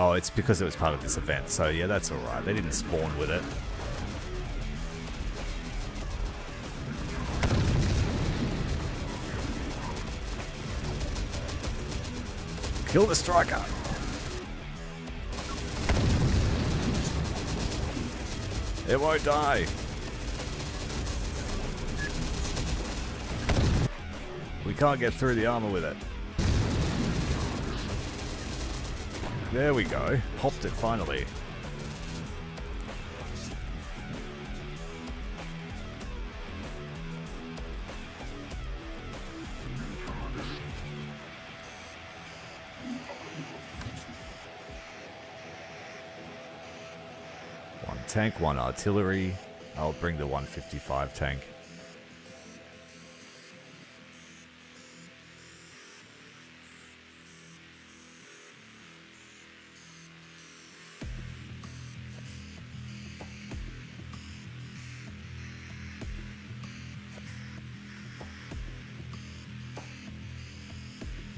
Oh, it's because it was part of this event, so yeah, that's alright. They didn't spawn with it. Kill the striker! It won't die! We can't get through the armor with it. There we go. Popped it finally. One tank, one artillery. I'll bring the 155 tank. .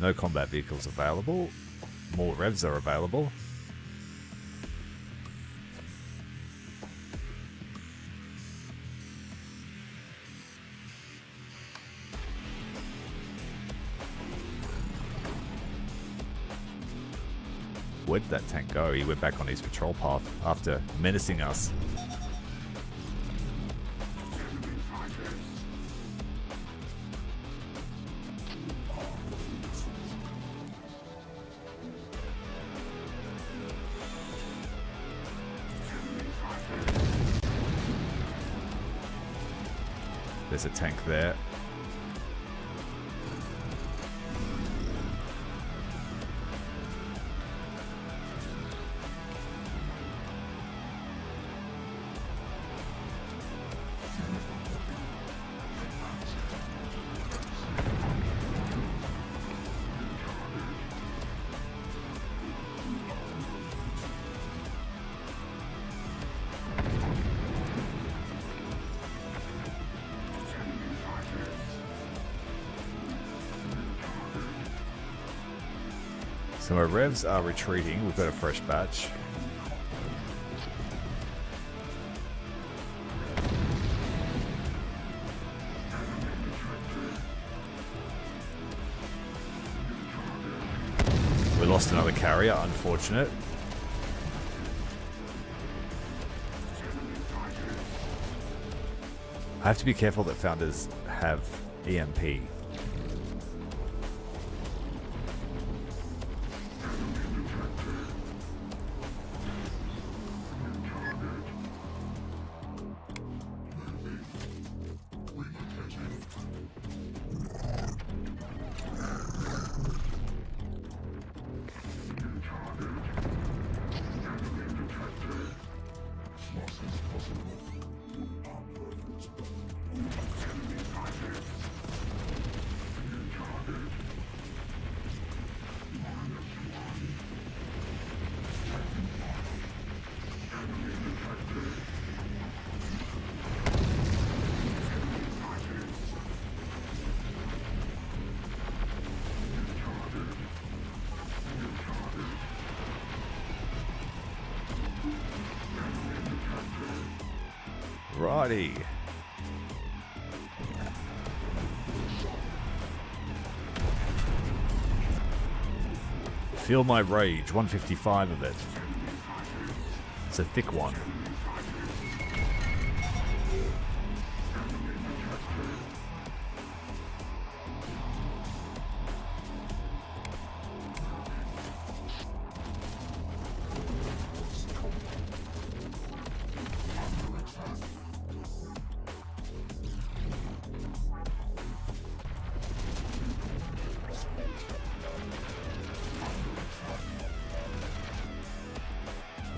No combat vehicles available. More revs are available. Where did that tank go? He went back on his patrol path after menacing us. There's a tank there. So our revs are retreating. We've got a fresh batch. We lost another carrier, unfortunate. I have to be careful that founders have EMP. Righty. Feel my rage, 155 of it. It's a thick one.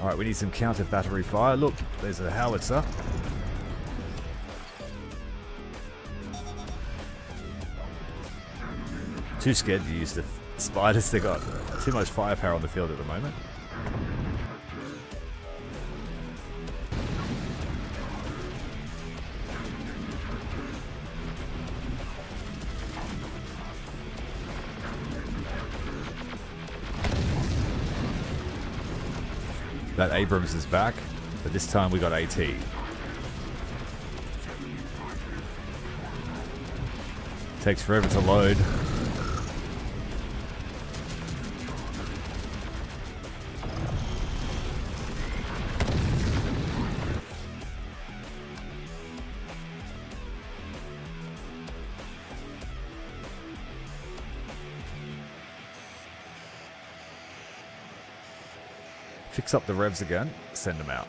Alright, we need some counter battery fire. Look, there's a Howitzer. Too scared to use the spiders. They got too much firepower on the field at the moment. That Abrams is back, but this time we got AT. Takes forever to load. Fix up the revs again, send them out.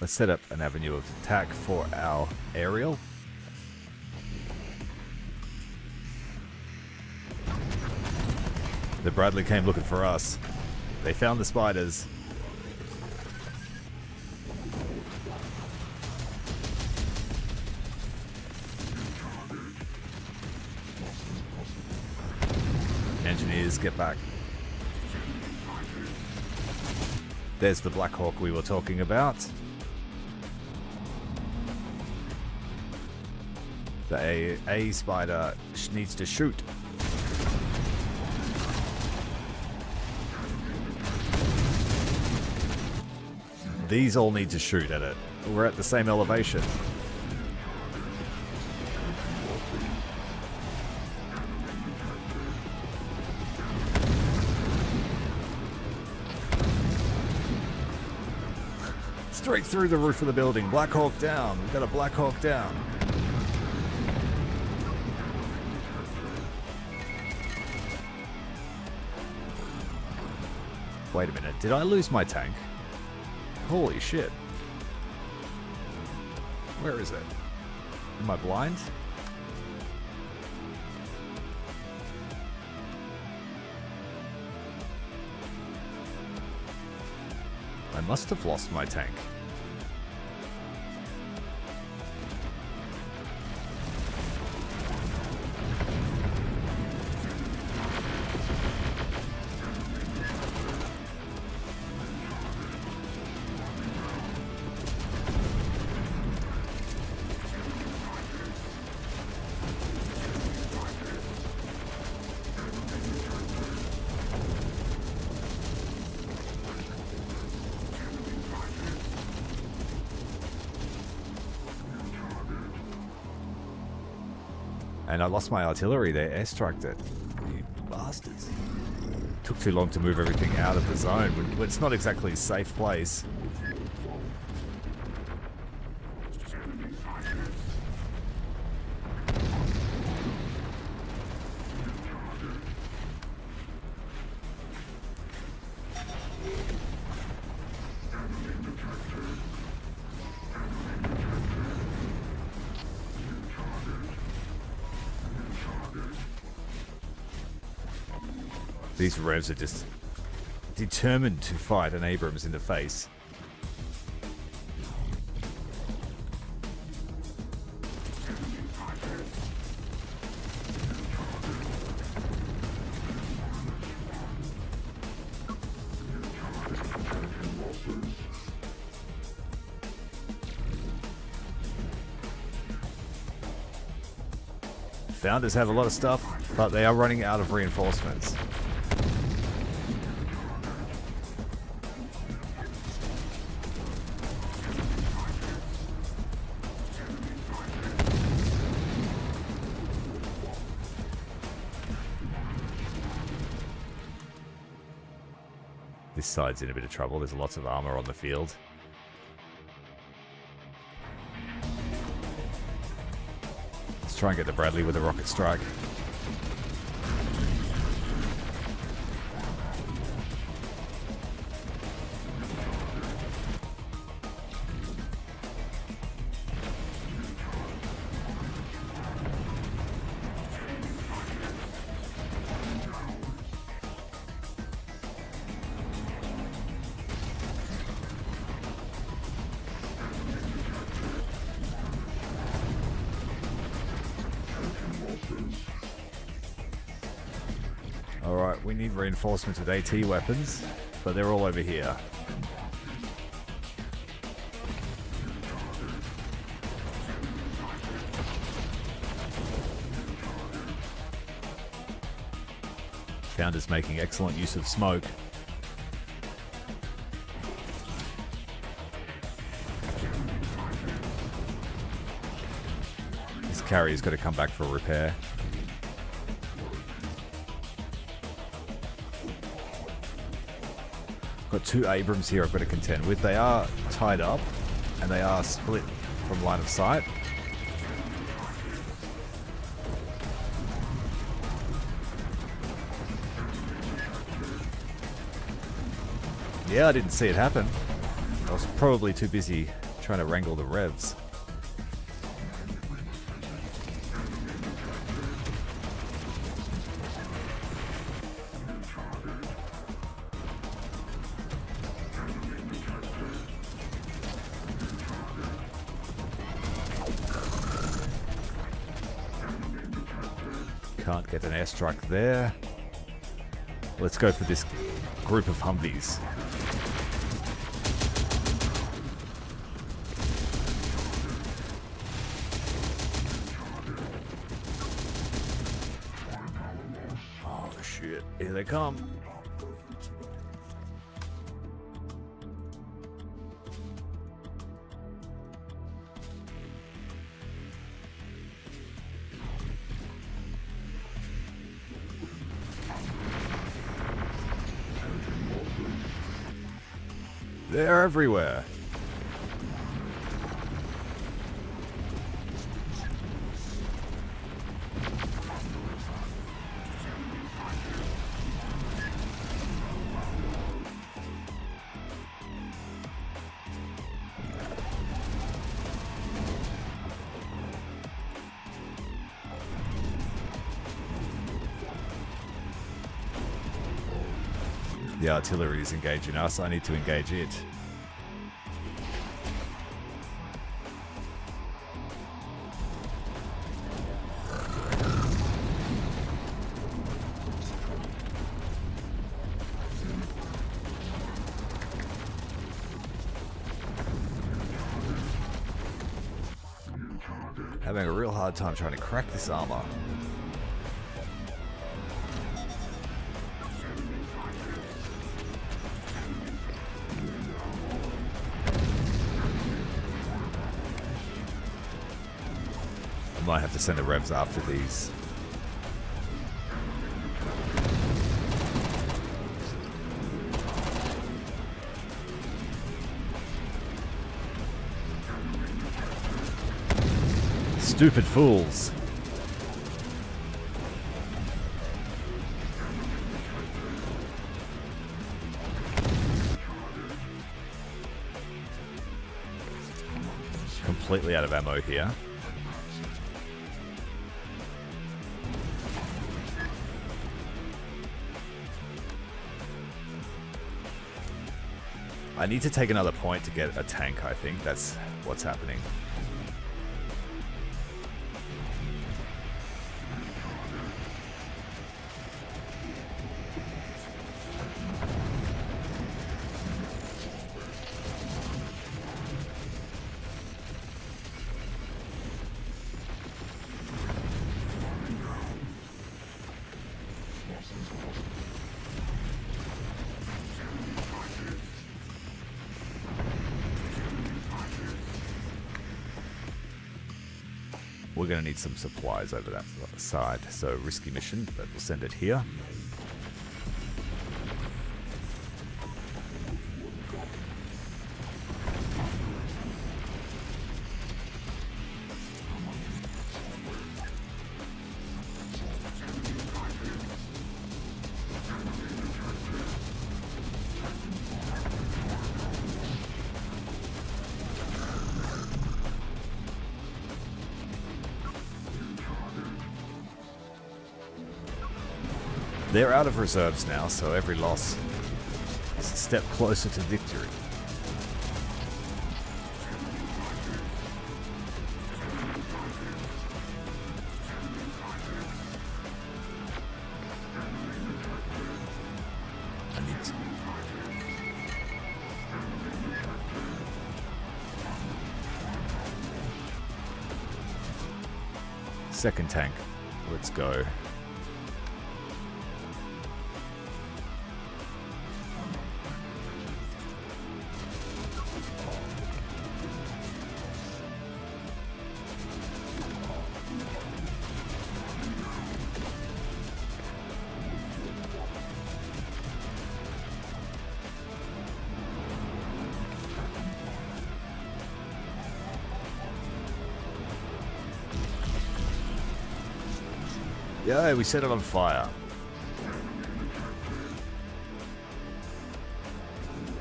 Let's set up an avenue of attack for our aerial. The Bradley came looking for us. They found the spiders. Engineers, get back. There's the Blackhawk we were talking about. The A spider needs to shoot. These all need to shoot at it. We're at the same elevation. Straight through the roof of the building. Blackhawk down. We've got a Blackhawk down. Wait a minute. Did I lose my tank? Holy shit. Where is it? Am I blind? I must have lost my tank. And I lost my artillery. They airstriked it. You bastards. Took too long to move everything out of the zone. It's not exactly a safe place. These revs are just determined to fight an Abrams in the face. Founders have a lot of stuff, but they are running out of reinforcements. This side's in a bit of trouble. There's lots of armor on the field. Let's try and get the Bradley with a rocket strike. Alright, we need reinforcements with AT weapons, but they're all over here. Founders making excellent use of smoke. This carrier's got to come back for a repair. Got two Abrams here I've got to contend with. They are tied up and they are split from line of sight. Yeah, I didn't see it happen. I was probably too busy trying to wrangle the revs. Can't get an airstrike there. Let's go for this group of Humvees. Here they come. They're everywhere. The artillery is engaging us. I need to engage it. Having a real hard time trying to crack this armor. I might have to send the revs after these. Stupid fools. Completely out of ammo here. I need to take another point to get a tank, I think. That's what's happening. We're going to need some supplies over that side, so risky mission, but we'll send it here. They're out of reserves now, so every loss is a step closer to victory. I need to... Second tank. Let's go. Yeah, we set it on fire.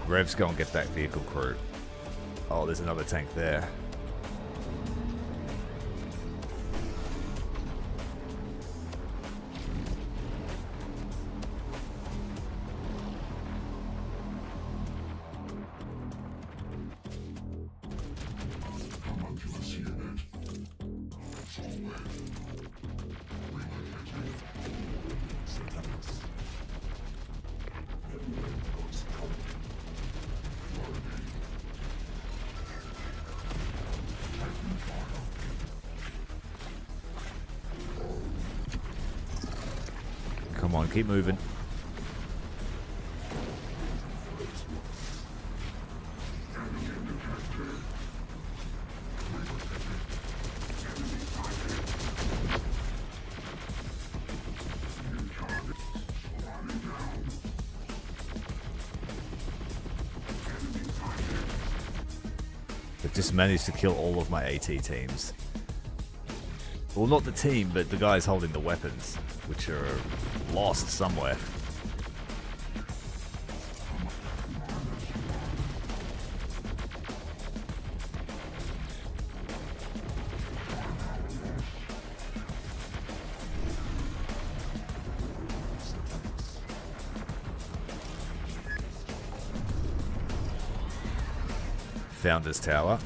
Revs, go and get that vehicle crew. Oh, there's another tank there. Come on, keep moving. just managed to kill all of my AT teams. Well, not the team, but the guys holding the weapons, which are lost somewhere. Founder's Tower.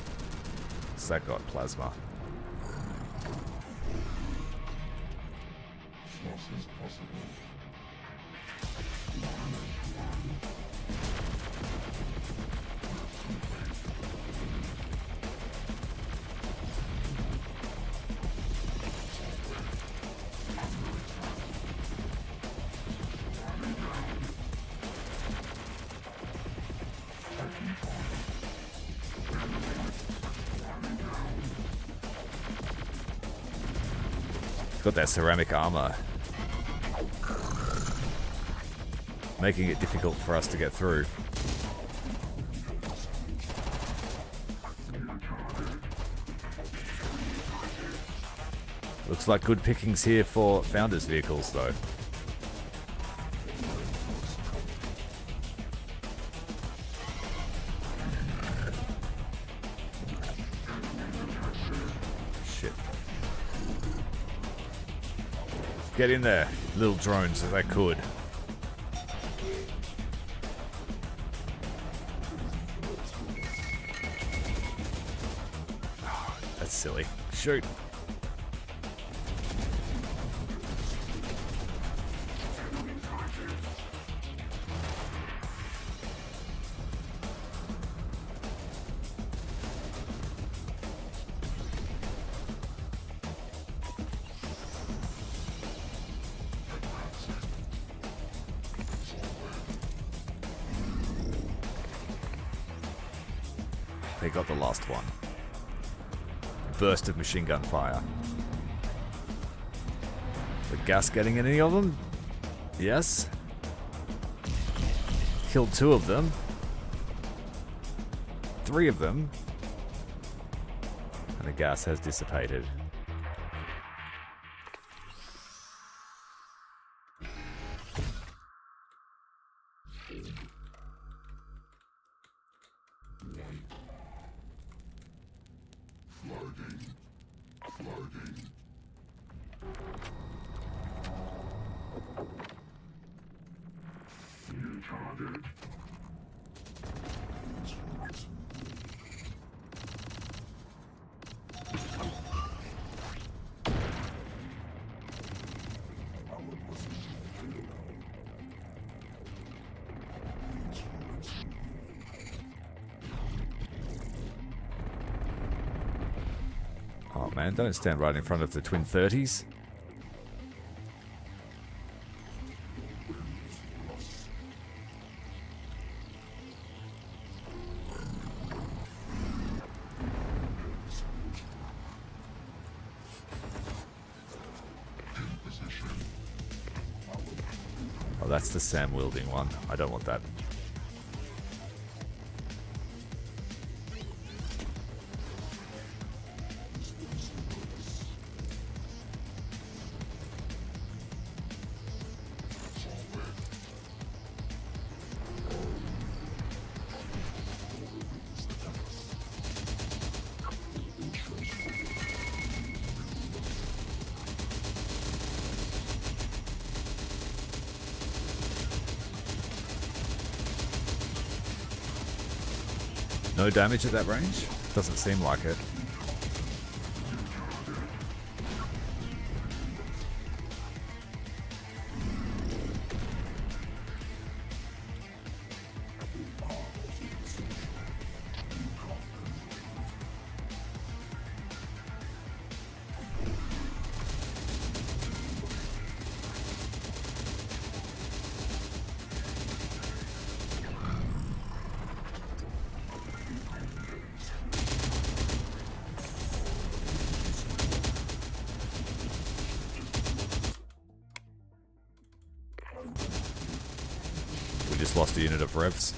So that got plasma. Losses possible. Got that ceramic armor, making it difficult for us to get through. Looks like good pickings here for Founders vehicles, though. Shit. Get in there, little drones, if they could. That's silly. Shoot. They got the last one. Burst of machine gun fire. The gas getting any of them? Yes. Killed 2 of them. 3 of them. And the gas has dissipated. Oh man, don't stand right in front of the twin 30s. Oh, that's the Sam wielding one. I don't want that. No damage at that range? Doesn't seem like it. Just lost a unit of revs.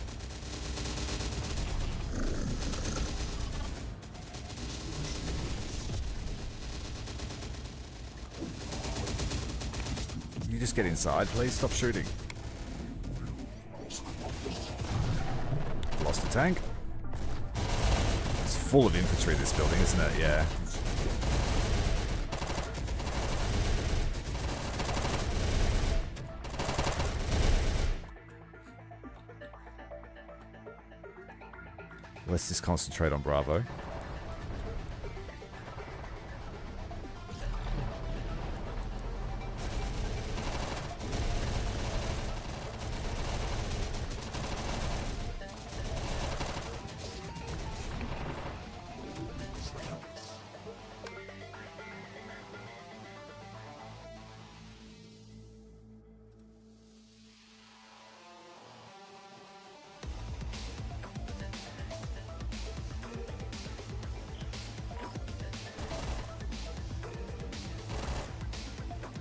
get inside, please? Stop shooting. Lost a tank. It's full of infantry, this building, isn't it? Yeah. Let's just concentrate on Bravo.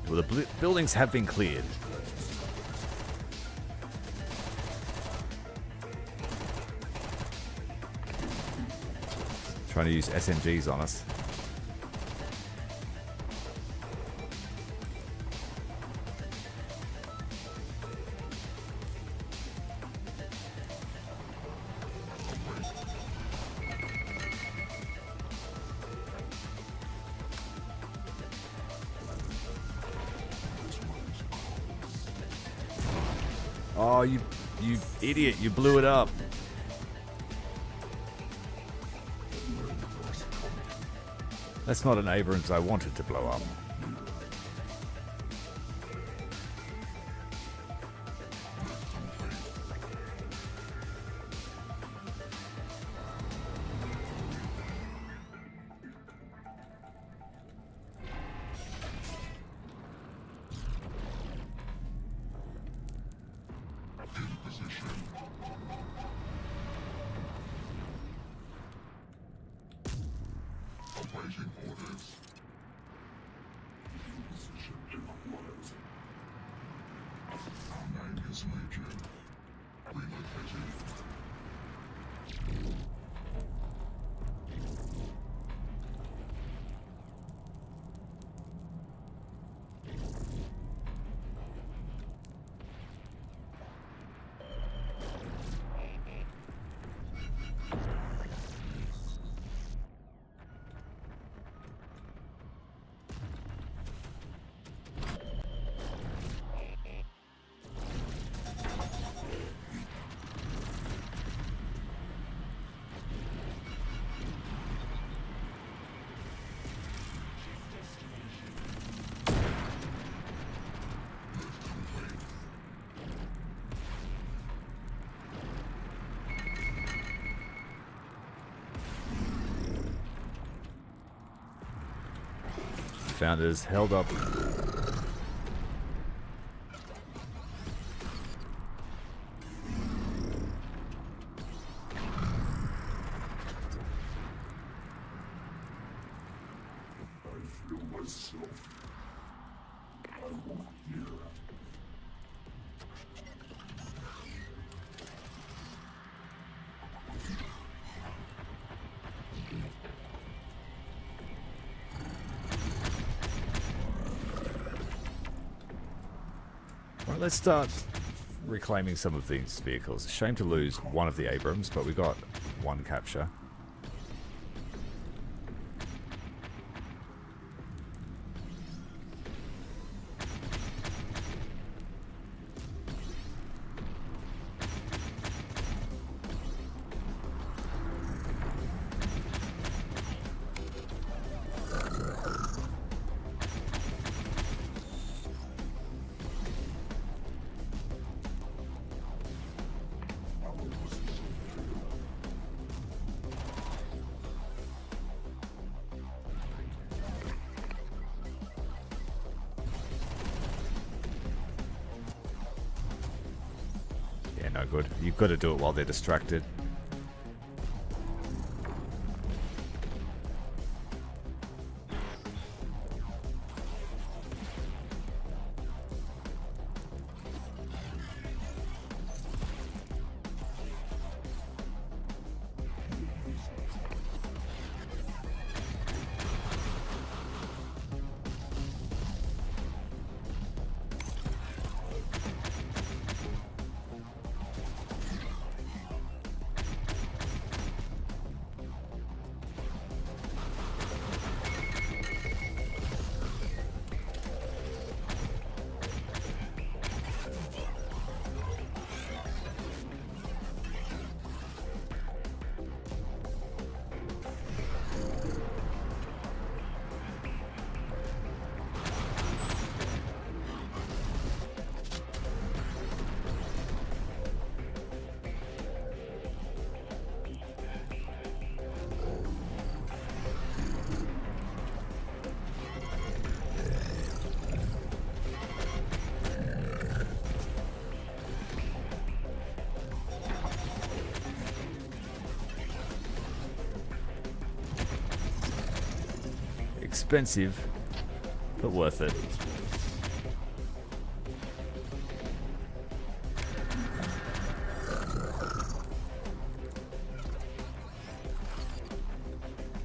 Well, the buildings have been cleared. Trying to use SMGs on us. Oh, you idiot, you blew it up. That's not an Abrams I wanted to blow up. Awaiting orders. Our name is Legion. Relocating. Founders held up. Right, let's start reclaiming some of these vehicles. Shame to lose one of the Abrams, but we got one capture. No good. You've got to do it while they're distracted. Expensive, but worth it.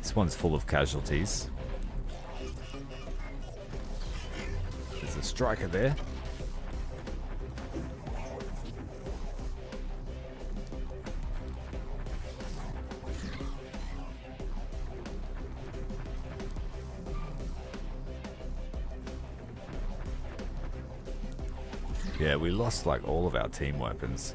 This one's full of casualties. There's a striker there. Yeah, we lost like all of our team weapons.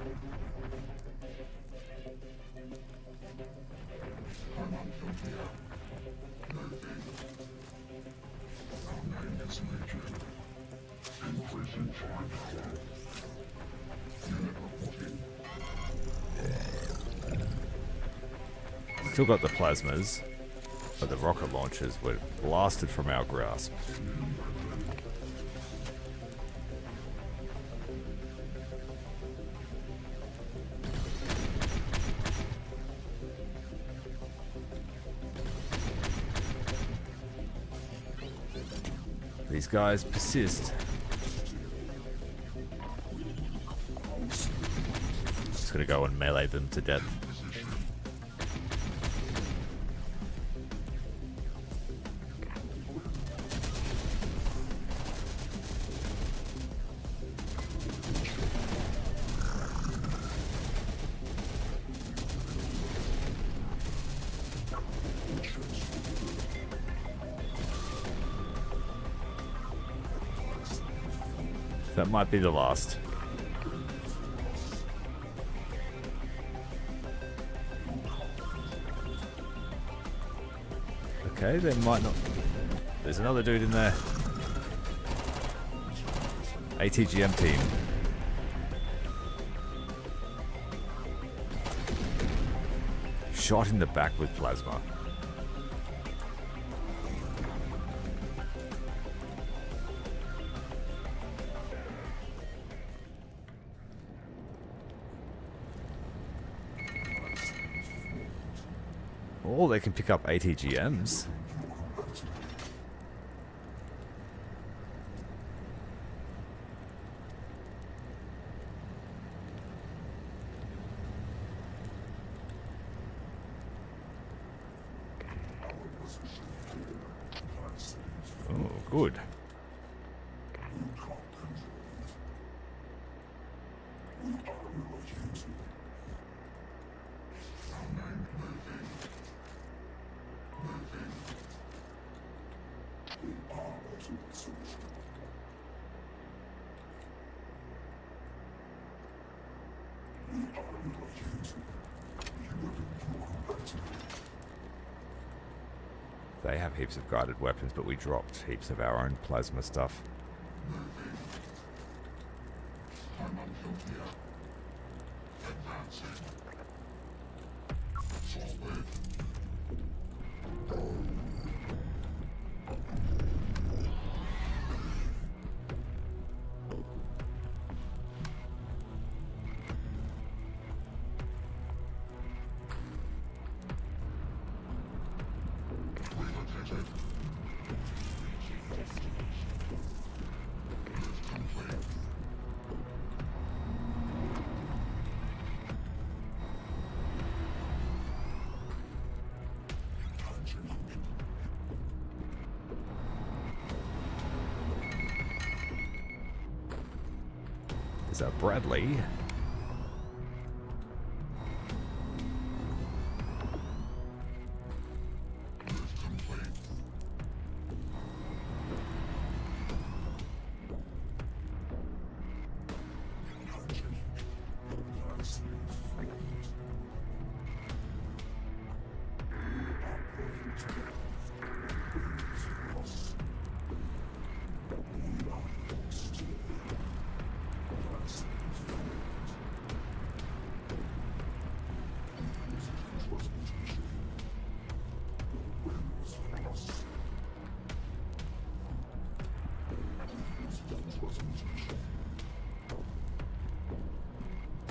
Still got the plasmas, but the rocket launchers were blasted from our grasp. These guys persist. Just gonna go and melee them to death. That might be the last. Okay, there might not... There's another dude in there. ATGM team. Shot in the back with plasma. Oh, they can pick up ATGMs. Oh, good. They have heaps of guided weapons, but we dropped heaps of our own plasma stuff. Is that Bradley?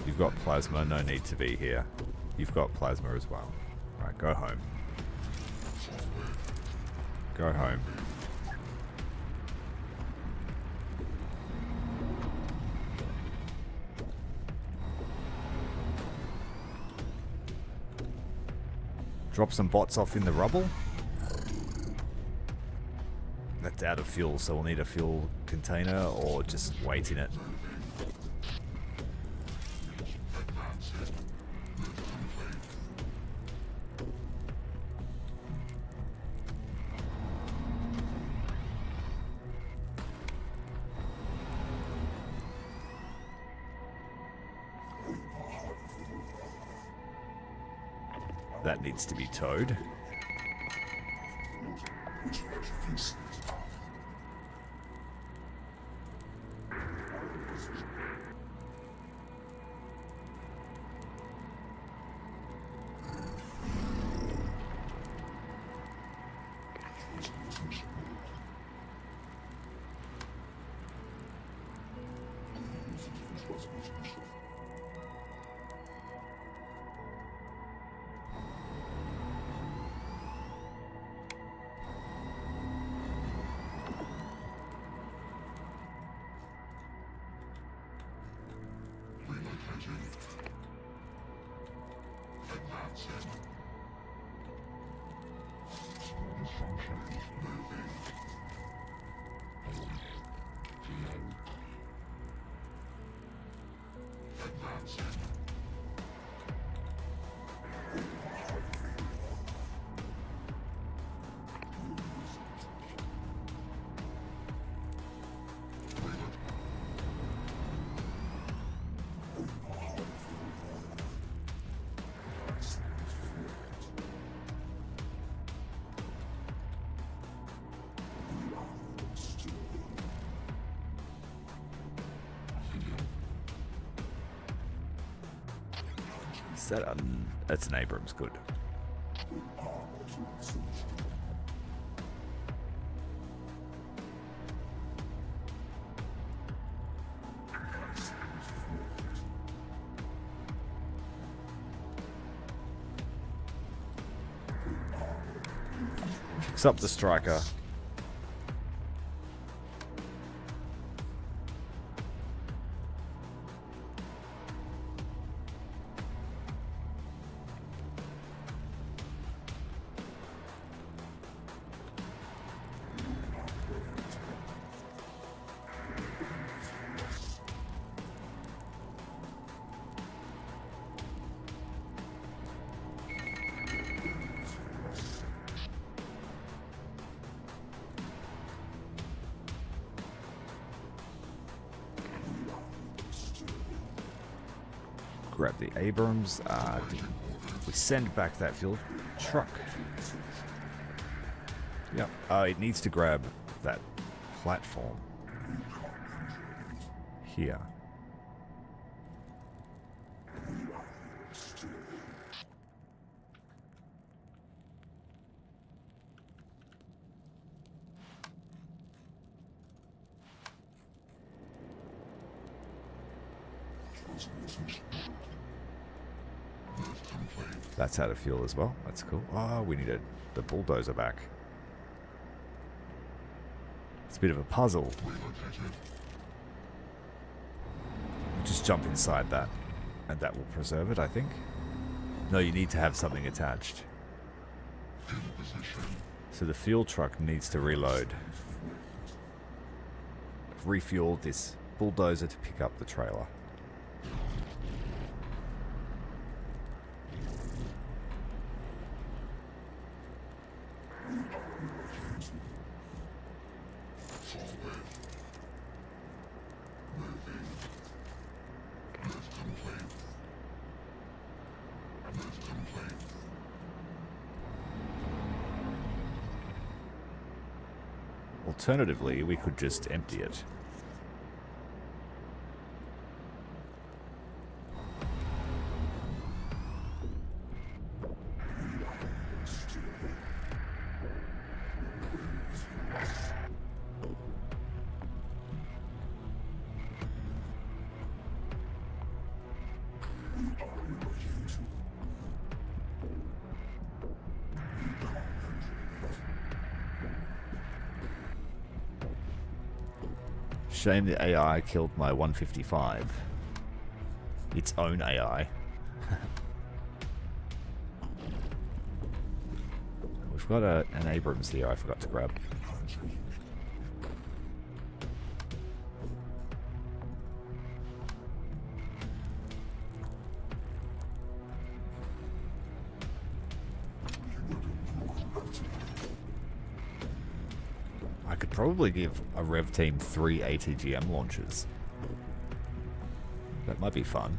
You've got plasma, no need to be here. You've got plasma as well. Alright, go home. Go home. Drop some bots off in the rubble. That's out of fuel, so we'll need a fuel container or just wait in it. That needs to be towed. Is that that's an Abrams, good. Fix up the striker. Grab the Abrams. We send back that fuel truck. Yep. It needs to grab that platform here. That's out of fuel as well. That's cool. Oh, we needed the bulldozer back. It's a bit of a puzzle. Just jump inside that, and that will preserve it, I think. No, you need to have something attached. So the fuel truck needs to reload. Refuel this bulldozer to pick up the trailer. Alternatively, we could just empty it. Shame the AI killed my 155. Its own AI. We've got an Abrams here I forgot to grab. I could probably give a Rev team 3 ATGM launches. That might be fun.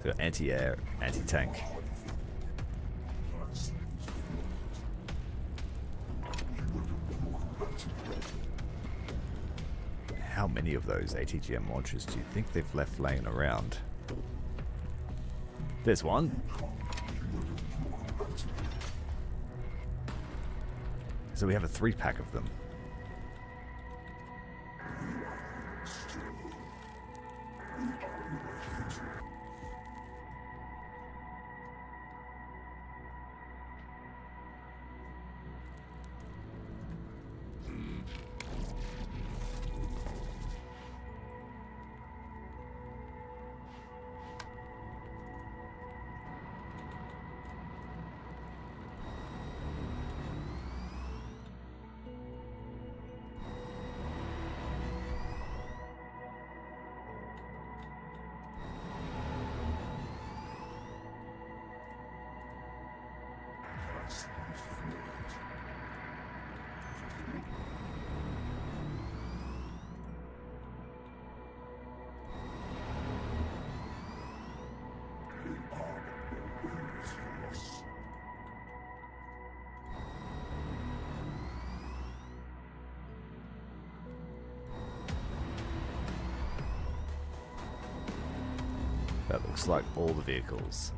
So anti-air, anti-tank. How many of those ATGM launchers do you think they've left laying around? There's one. So we have a 3-pack of them. That looks like all the vehicles.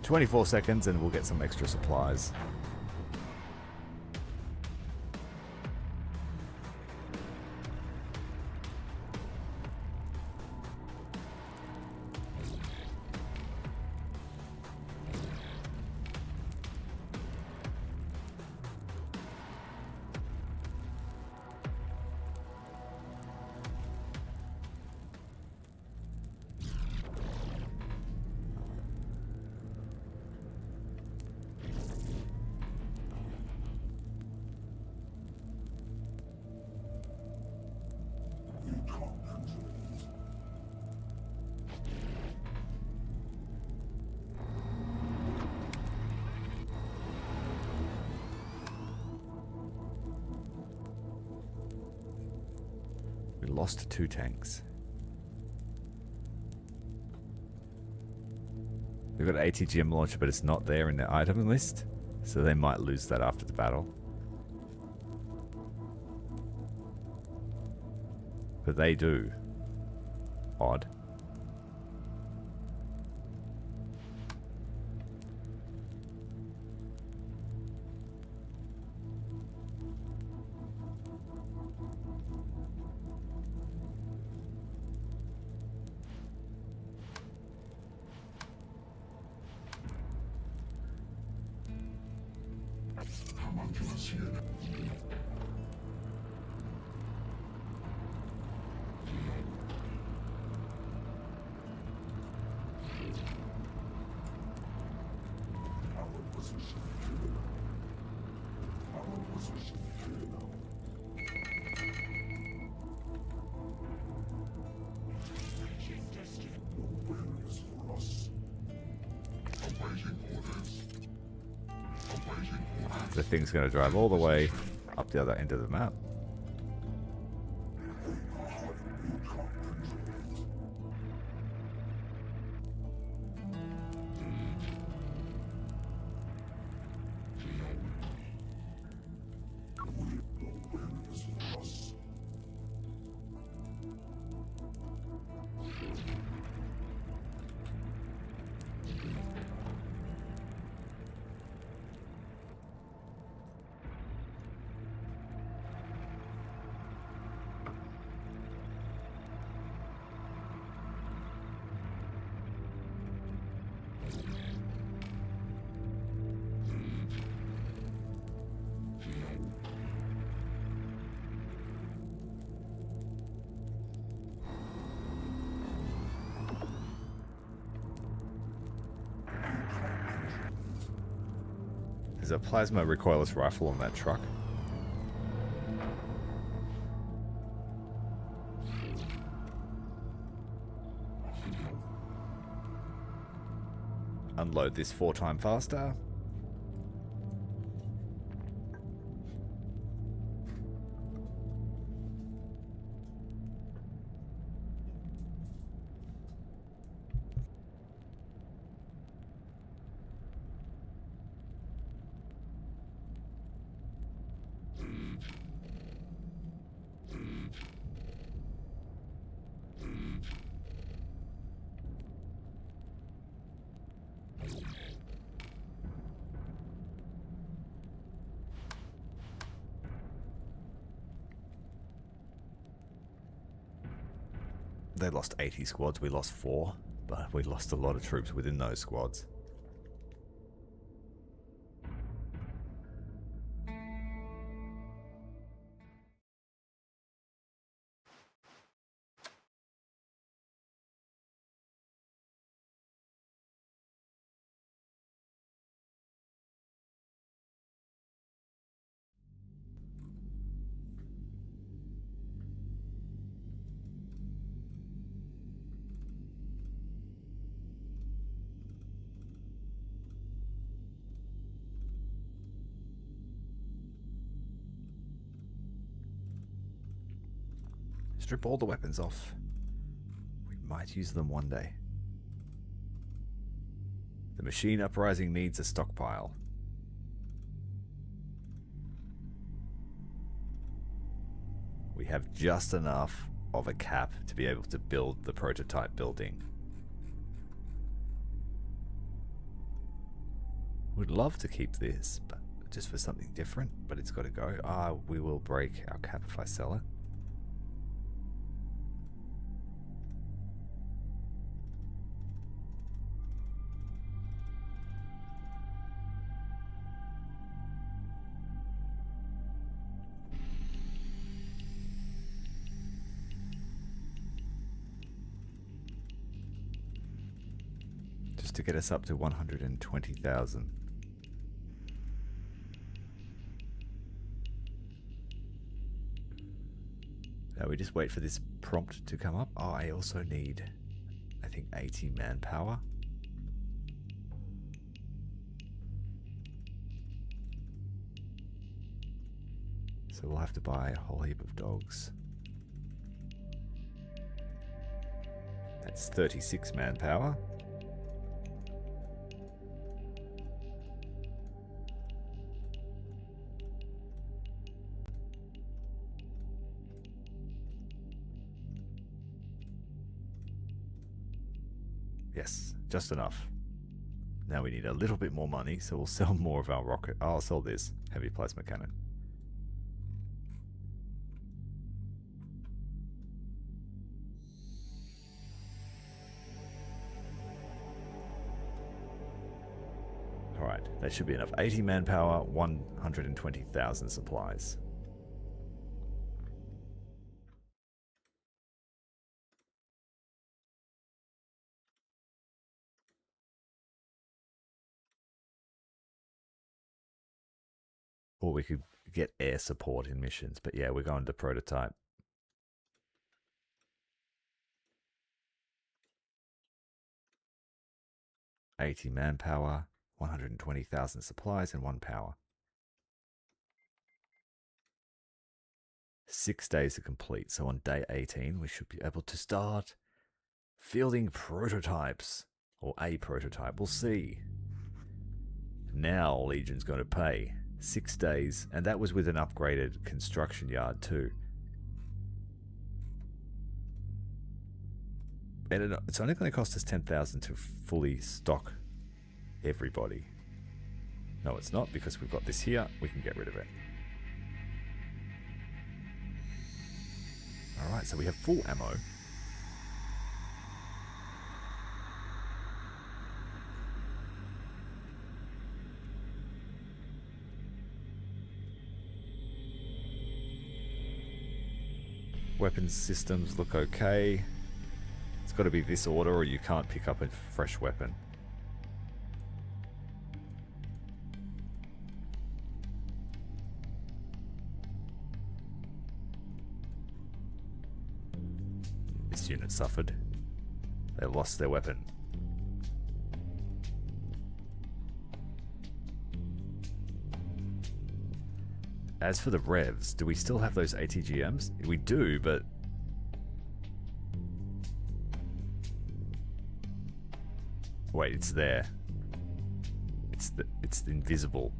"24 seconds and we'll get some extra supplies." We lost 2 tanks. They've got an ATGM launcher, but it's not there in the item list, so they might lose that after the battle. But they do. Odd. the thing's going to drive all the way up the other end of the map. There's a plasma recoilless rifle on that truck. Unload this 4 times faster. They lost 80 squads, we lost 4, but we lost a lot of troops within those squads. Strip all the weapons off. We might use them one day. The Machine Uprising needs a stockpile. We have just enough of a cap to be able to build the prototype building. Would love to keep this, but just for something different, but it's got to go. We will break our cap if I sell it. To get us up to 120,000. Now we just wait for this prompt to come up. Oh, I also need, I think, 80 manpower. So we'll have to buy a whole heap of dogs. That's 36 manpower. Yes, just enough. Now we need a little bit more money, so we'll sell more of our rocket. I'll sell this heavy plasma cannon. Alright, that should be enough. 80 manpower, 120,000 supplies. Or we could get air support in missions. But yeah, we're going to prototype. $80 manpower, 120,000 supplies, and 1 power. 6 days to complete. So on day 18, we should be able to start fielding prototypes. Or a prototype. We'll see. Now Legion's going to pay 6 days. And that was with an upgraded construction yard too. And it's only going to cost us 10,000 to fully stock everybody. No, it's not, because we've got this here. We can get rid of it. Alright, so we have full ammo. Weapons systems look okay. It's got to be this order or you can't pick up a fresh weapon. This unit suffered. They lost their weapon. As for the revs, do we still have those ATGMs? We do, but... Wait, it's there. It's invisible.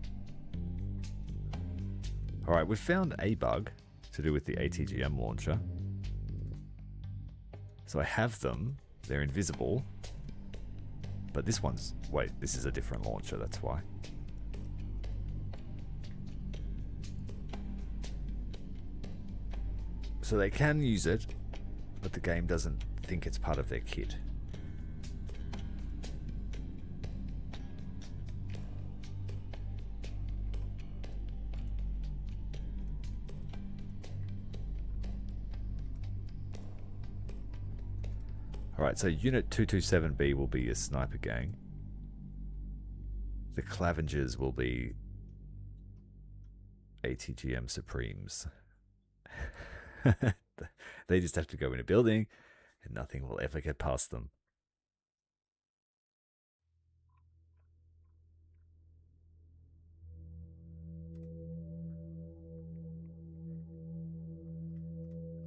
Alright, we've found a bug to do with the ATGM launcher. So I have them. They're invisible. But this one's... Wait, this is a different launcher, that's why. So they can use it, but the game doesn't think it's part of their kit. Alright, so Unit 227B will be a sniper gang. The Clavengers will be ATGM Supremes. They just have to go in a building and nothing will ever get past them.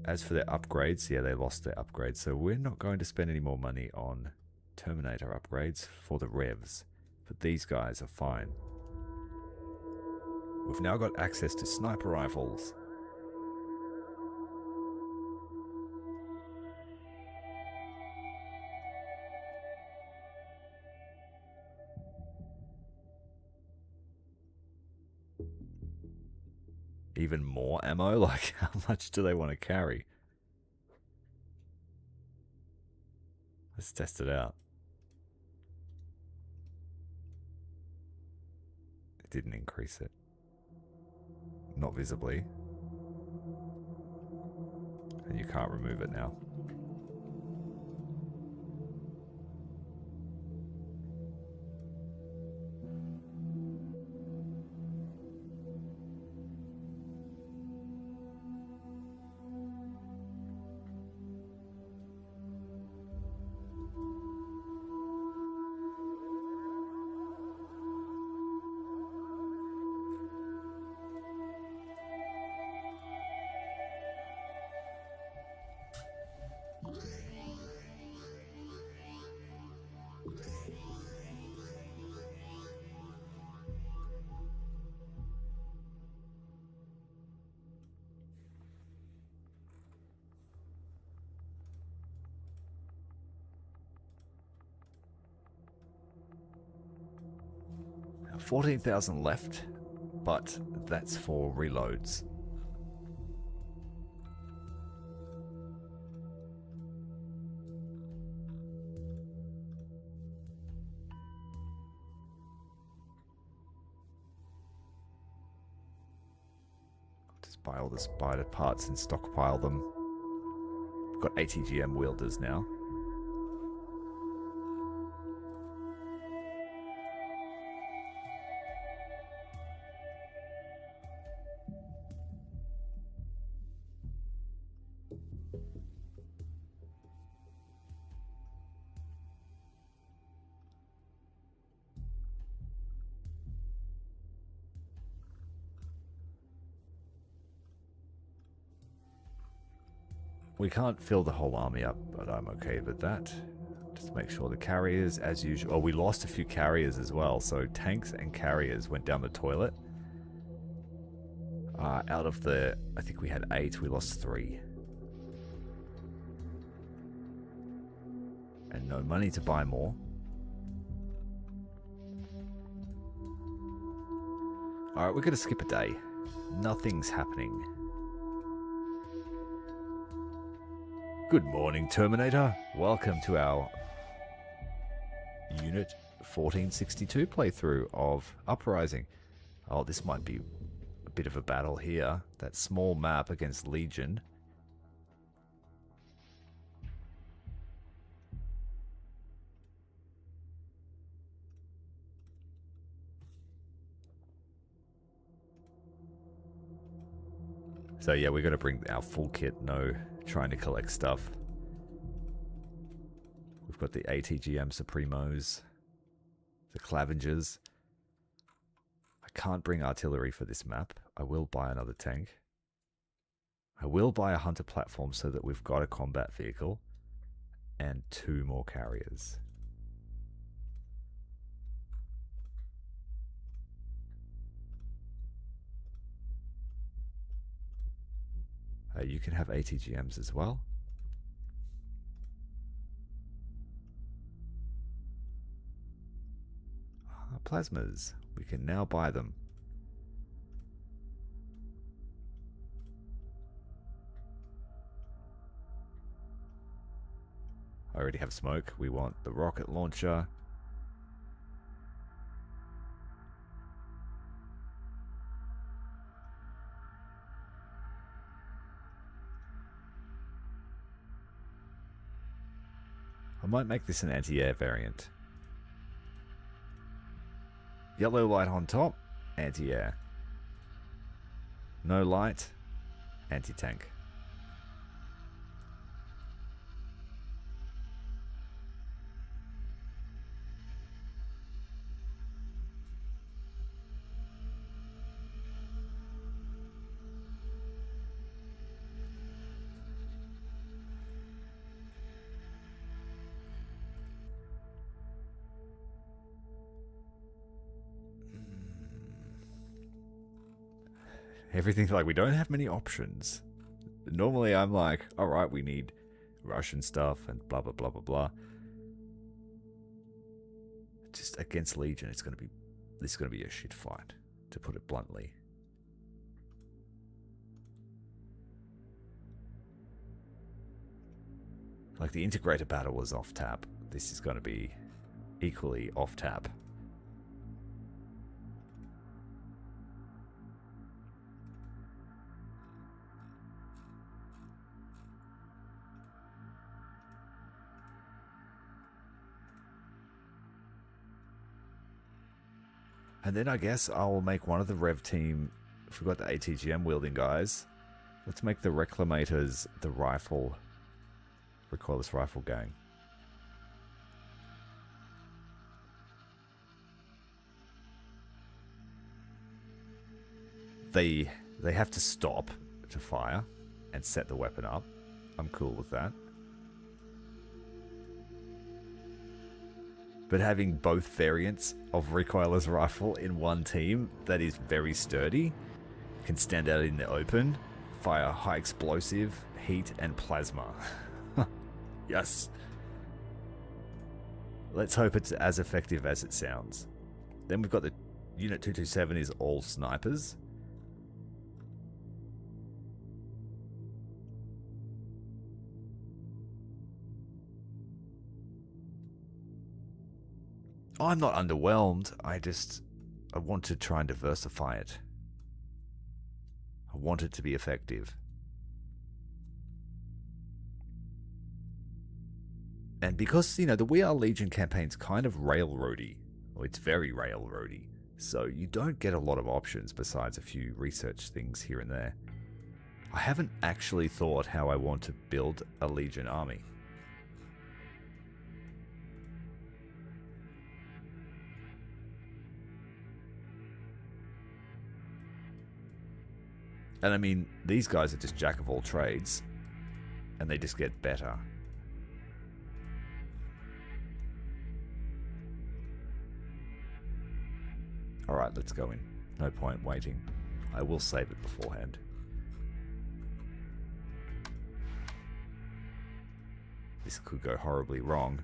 As for their upgrades, yeah, they lost their upgrades, so we're not going to spend any more money on Terminator upgrades for the revs, but these guys are fine. We've now got access to sniper rifles. Even more ammo? Like, how much do they want to carry? Let's test it out. It didn't increase it. Not visibly. And you can't remove it now. Now, 14,000 left, but that's for reloads. Just buy all the spider parts and stockpile them. We've got ATGM wielders now. We can't fill the whole army up, but I'm okay with that. Just make sure the carriers, as usual... Oh, we lost a few carriers as well, so tanks and carriers went down the toilet. Out of the... I think we had 8, we lost 3. And no money to buy more. Alright, we're going to skip a day. Nothing's happening. Good morning, Terminator. Welcome to our Unit 1462 playthrough of Uprising. Oh, this might be a bit of a battle here. That small map against Legion. So yeah, we're going to bring our full kit, no trying to collect stuff. We've got the ATGM Supremos, the Clavengers. I can't bring artillery for this map. I will buy another tank. I will buy a hunter platform so that we've got a combat vehicle and 2 more carriers. You can have ATGMs as well. Plasmas. We can now buy them. I already have smoke. We want the rocket launcher. I might make this an anti-air variant. Yellow light on top, anti-air. No light, anti-tank. Everything, like, we don't have many options. Normally I'm like, alright, we need Russian stuff and blah blah blah blah blah. Just against Legion, this is gonna be a shit fight, to put it bluntly. Like, the Integrator battle was off tap. This is gonna be equally off tap. And then I guess I'll make one of the Rev team, if we've got the ATGM wielding guys, let's make the Reclamators the rifle, recoilless rifle gang. They have to stop to fire and set the weapon up. I'm cool with that. But having both variants of recoilless rifle in one team that is very sturdy, can stand out in the open, fire high explosive, heat, and plasma. Yes. Let's hope it's as effective as it sounds. Then we've got the Unit 227 is all snipers. I'm not underwhelmed, I want to try and diversify it. I want it to be effective. And because, you know, the We Are Legion campaign's kind of railroady, or it's very railroady, so you don't get a lot of options besides a few research things here and there. I haven't actually thought how I want to build a Legion army. And I mean, these guys are just jack of all trades. and they just get better. Alright, let's go in. No point waiting. I will save it beforehand. This could go horribly wrong.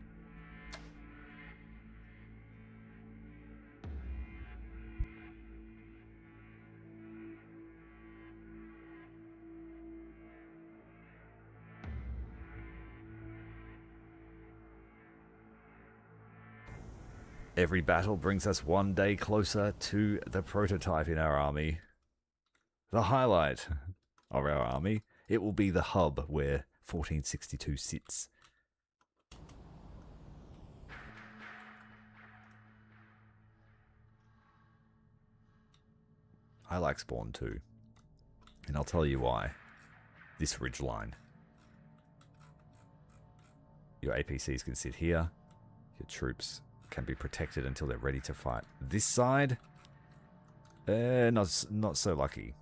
Every battle brings us one day closer to the prototype in our army. The highlight of our army. It will be the hub where 1462 sits. I like Spawn too. And I'll tell you why. This ridge line. Your APCs can sit here. Your troops can be protected until they're ready to fight. This side, not so lucky.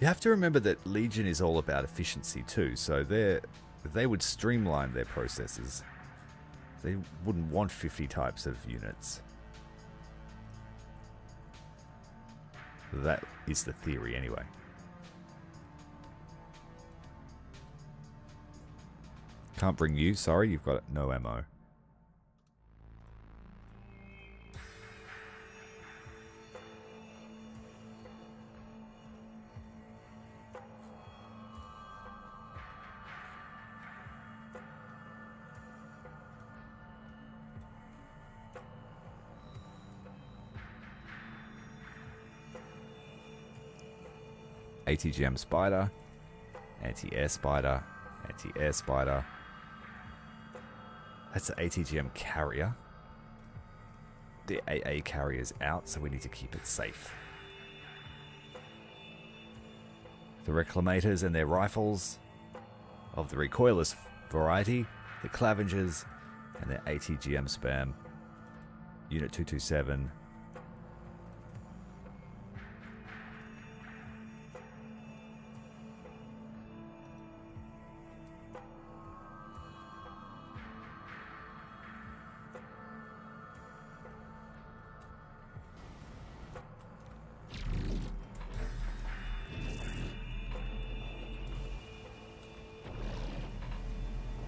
You have to remember that Legion is all about efficiency too, so they would streamline their processes. They wouldn't want 50 types of units. That is the theory anyway. Can't bring you, sorry, you've got no ammo. ATGM Spider, Anti-Air Spider, Anti-Air Spider. That's the ATGM carrier. The AA carrier's out, so we need to keep it safe. The Reclamators and their rifles of the recoilless variety, the Clavengers and their ATGM spam. Unit 227.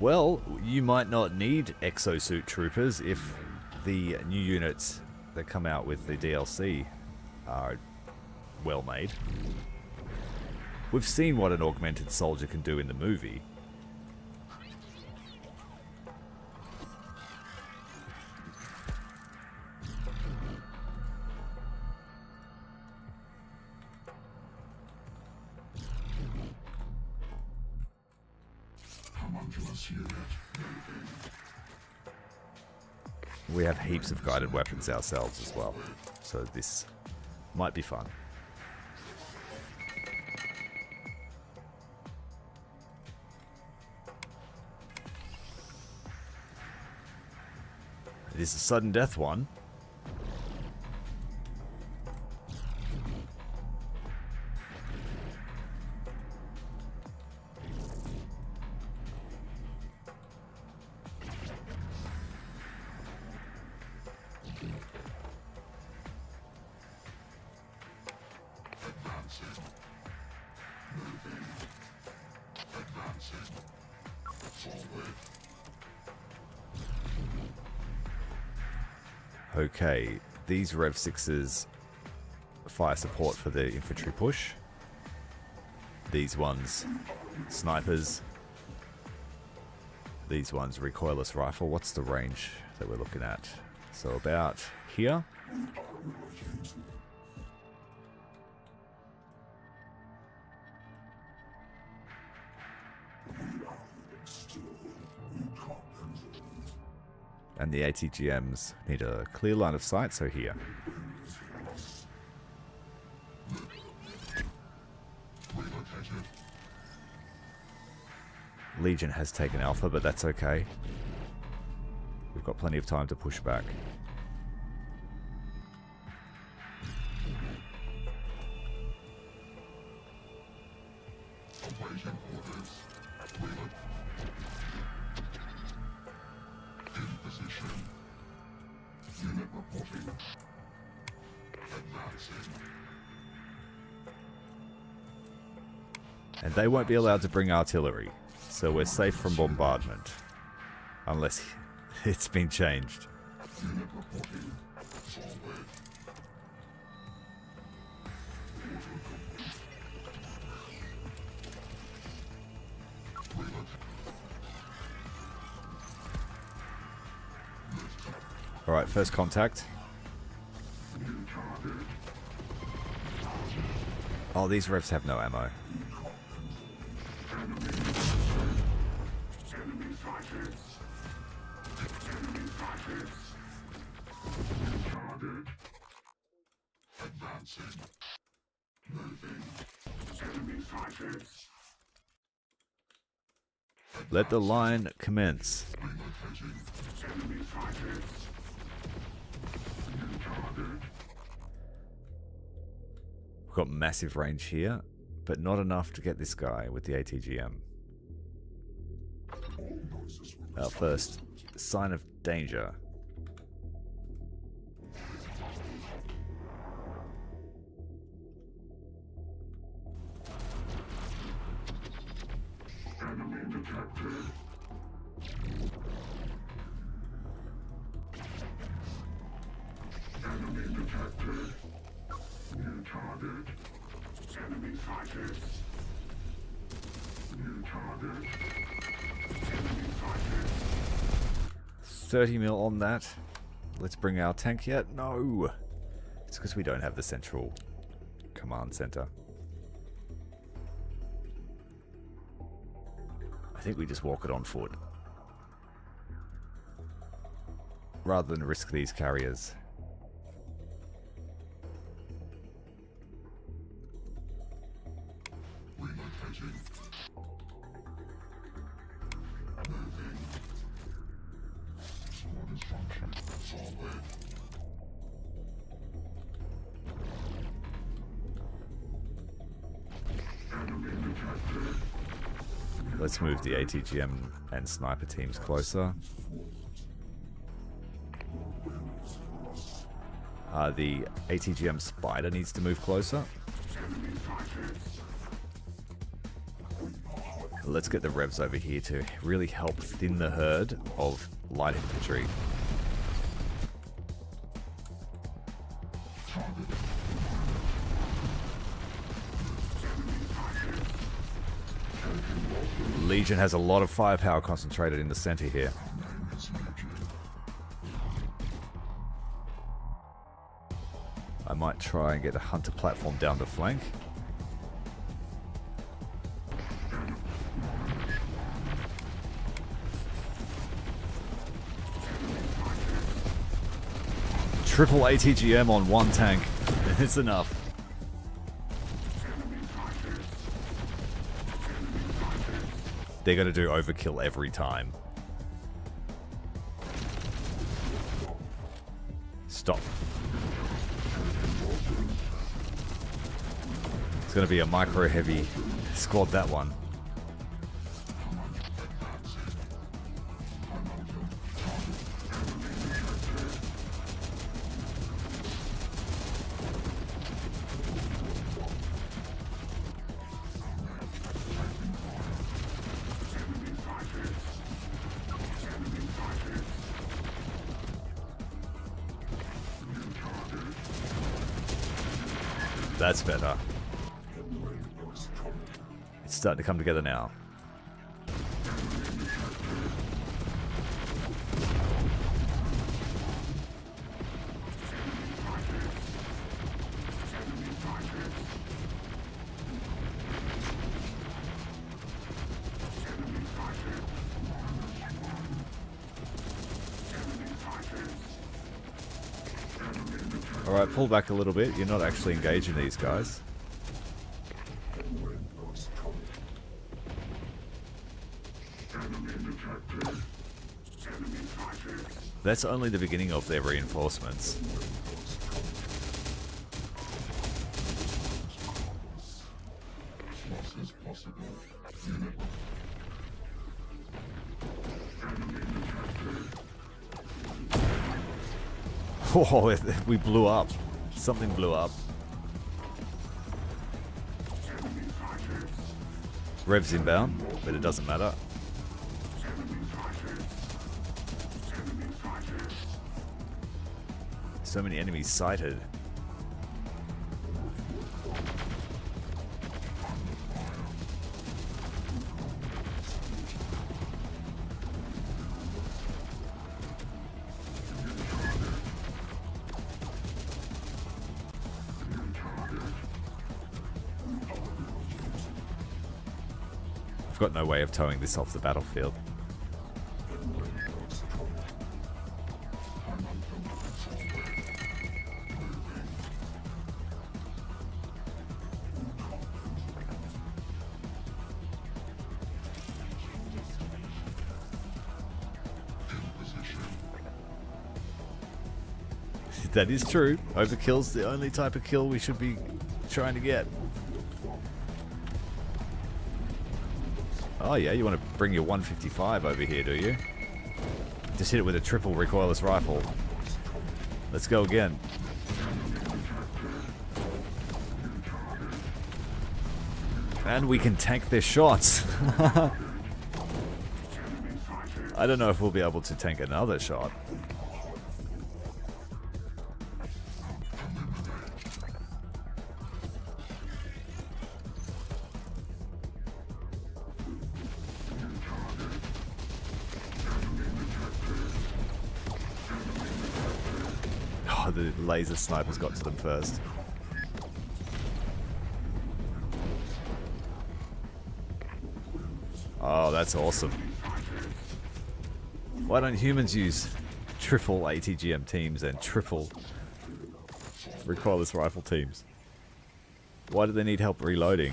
Well, you might not need exosuit troopers if the new units that come out with the DLC are well made. We've seen what an augmented soldier can do in the movie. We have heaps of guided weapons ourselves as well, so this might be fun. It is a sudden death one. Okay, these Rev 6s fire support for the infantry push. These ones, snipers. These ones, recoilless rifle. What's the range that we're looking at? So about here. And the ATGMs need a clear line of sight, so here. Legion has taken Alpha, but that's okay. We've got plenty of time to push back. Awaiting orders. In position. Unit reporting. Advancing. And they won't be allowed to bring artillery, so we're safe from bombardment. Unless it's been changed. Unit reporting. Forward. Alright, first contact. Oh, these revs have no ammo. Enemy fighters. Enemy fighters. Target. Advancing. Moving. Enemy fighters. Let the line commence. Relocating. Enemy fighters. New target. We've got massive range here, but not enough to get this guy with the ATGM. Our first sign of danger. Enemy detected. Enemy detected. New target. Enemy fighters. New target. Enemy fighters. 30 mil on that. Let's bring our tank yet? No! It's because we don't have the central command center. I think we just walk it on foot. Rather than risk these carriers. Relocating. Moving. Orders function. Forward. Enemy detected. Let's move the ATGM and sniper teams closer. The ATGM Spider needs to move closer. Enemy fighters. Let's get the revs over here to really help thin the herd of light infantry. Legion has a lot of firepower concentrated in the center here. I might try and get a hunter platform down the flank. Triple ATGM on one tank. It's enough. They're going to do overkill every time. Stop. It's going to be a micro heavy squad, that one. That's better. It's starting to come together now. Alright, pull back a little bit. You're not actually engaging these guys. That's only the beginning of their reinforcements. Oh, we blew up. Something blew up. Rev's inbound, but it doesn't matter. So many enemies sighted. I've got no way of towing this off the battlefield. That is true. Overkill's the only type of kill we should be trying to get. Oh yeah, you want to bring your 155 over here, do you? Just hit it with a triple recoilless rifle. Let's go again. And we can tank their shots. I don't know if we'll be able to tank another shot. The laser snipers got to them first. Oh, that's awesome. Why don't humans use triple ATGM teams and triple recoilless rifle teams? Why do they need help reloading?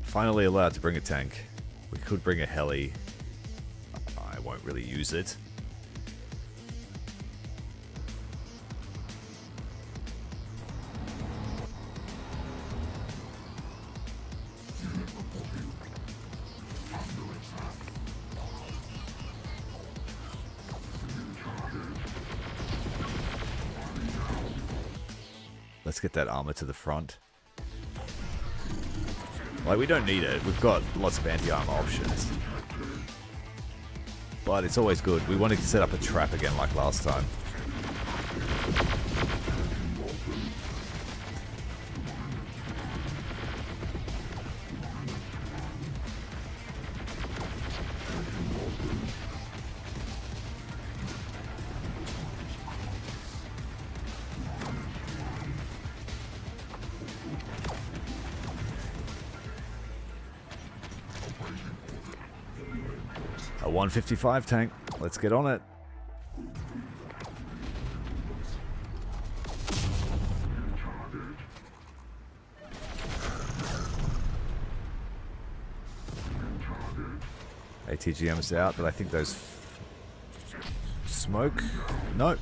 Finally allowed to bring a tank. We could bring a heli. I won't really use it. Let's get that armor to the front. Like, we don't need it. We've got lots of anti-armor options. But it's always good. We wanted to set up a trap again like last time. A 155 tank. Let's get on it. ATGM's out, but I think those smoke. No.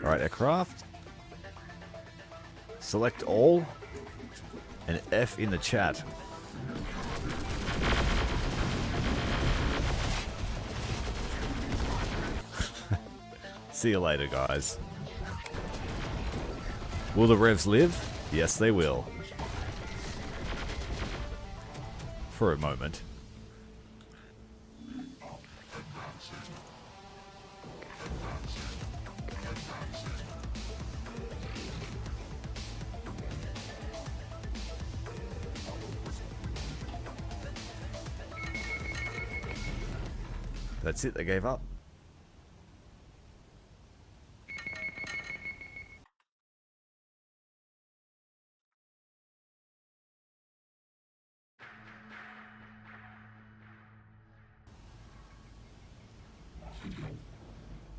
Alright, aircraft. Select all. And F in the chat. See you later, guys. Will the Revs live? Yes, they will. For a moment. That's it, they gave up.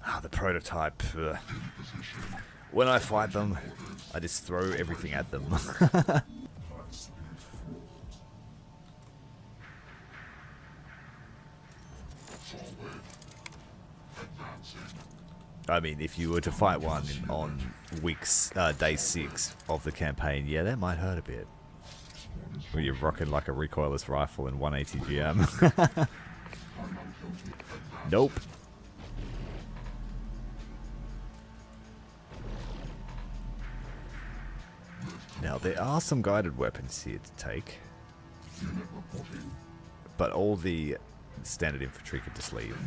Ah, the prototype. When I fight them, I just throw everything at them. I mean, if you were to fight one on day 6 of the campaign, yeah, that might hurt a bit. Where you're rocking like a recoilless rifle and 1 ATGM. Nope. Now, there are some guided weapons here to take. But all the standard infantry could just leave.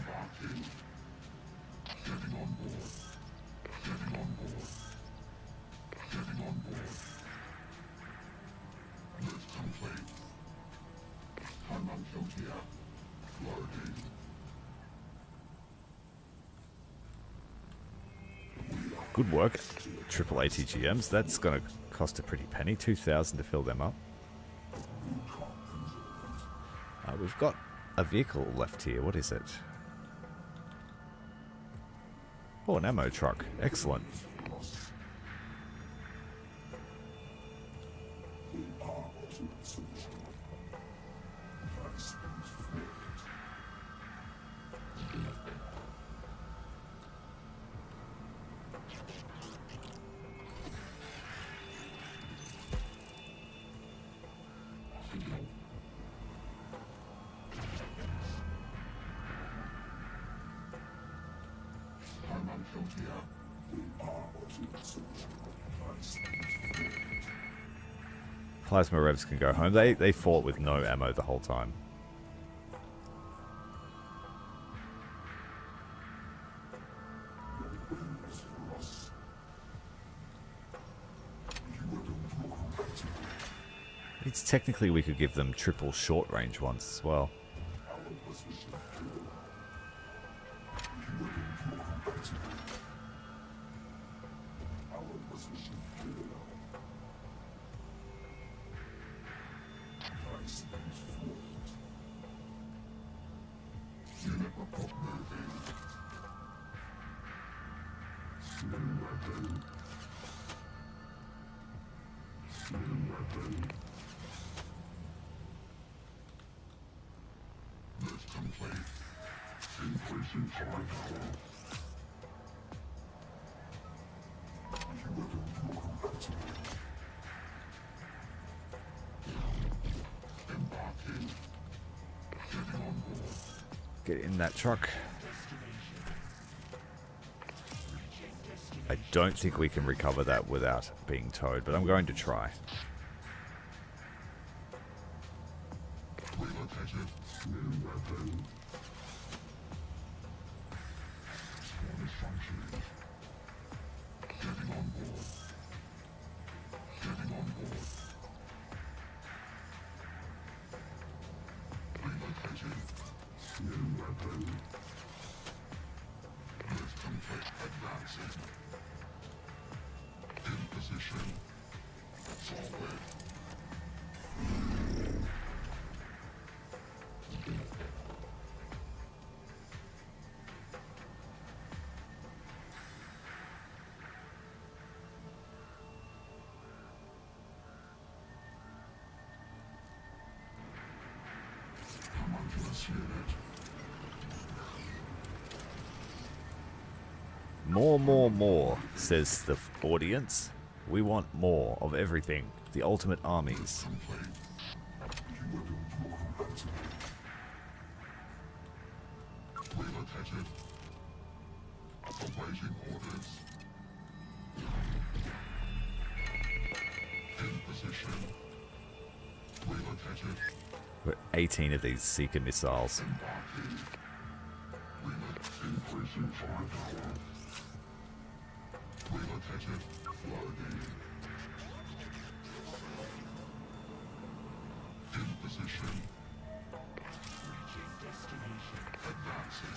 Good work. Triple ATGMs. That's going to cost a pretty penny. 2,000 to fill them up. We've got a vehicle left here. What is it? Oh, an ammo truck. Excellent. Plasma Revs can go home. They fought with no ammo the whole time. It's technically we could give them triple short range ones as well. Get in that truck. I don't think we can recover that without being towed, but I'm going to try. More, says the audience. We want more of everything. The ultimate armies. Awaiting orders. In position. Relocated. We're 18 of these Seeker missiles. Increasing firepower. Relocated. Loading. In position. Reaching destination. Advancing.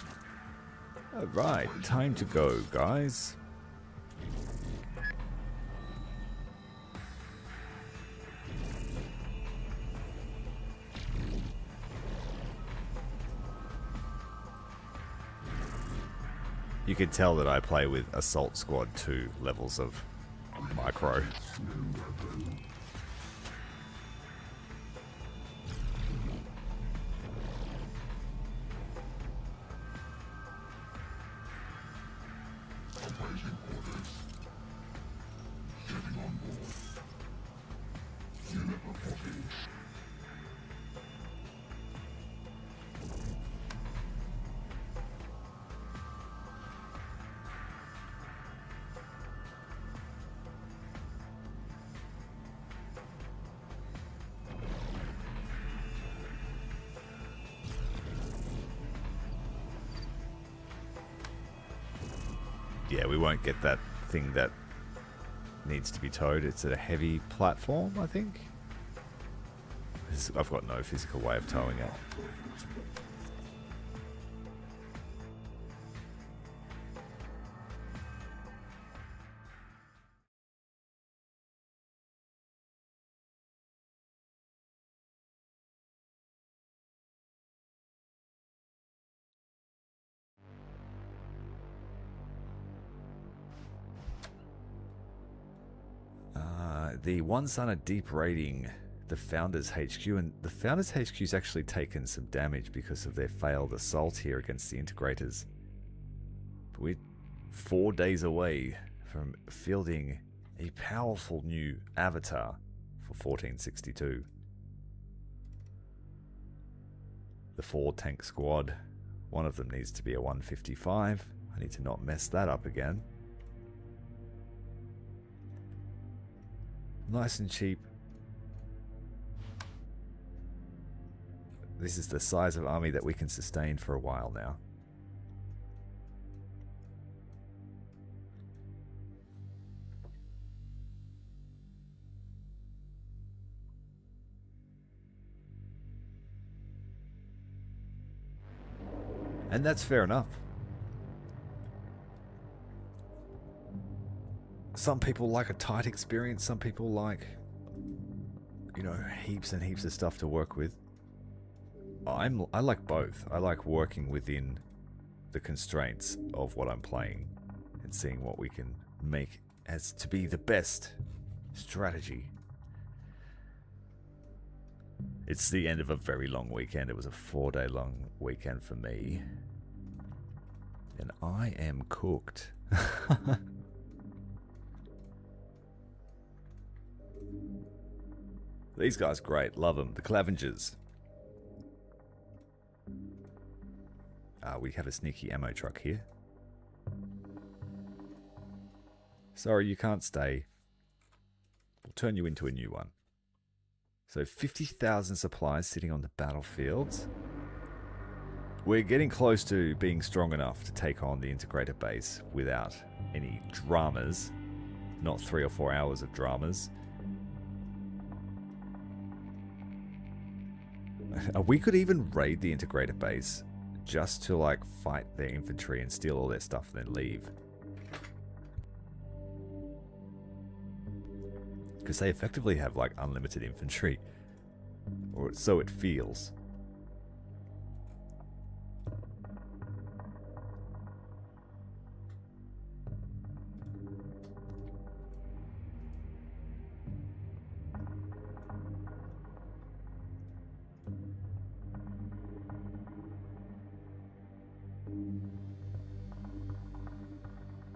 Alright, time to go, guys. You can tell that I play with Assault Squad 2 levels of micro. Awaiting orders. Getting on board. Unit reporting. Yeah, we won't get that thing that needs to be towed. It's a heavy platform, I think. I've got no physical way of towing it. The One Sun are deep raiding the Founders HQ, and the Founders HQ's actually taken some damage because of their failed assault here against the Integrators. But we're 4 days away from fielding a powerful new avatar for 1462. The 4 tank squad. One of them needs to be a 155. I need to not mess that up again. Nice and cheap. This is the size of army that we can sustain for a while now. And that's fair enough. Some people like a tight experience, some people like, you know, heaps and heaps of stuff to work with. I like both. I like working within the constraints of what I'm playing and seeing what we can make as to be the best strategy. It's the end of a very long weekend. It was a 4-day long weekend for me. And I am cooked. These guys great, love them. The Clavengers. We have a sneaky ammo truck here. Sorry, you can't stay. We'll turn you into a new one. So 50,000 supplies sitting on the battlefield. We're getting close to being strong enough to take on the Integrator base without any dramas. Not 3 or 4 hours of dramas. We could even raid the Integrator base just to like fight their infantry and steal all their stuff and then leave. Because they effectively have like unlimited infantry. Or so it feels.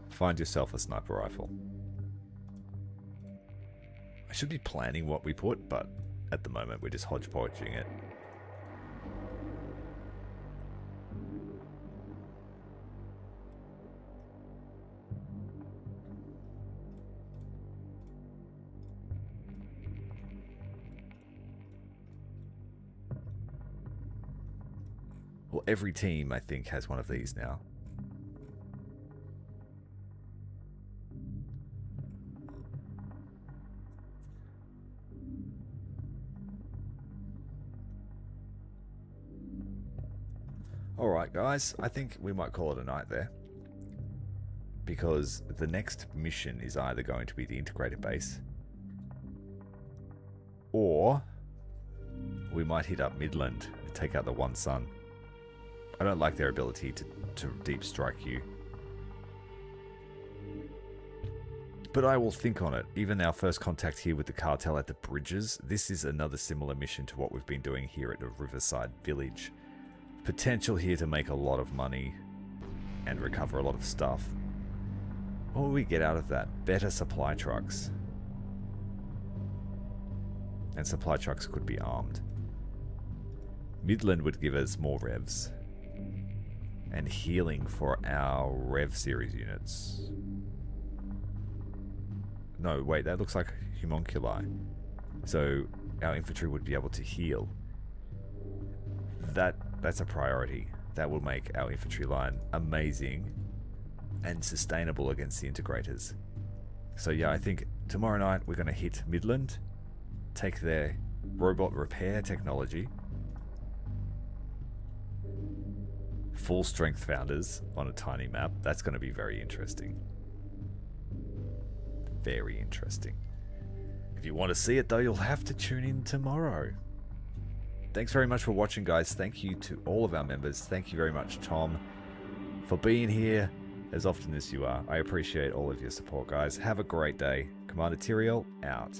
Find yourself a sniper rifle. I should be planning what we put, but at the moment we're just hodgepodging it. Well, every team, I think, has one of these now. Alright guys, I think we might call it a night there. Because the next mission is either going to be the Integrator base, or we might hit up Midland and take out the One Sun. I don't like their ability to deep strike you. But I will think on it. Even our first contact here with the cartel at the bridges, this is another similar mission to what we've been doing here at the Riverside Village. Potential here to make a lot of money and recover a lot of stuff. What will we get out of that? Better supply trucks. And supply trucks could be armed. Midland would give us more revs. And healing for our Rev series units. No, wait, that looks like homunculi. So our infantry would be able to heal. That's a priority. That will make our infantry line amazing and sustainable against the integrators. So yeah, I think tomorrow night we're going to hit Midland, take their robot repair technology, full strength founders on a tiny map. That's going to be very interesting. Very interesting. If you want to see it though, you'll have to tune in tomorrow. Thanks very much for watching, guys. Thank you to all of our members. Thank you very much, Tom, for being here as often as you are. I appreciate all of your support, guys. Have a great day. Commander Tyrael, out.